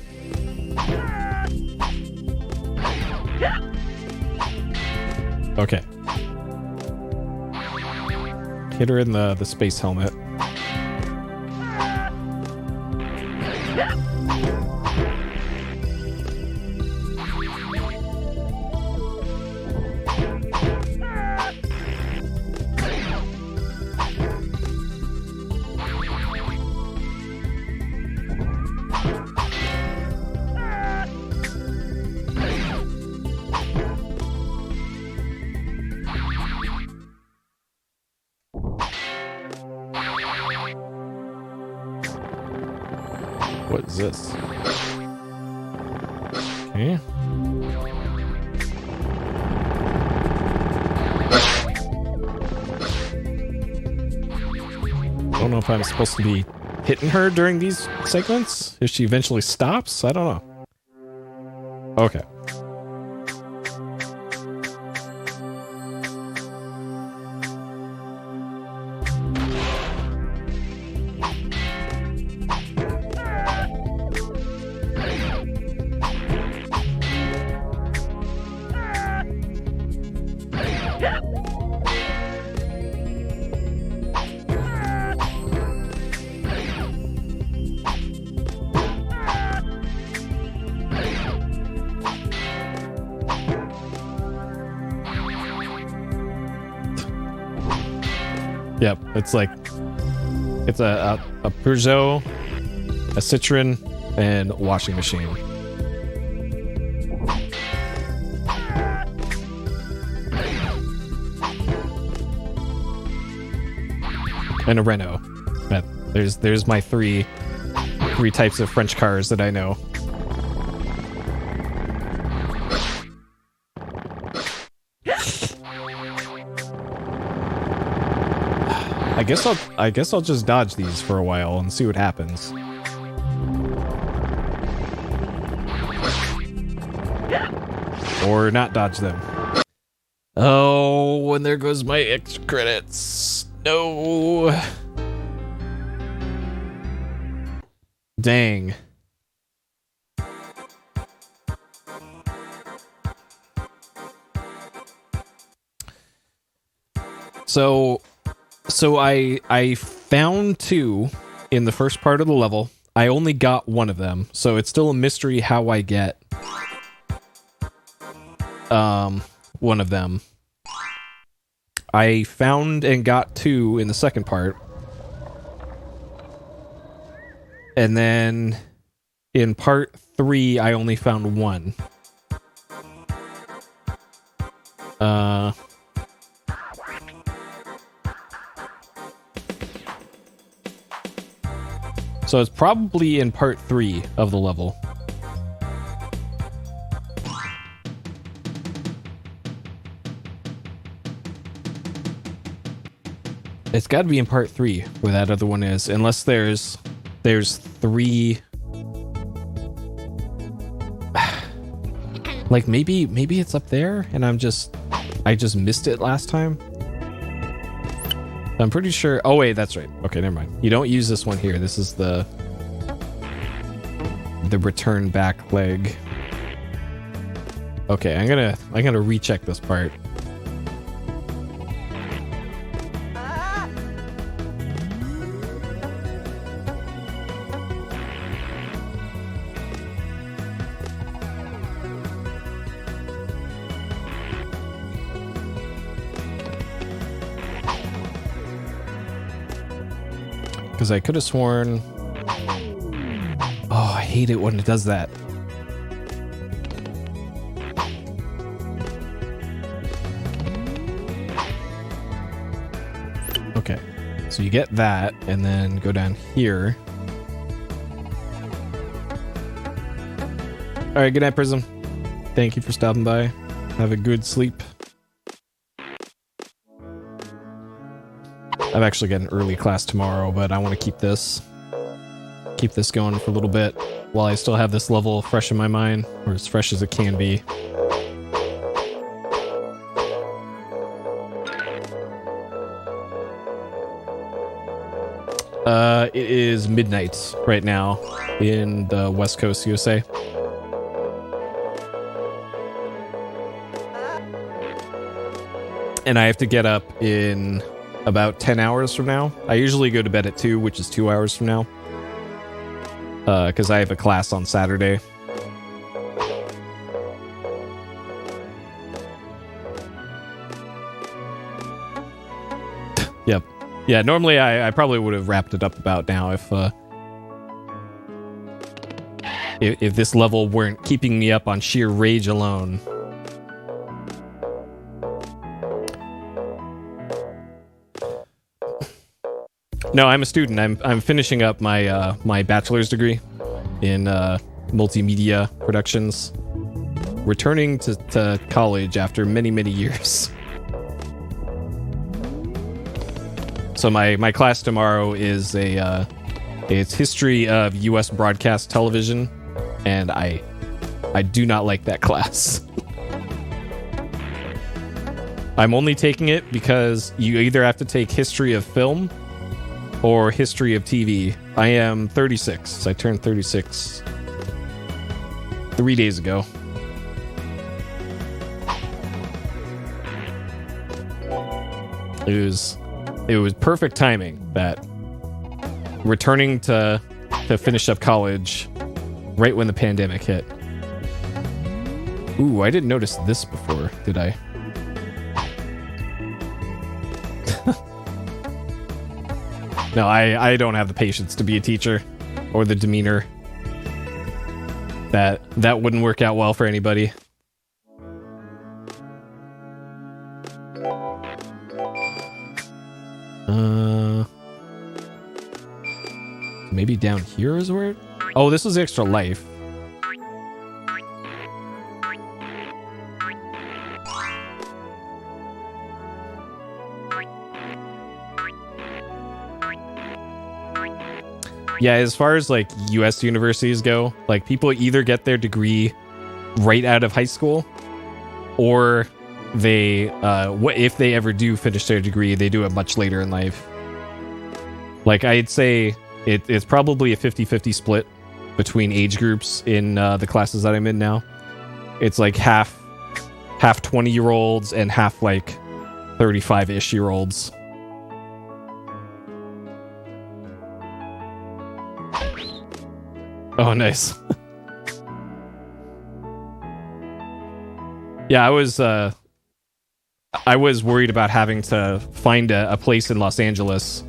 Okay. Hit her in the space helmet. What is this? Okay. I don't know if I'm supposed to be hitting her during these segments. If she eventually stops, I don't know. Okay. Yep, it's like it's a Peugeot, a Citroen, and washing machine. And a Renault. There's my three types of French cars that I know. I guess I'll just dodge these for a while and see what happens. Or not dodge them. Oh, and there goes my extra credits. No. Dang. So I found 2 in the first part of the level. I only got 1 of them, so it's still a mystery how I get 1 of them. I found and got 2 in the second part. And then in part 3, I only found 1. So it's probably in part 3 of the level. It's got to be in part 3 where that other one is, unless there's 3. Like maybe it's up there and I just missed it last time. I'm pretty sure. Oh wait, that's right. Okay, never mind. You don't use this one here. This is the return back leg. Okay, I'm gonna recheck this part. Because I could have sworn... Oh, I hate it when it does that. Okay, so you get that, and then go down here. Alright, good night, Prism. Thank you for stopping by. Have a good sleep. I've actually got an early class tomorrow, but I want to keep this going for a little bit while I still have this level fresh in my mind, or as fresh as it can be. It is midnight right now in the West Coast, USA. And I have to get up in about 10 hours from now. I usually go to bed at 2, which is 2 hours from now. Because I have a class on Saturday. Yep. Yeah, normally I probably would have wrapped it up about now if this level weren't keeping me up on sheer rage alone. No, I'm a student. I'm finishing up my my bachelor's degree in multimedia productions. Returning to college after many years. So my class tomorrow is it's history of U.S. broadcast television, and I do not like that class. I'm only taking it because you either have to take history of film or history of TV. I am 36. I turned 36 3 days ago. It was perfect timing that returning to finish up college right when the pandemic hit. Ooh, I didn't notice this before, did I? No, I don't have the patience to be a teacher, or the demeanor. That wouldn't work out well for anybody. Maybe down here is where... Oh, this was extra life. Yeah, as far as like US universities go, like people either get their degree right out of high school, or they if they ever do finish their degree, they do it much later in life. Like I'd say it's probably a 50-50 split between age groups in the classes that I'm in now. It's like half 20-year-olds and half like 35-ish year olds. Oh, nice. Yeah, I was worried about having to find a place in Los Angeles.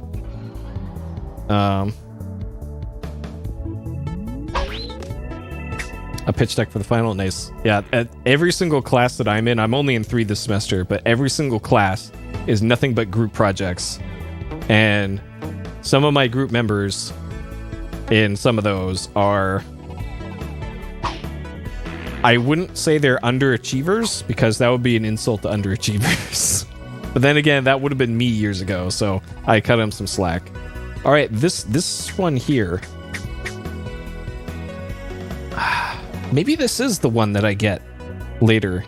A pitch deck for the final. Nice. Yeah, at every single class that I'm in, I'm only in 3 this semester, but every single class is nothing but group projects. And some of my group members in some of those are... I wouldn't say they're underachievers, because that would be an insult to underachievers. But then again, that would have been me years ago, so I cut him some slack. All right, this one here... Maybe this is the one that I get later.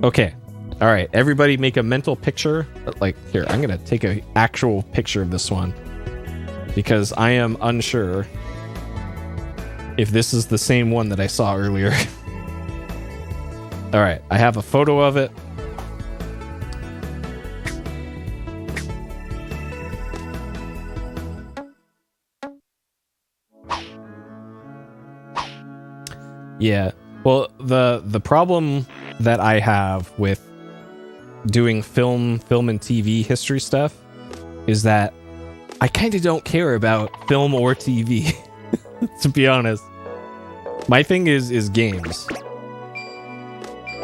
Okay. All right. Everybody make a mental picture. Like, here, I'm going to take an actual picture of this one, because I am unsure if this is the same one that I saw earlier. All right. I have a photo of it. Yeah, well, the problem that I have with doing film and TV history stuff is that I kind of don't care about film or TV, to be honest. My thing is games,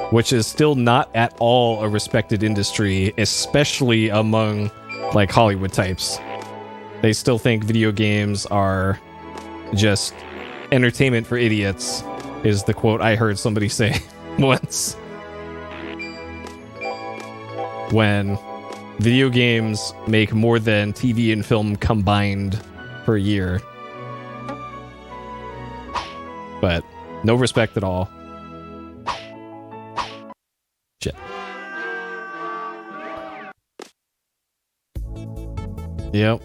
which is still not at all a respected industry, especially among, like, Hollywood types. They still think video games are just entertainment for idiots, is the quote I heard somebody say once. When video games make more than TV and film combined per year. But no respect at all. Shit. Yep.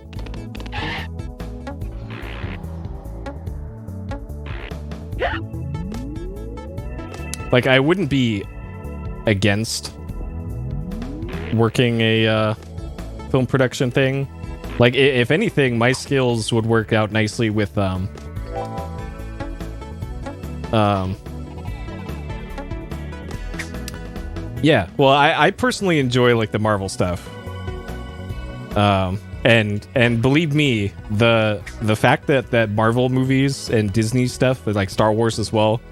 Like, I wouldn't be against working a film production thing. Like, if anything, my skills would work out nicely with yeah, well, I personally enjoy, like, the Marvel stuff. And believe me, the fact that Marvel movies and Disney stuff, like Star Wars as well,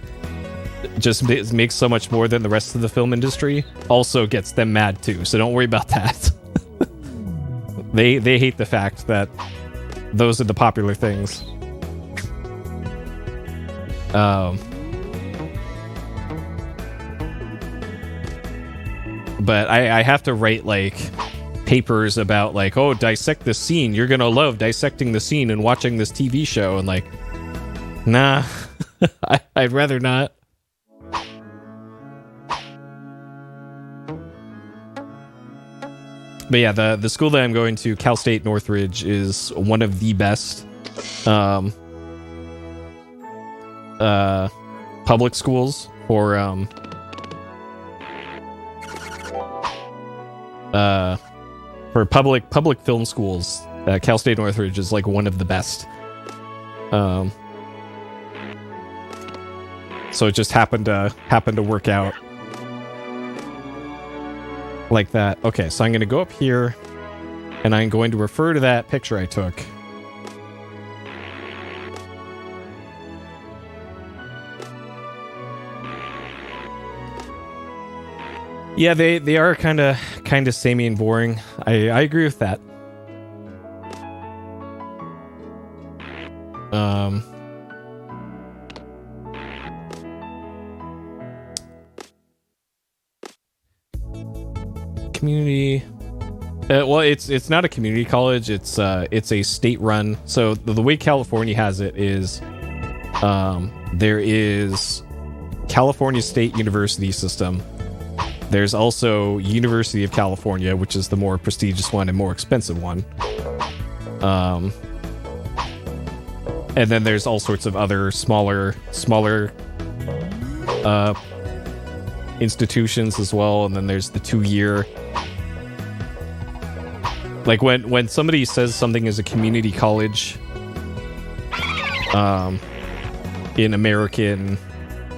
just makes so much more than the rest of the film industry, also gets them mad too, so don't worry about that. They hate the fact that those are the popular things. But I have to write, like, papers about, like, oh, dissect this scene, you're gonna love dissecting the scene and watching this TV show, and, like, nah. I'd rather not. But yeah, the school that I'm going to, Cal State Northridge, is one of the best public schools for public film schools. Cal State Northridge is, like, one of the best. So it just happened to work out like that. Okay, so I'm going to go up here, and I'm going to refer to that picture I took. Yeah, they are kind of samey and boring. I agree with that. Community. Well, it's not a community college. It's a state run. So the way California has it is, there is California State University system. There's also University of California, which is the more prestigious one and more expensive one. And then there's all sorts of other smaller institutions as well. And then there's the 2-year. Like, when somebody says something is a community college, in American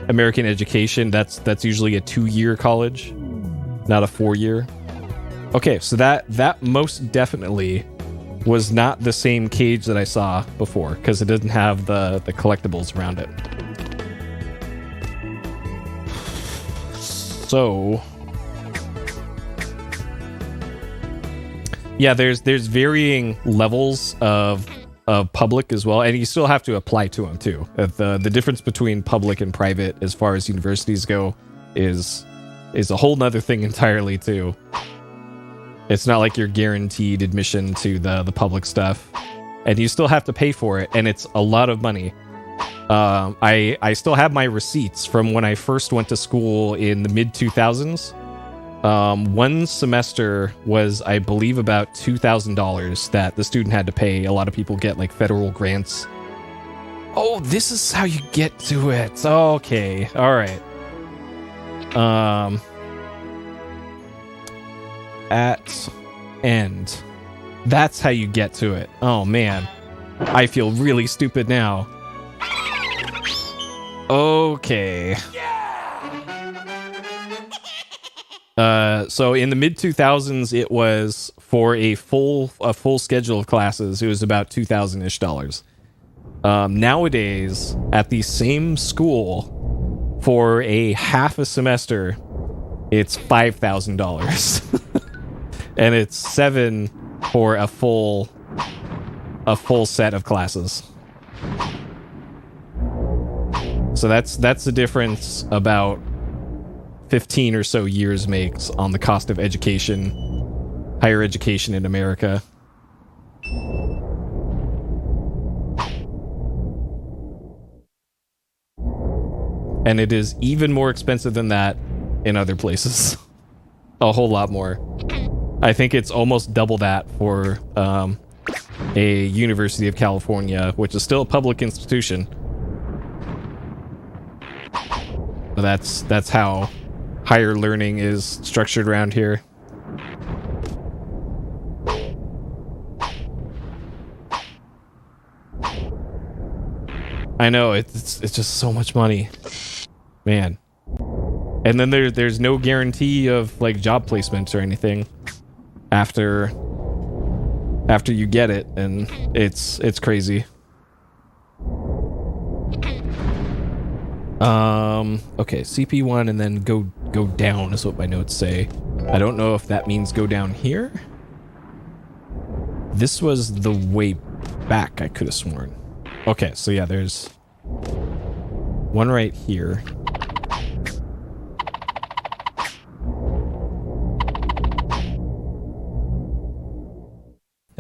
education, that's usually a 2-year college, not a 4-year. Okay, so that most definitely was not the same cage that I saw before, because it didn't have the collectibles around it. So yeah, there's varying levels of public as well, and you still have to apply to them too. The difference between public and private as far as universities go is a whole nother thing entirely too. It's not like you're guaranteed admission to the public stuff, and you still have to pay for it, and it's a lot of money. I still have my receipts from when I first went to school in the mid 2000s. One semester was, I believe, about $2,000 that the student had to pay. A lot of people get like federal grants. Oh, this is how you get to it. Okay, all right. At end. That's how you get to it. Oh man, I feel really stupid now. Okay. So in the mid 2000s, it was for a full schedule of classes. It was about $2,000-ish. Nowadays, at the same school, for a half a semester, it's $5,000, and it's $7,000 for a full set of classes. So that's the difference about 15 or so years makes on the cost of education, higher education in America. And it is even more expensive than that in other places. A whole lot more. I think it's almost double that for a University of California, which is still a public institution. But that's how higher learning is structured around here. I know, it's just so much money, man. And then there's no guarantee of like job placement or anything after you get it, and it's crazy. Okay, CP1 and then go down is what my notes say. I don't know if that means go down here. This was the way back, I could have sworn. Okay, so yeah, there's one right here.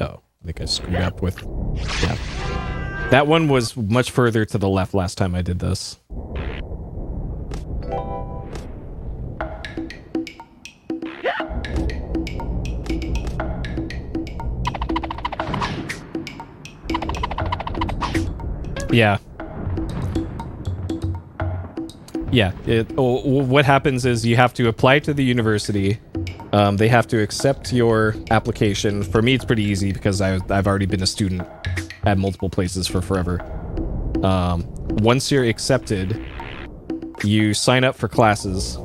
Oh, I think I screwed up with... Yeah. That one was much further to the left last time I did this. Yeah. Yeah. What happens is you have to apply to the university. They have to accept your application. For me, it's pretty easy because I've already been a student at multiple places for forever. Once you're accepted, you sign up for classes.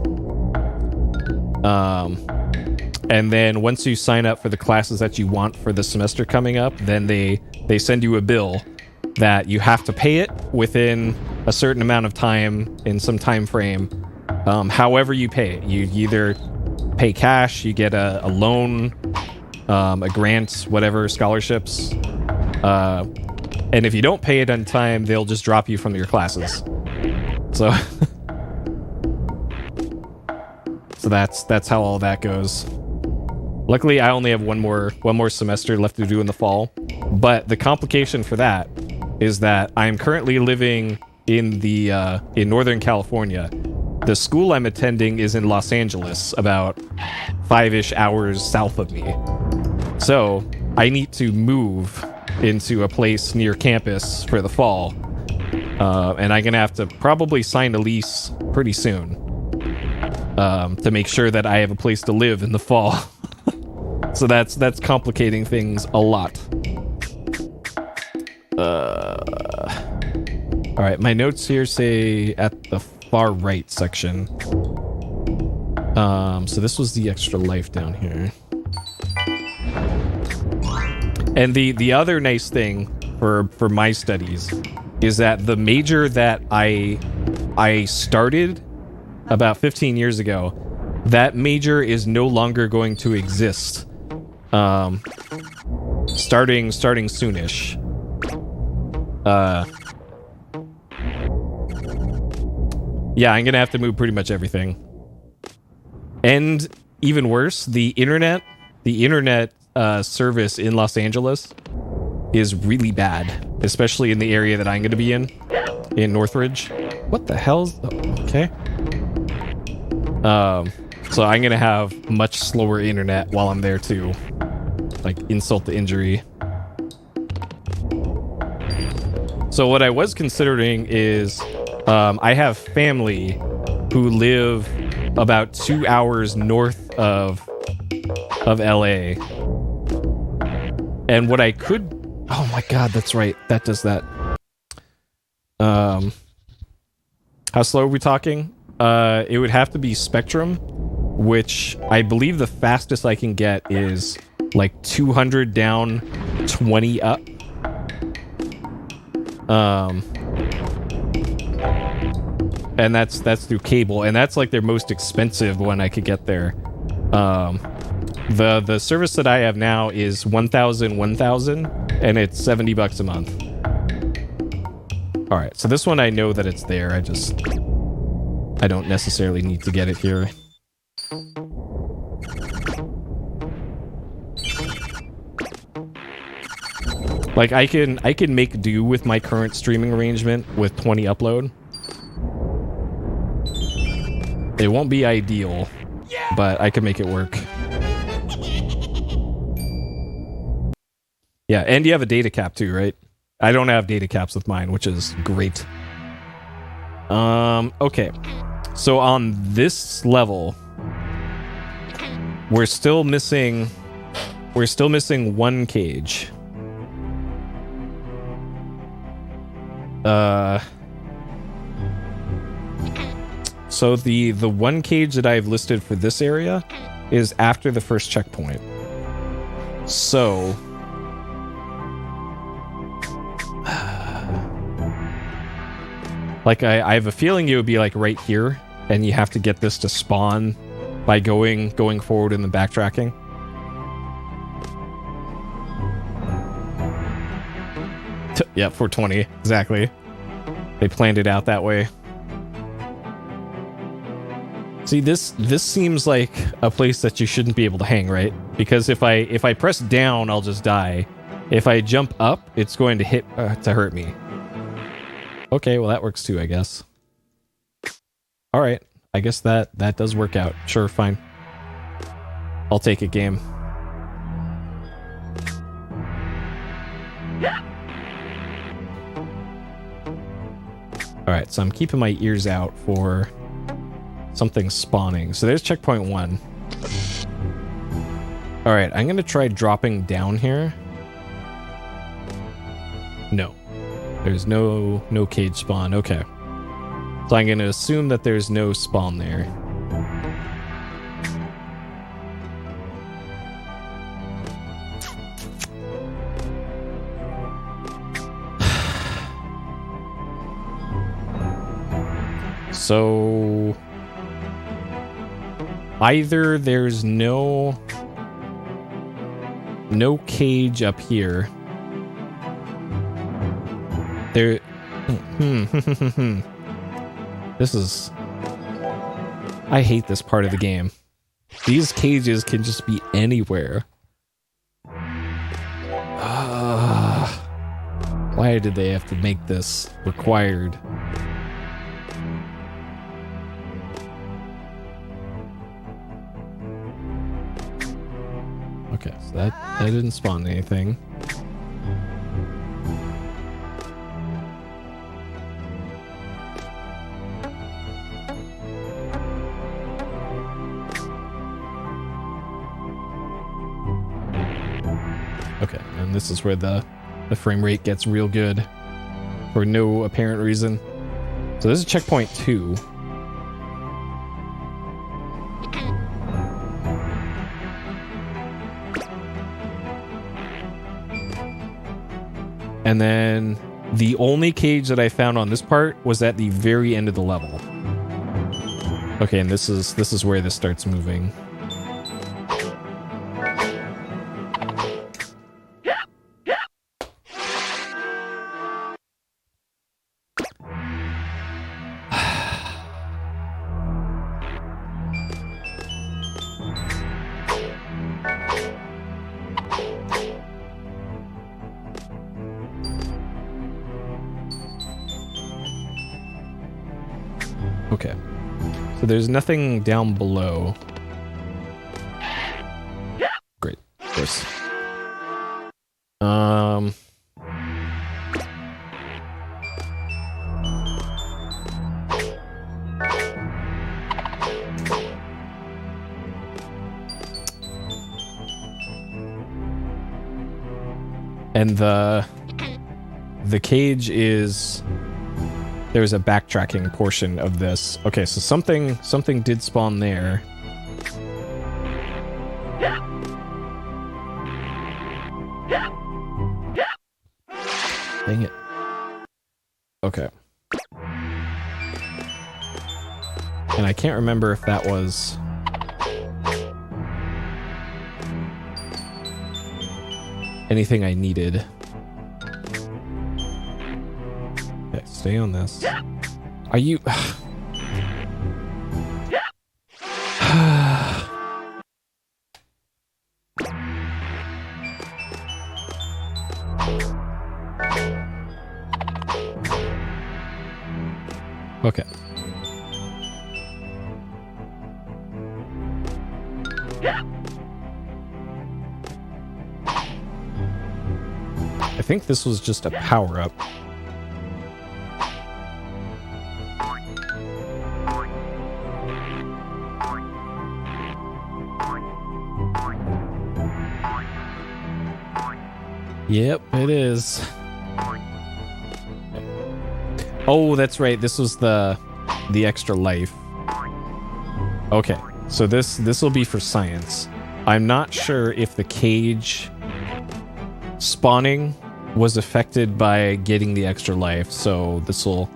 And then once you sign up for the classes that you want for the semester coming up, then they send you a bill that you have to pay it within a certain amount of time in some time frame. However you pay it, you either pay cash, you get a loan, a grant, whatever, scholarships. And if you don't pay it on time, they'll just drop you from your classes. So, so that's how all that goes. Luckily, I only have one more semester left to do in the fall. But the complication for that is that I'm currently living in Northern California. The school I'm attending is in Los Angeles, about 5-ish hours south of me. So I need to move into a place near campus for the fall. And I'm gonna have to probably sign a lease pretty soon to make sure that I have a place to live in the fall. So that's complicating things a lot. All right, my notes here say at the far right section. So this was the extra life down here. And the other nice thing for my studies is that the major that I started about 15 years ago, that major is no longer going to exist. Starting soonish. Yeah, I'm gonna have to move pretty much everything. And even worse, the internet service in Los Angeles is really bad, especially in the area that I'm gonna be in Northridge. What the hell's... okay. So I'm gonna have much slower internet while I'm there too. Like, insult to injury. So what I was considering is, I have family who live about 2 hours north of LA. And what I could... oh my god, that's right. That does that. How slow are we talking? It would have to be Spectrum, which I believe the fastest I can get is like 200 down, 20 up. And that's through cable, and that's like their most expensive one I could get there. The service that I have now is 1,000, and it's $70 a month. All right, so this one I know that it's there. I don't necessarily need to get it here. Like I can make do with my current streaming arrangement with 20 upload. It won't be ideal, but I can make it work. Yeah, and you have a data cap too, right? I don't have data caps with mine, which is great. Okay. So on this level, we're still missing one cage. So the one cage that I've listed for this area is after the first checkpoint. So like I have a feeling it would be like right here, and you have to get this to spawn by going forward and then backtracking. Yeah, 420, exactly. They planned it out that way. See, this seems like a place that you shouldn't be able to hang, right? Because if I press down, I'll just die. If I jump up, it's going to hurt me. Okay, well that works too, I guess. All right, I guess that does work out. Sure, fine. I'll take it, game. All right, so I'm keeping my ears out for something spawning. So there's checkpoint 1. All right, I'm gonna try dropping down here. No, there's no cage spawn. Okay, so I'm gonna assume that there's no spawn there. So either there's no cage up here. There. This is... I hate this part of the game. These cages can just be anywhere. Why did they have to make this required? Okay, so that didn't spawn anything. Okay, and this is where the frame rate gets real good for no apparent reason. So this is checkpoint 2. And then the only cage that I found on this part was at the very end of the level. Okay, and this is where this starts moving. Okay. So there's nothing down below. Great. Of course. And the cage is... There's a backtracking portion of this. Okay, so something did spawn there. Dang it. Okay. And I can't remember if that was... anything I needed. Okay, stay on this. Are you... Okay. I think this was just a power-up. Yep, it is. Oh, that's right. This was the extra life. Okay, so this will be for science. I'm not sure if the cage spawning was affected by getting the extra life, so this'll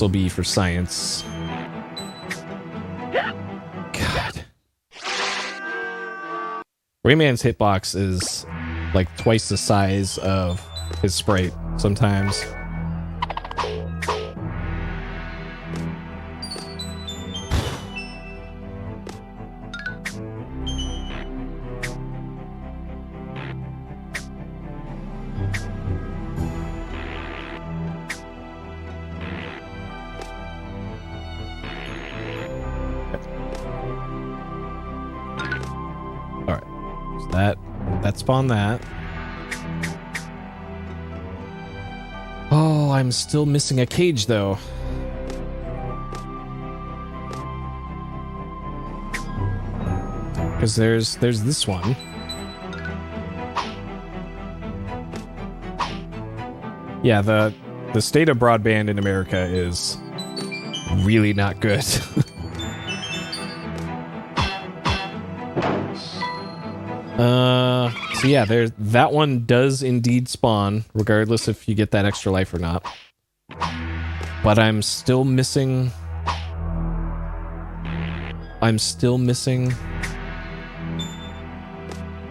be for science. God. Rayman's hitbox is like twice the size of his sprite sometimes. That spawned that. Oh, I'm still missing a cage though. Because there's this one. Yeah, the state of broadband in America is really not good. So yeah, that one does indeed spawn, regardless if you get that extra life or not. But I'm still missing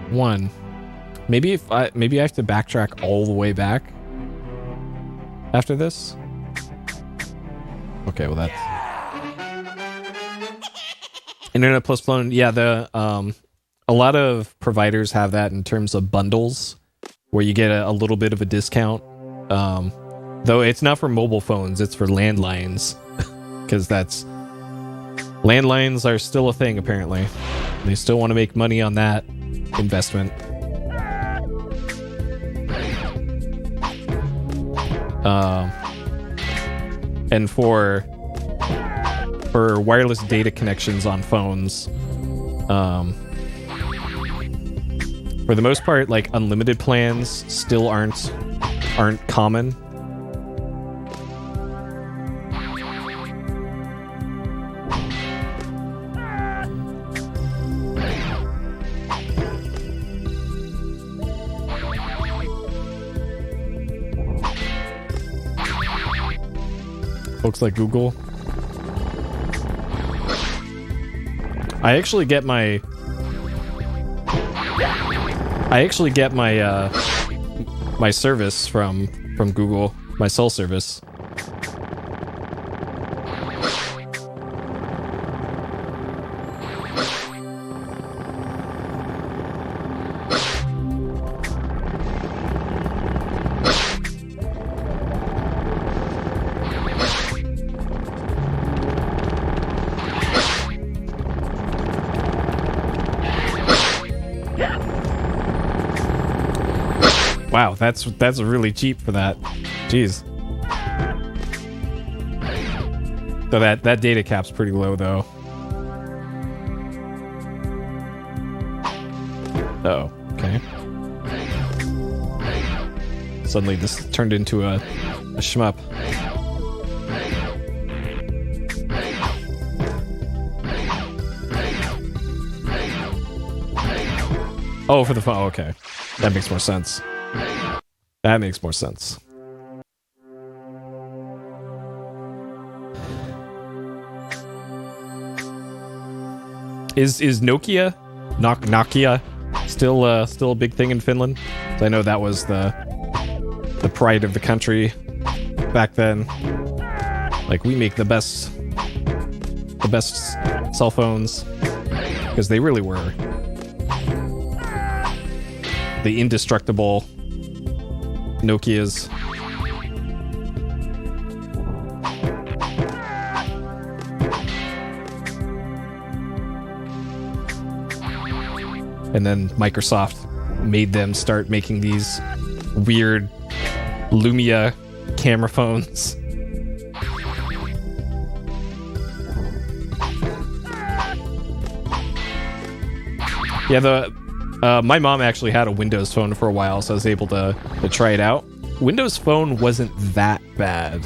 one. Maybe I have to backtrack all the way back after this. Okay, well that's Internet Plus Phone. Yeah, a lot of providers have that in terms of bundles, where you get a little bit of a discount. Though it's not for mobile phones, it's for landlines, because landlines are still a thing apparently. They still want to make money on that investment. And for wireless data connections on phones, for the most part, like unlimited plans still aren't common. Looks like Google. I actually get my my service from Google, my cell service. Wow, that's really cheap for that. Jeez. So that data cap's pretty low though. Oh, okay. Suddenly this turned into a shmup. Oh, for the phone. Oh, okay. That makes more sense. That makes more sense. Is Nokia still a big thing in Finland? So I know that was the pride of the country back then. Like, we make the best cell phones, because they really were the indestructible Nokias. And then Microsoft made them start making these weird Lumia camera phones. Yeah, my mom actually had a Windows phone for a while, so I was able to try it out. Windows Phone wasn't that bad.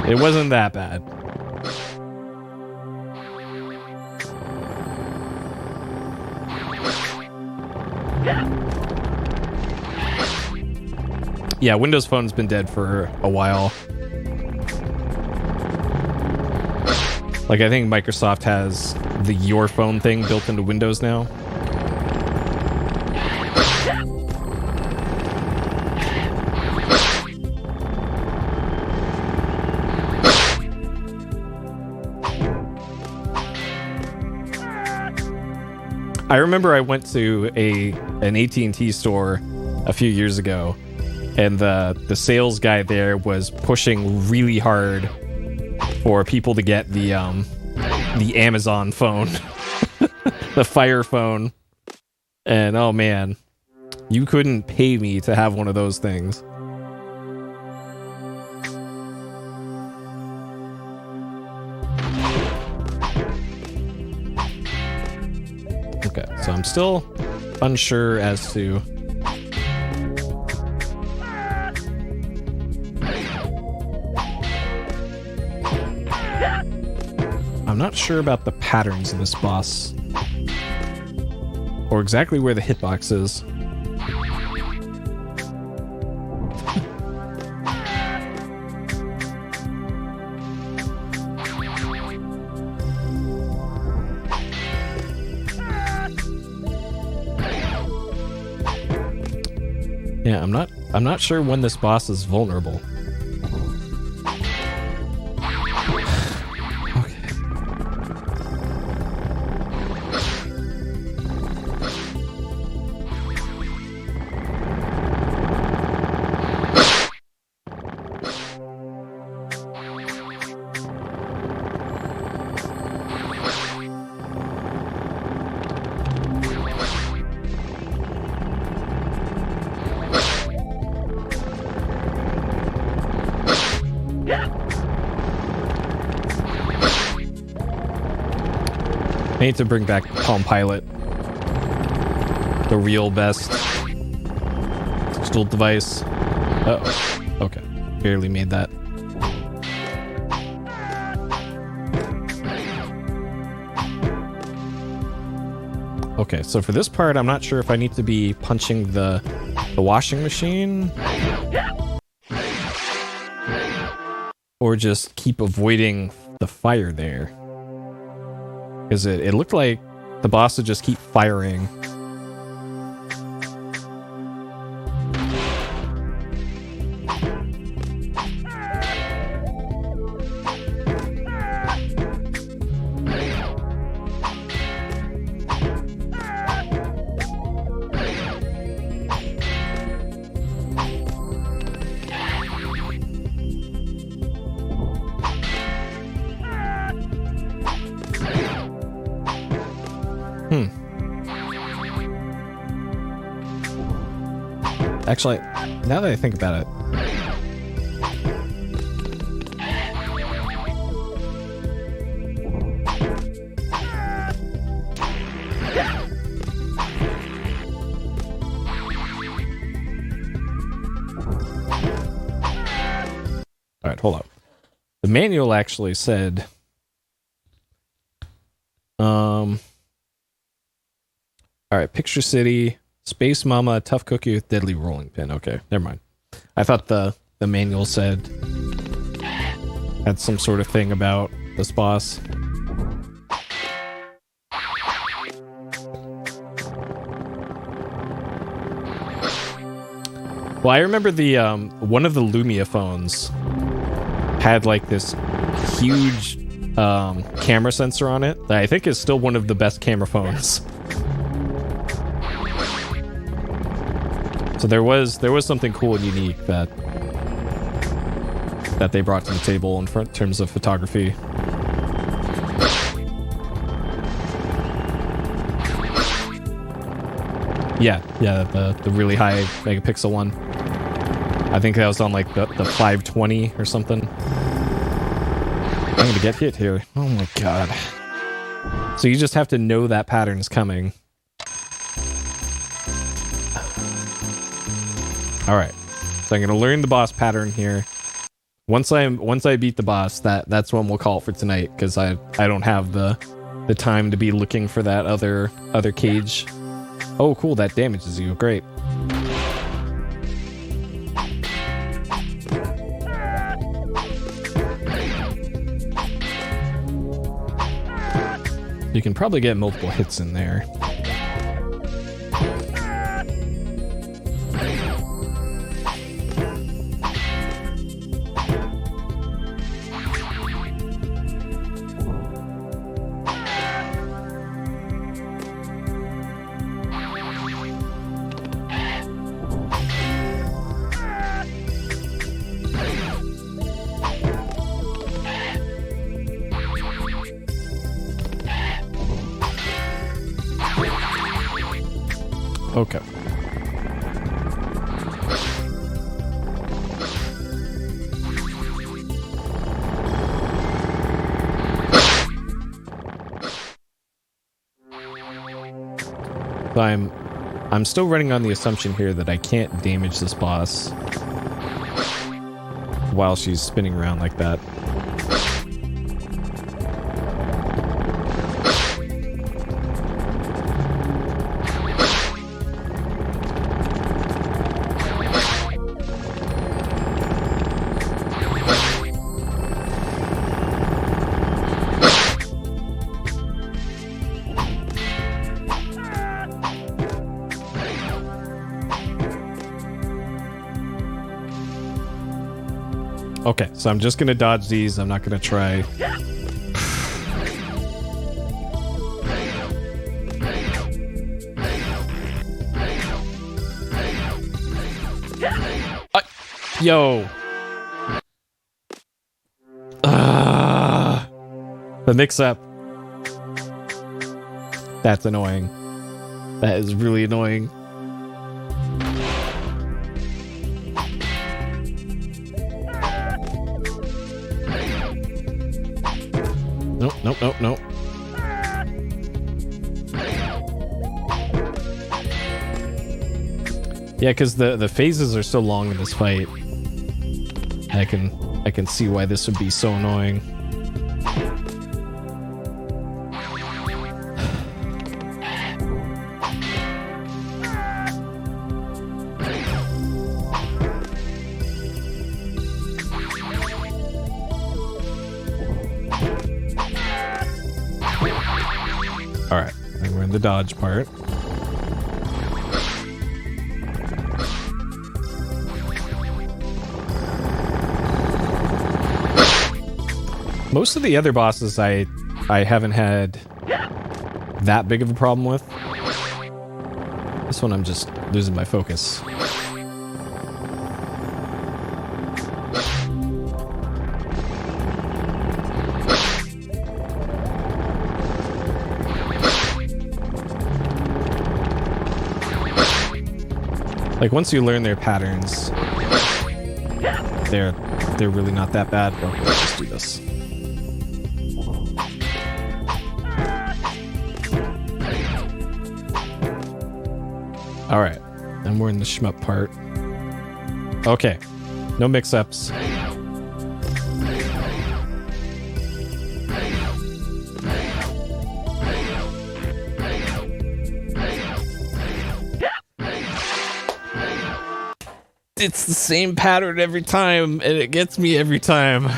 It wasn't that bad. Yeah, Windows Phone's been dead for a while. Like, I think Microsoft has the Your Phone thing built into Windows now. I remember I went to an AT&T store a few years ago, and the sales guy there was pushing really hard for people to get the Amazon phone, the Fire phone, and oh man, you couldn't pay me to have one of those things. Okay, so I'm still unsure as to I'm not sure about the patterns of this boss, or exactly where the hitbox is. Yeah, I'm not sure when this boss is vulnerable. I need to bring back Palm Pilot, the real best digital device. Uh-oh. Okay, barely made that. Okay, so for this part, I'm not sure if I need to be punching the washing machine. or just keep avoiding the fire there. Because it looked like the boss would just keep firing. Actually, now that I think about it, all right, hold up. The manual actually said, all right, Picture City, Space Mama, Tough Cookie with Deadly Rolling Pin. Okay, never mind. I thought the manual said had some sort of thing about this boss. Well, I remember the one of the Lumia phones had like this huge camera sensor on it that I think is still one of the best camera phones. So there was something cool and unique that they brought to the table in terms of photography. Yeah, the really high megapixel one. I think that was on like the 520 or something. I'm gonna get hit here. Oh my god. So you just have to know that pattern is coming. Alright. So I'm gonna learn the boss pattern here. Once I beat the boss, that's when we'll call it for tonight, because I don't have the time to be looking for that other cage. Oh cool, that damages you. Great. You can probably get multiple hits in there. Okay. So I'm still running on the assumption here that I can't damage this boss while she's spinning around like that. Okay, so I'm just gonna dodge these. I'm not gonna try. Yo. The mix-up. That's annoying. That is really annoying. Nope. Yeah, because the phases are so long in this fight. I can see why this would be so annoying. Alright, and we're in the dodge part. Most of the other bosses I haven't had that big of a problem with. This one I'm just losing my focus. Like once you learn their patterns, they're really not that bad. Well, let's just do this. All right, and we're in the shmup part. Okay, no mix-ups. It's the same pattern every time, and it gets me every time.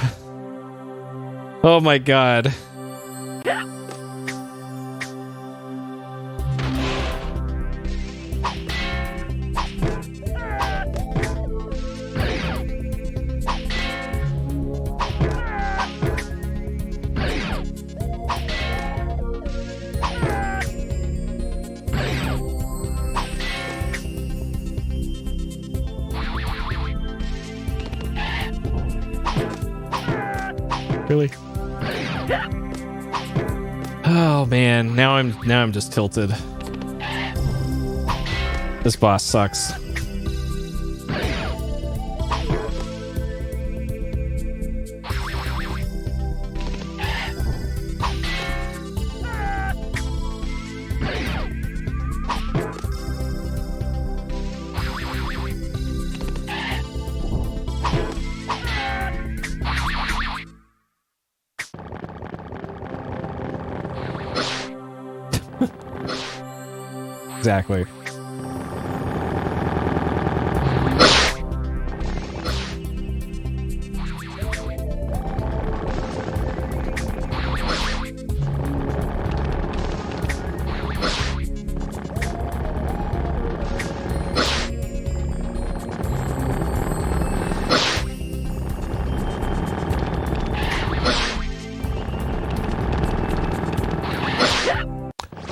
Oh my god. Really? Oh man, now I'm just tilted. This boss sucks. Exactly.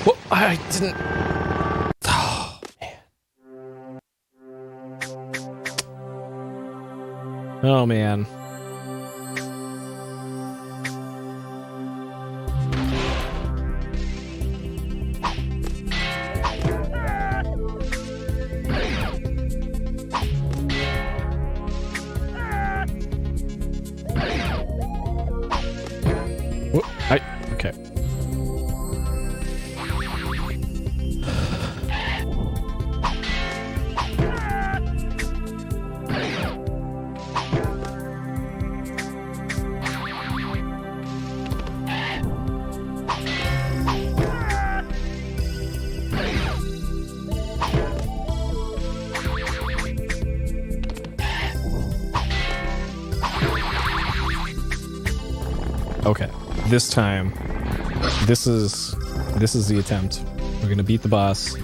Well, I didn't. Oh man. Okay. Okay, this time, this is the attempt. We're gonna beat the boss.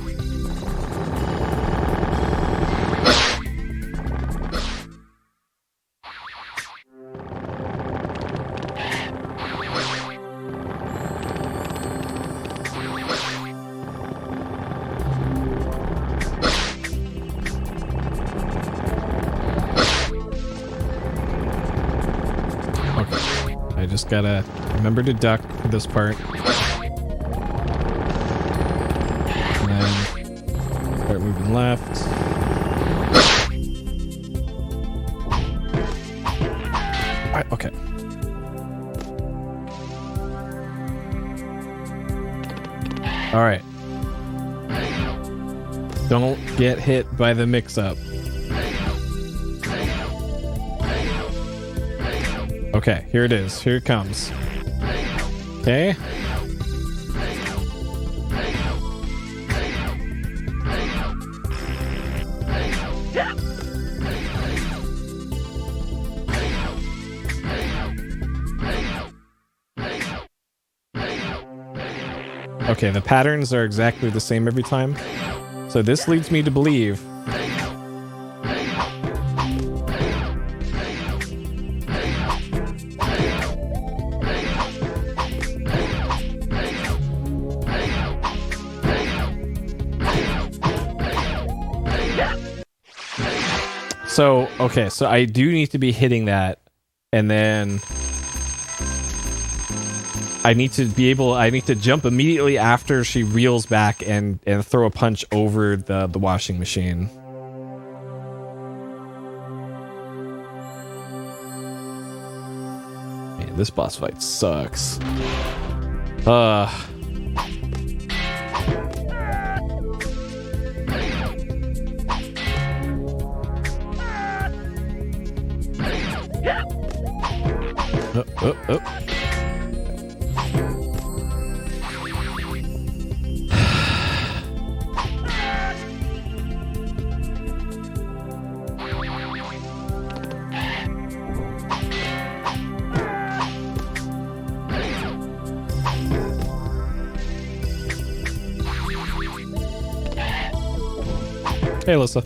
I just gotta remember to duck for this part. And then start moving left. Alright, okay. Alright. Don't get hit by the mix-up. Okay, here it is. Here it comes. Okay. Okay, the patterns are exactly the same every time. So this leads me to believe so, okay, so I do need to be hitting that, and then I need to jump immediately after she reels back and throw a punch over the washing machine. Man, this boss fight sucks. Oh. Hey, Alyssa.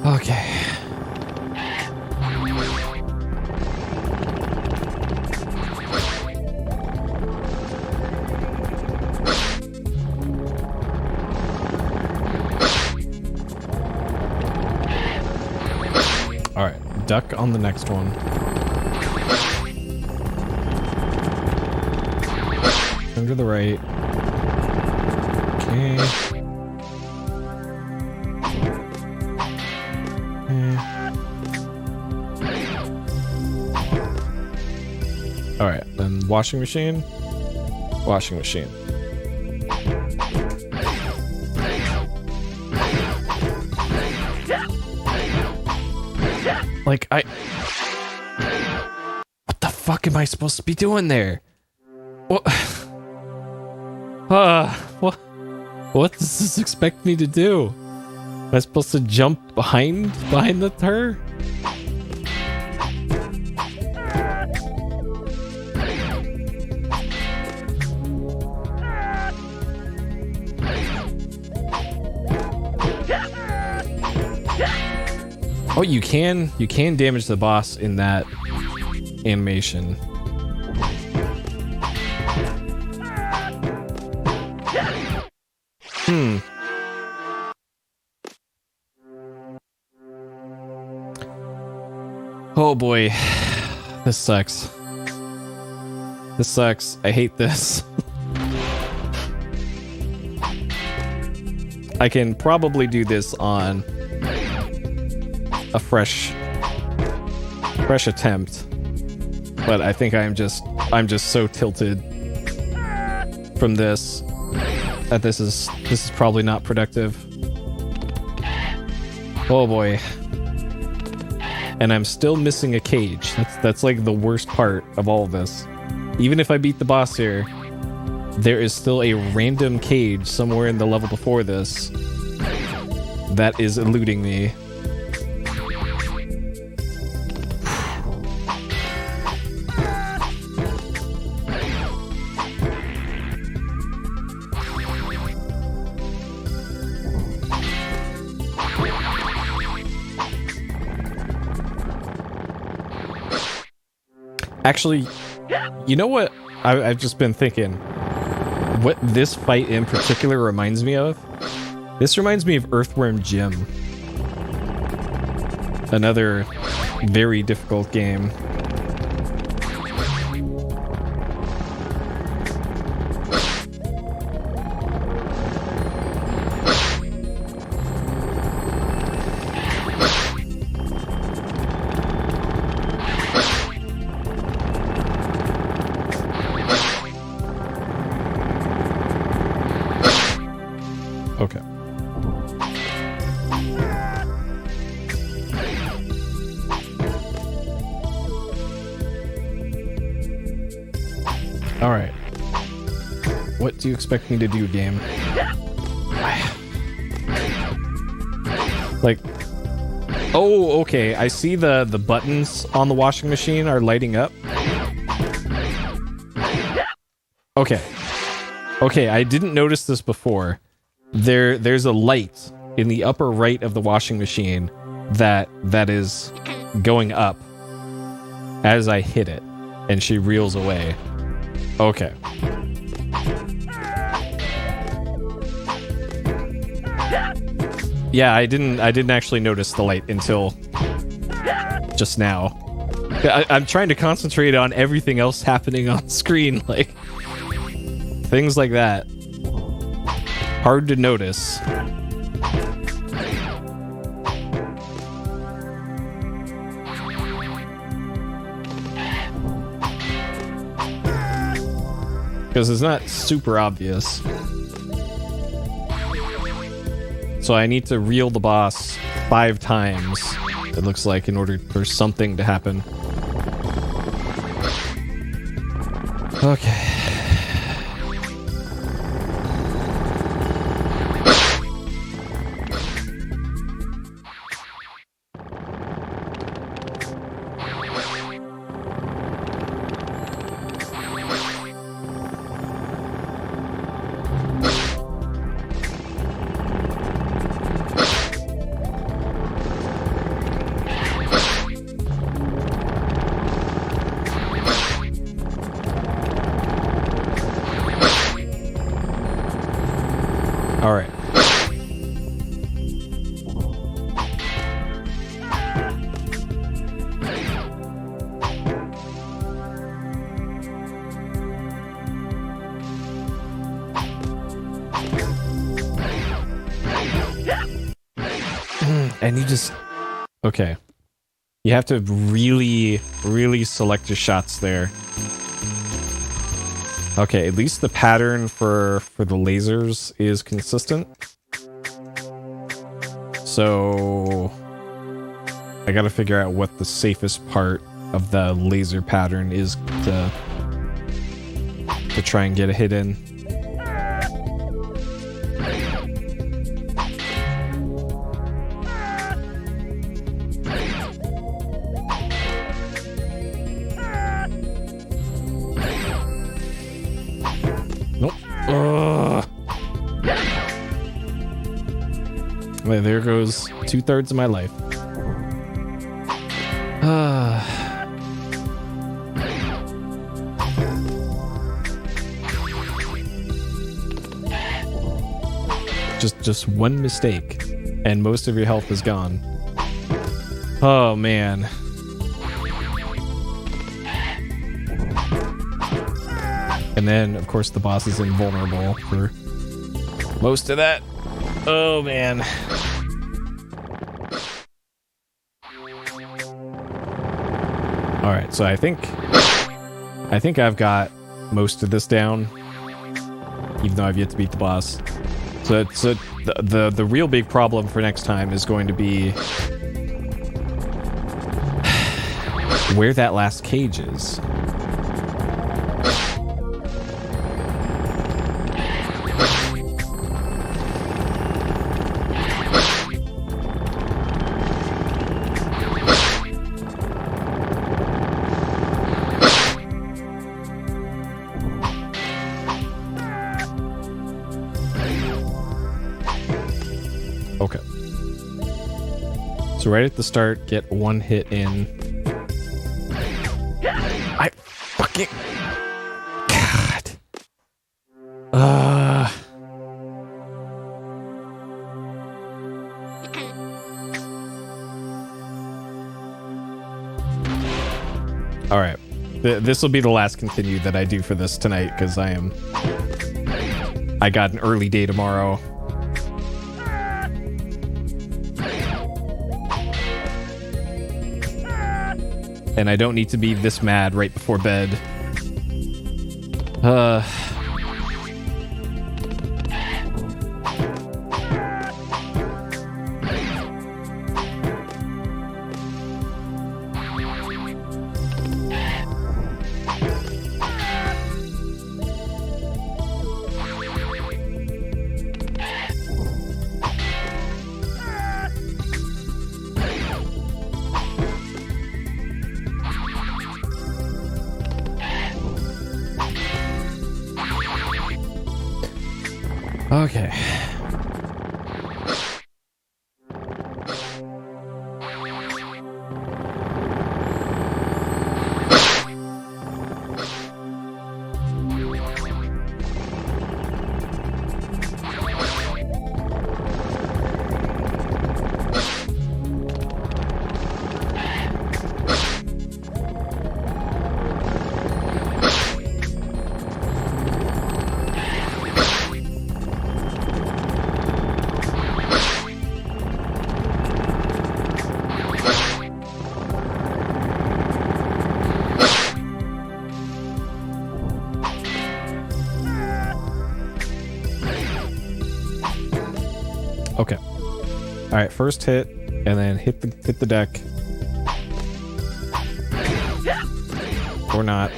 Okay. All right, duck on the next one. Under the right. Okay. All right, then washing machine. Washing machine. Like, what the fuck am I supposed to be doing there? What? What does this expect me to do? Am I supposed to jump behind her? Oh, you can damage the boss in that animation. Oh boy. This sucks. This sucks. I hate this. I can probably do this on a fresh attempt, but I think I'm just so tilted from this that this is probably not productive. Oh boy. And I'm still missing a cage. That's like the worst part of all of this. Even if I beat the boss here, there is still a random cage somewhere in the level before this that is eluding me. Actually, you know what I've just been thinking? What this fight in particular reminds me of? This reminds me of Earthworm Jim. Another very difficult game. Okay. What do you expect me to do, game? Like, oh, okay. I see the buttons on the washing machine are lighting up. Okay. Okay, I didn't notice this before. There's a light in the upper right of the washing machine that is going up as I hit it, and she reels away. Okay. Yeah, I didn't actually notice the light until just now. I'm trying to concentrate on everything else happening on screen, like things like that. Hard to notice. Because it's not super obvious. So I need to reel the boss 5 times, it looks like, in order for something to happen. Okay. All right. And you just... Okay. You have to really, really select your shots there. Okay, at least the pattern for the lasers is consistent. So I gotta figure out what the safest part of the laser pattern is to try and get a hit in. Well, there goes 2/3 of my life. Just one mistake, and most of your health is gone. Oh man. And then, of course, the boss is invulnerable for most of that. Oh man. All right, so I think I've got most of this down, even though I've yet to beat the boss. So the real big problem for next time is going to be where that last cage is. Okay. So right at the start, get one hit in. I fucking... God. All right. This will be the last continue that I do for this tonight, because I got an early day tomorrow. And I don't need to be this mad right before bed. Okay. Okay. All right, first hit, and then hit the deck. Or not.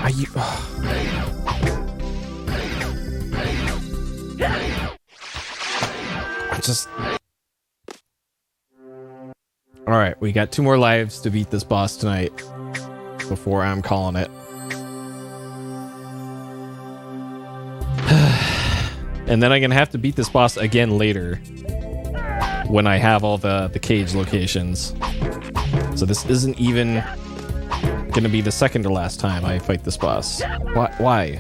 Are you? I just. All right, we got 2 more lives to beat this boss tonight before I'm calling it. And then I'm gonna have to beat this boss again later when I have all the cage locations. So this isn't even gonna be the second to last time I fight this boss. Why?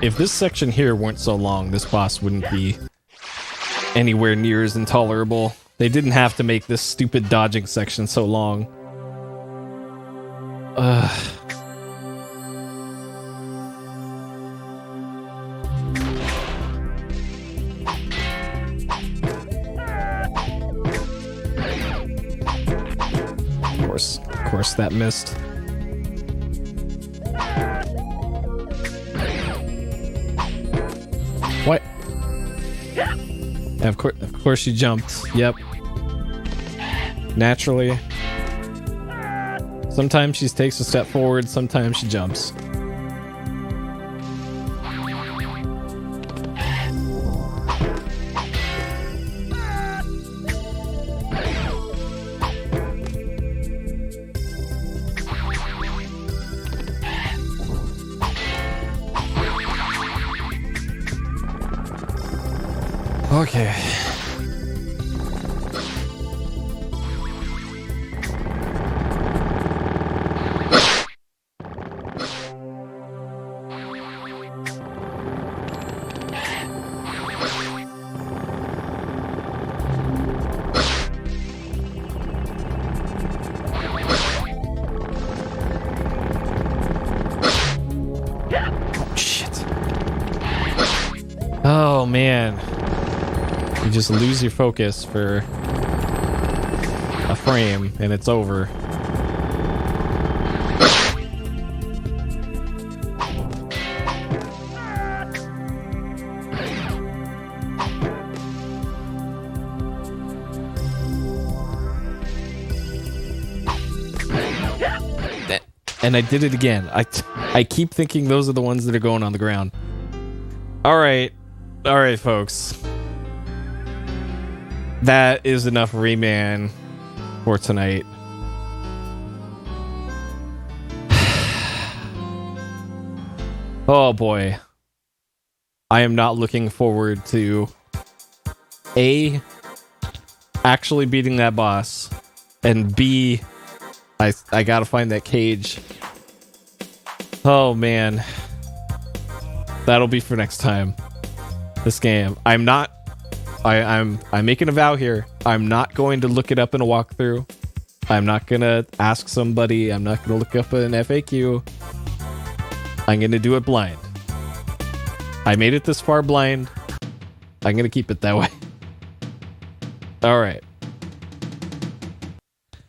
If this section here weren't so long, this boss wouldn't be anywhere near as intolerable. They didn't have to make this stupid dodging section so long. Of course that missed. What? Of course she jumped. Yep. Naturally. Sometimes she takes a step forward, sometimes she jumps. Okay. Oh, shit. Oh, man. You just lose your focus for a frame and it's over. And I did it again. I keep thinking those are the ones that are going on the ground. All right, folks. That is enough Rayman for tonight. Oh boy. I am not looking forward to A, actually beating that boss, and B, I gotta find that cage. Oh man. That'll be for next time. This game. I'm making a vow here. I'm not going to look it up in a walkthrough. I'm not gonna ask somebody. I'm not gonna look up an FAQ. I'm gonna do it blind. I made it this far blind. I'm gonna keep it that way. All right.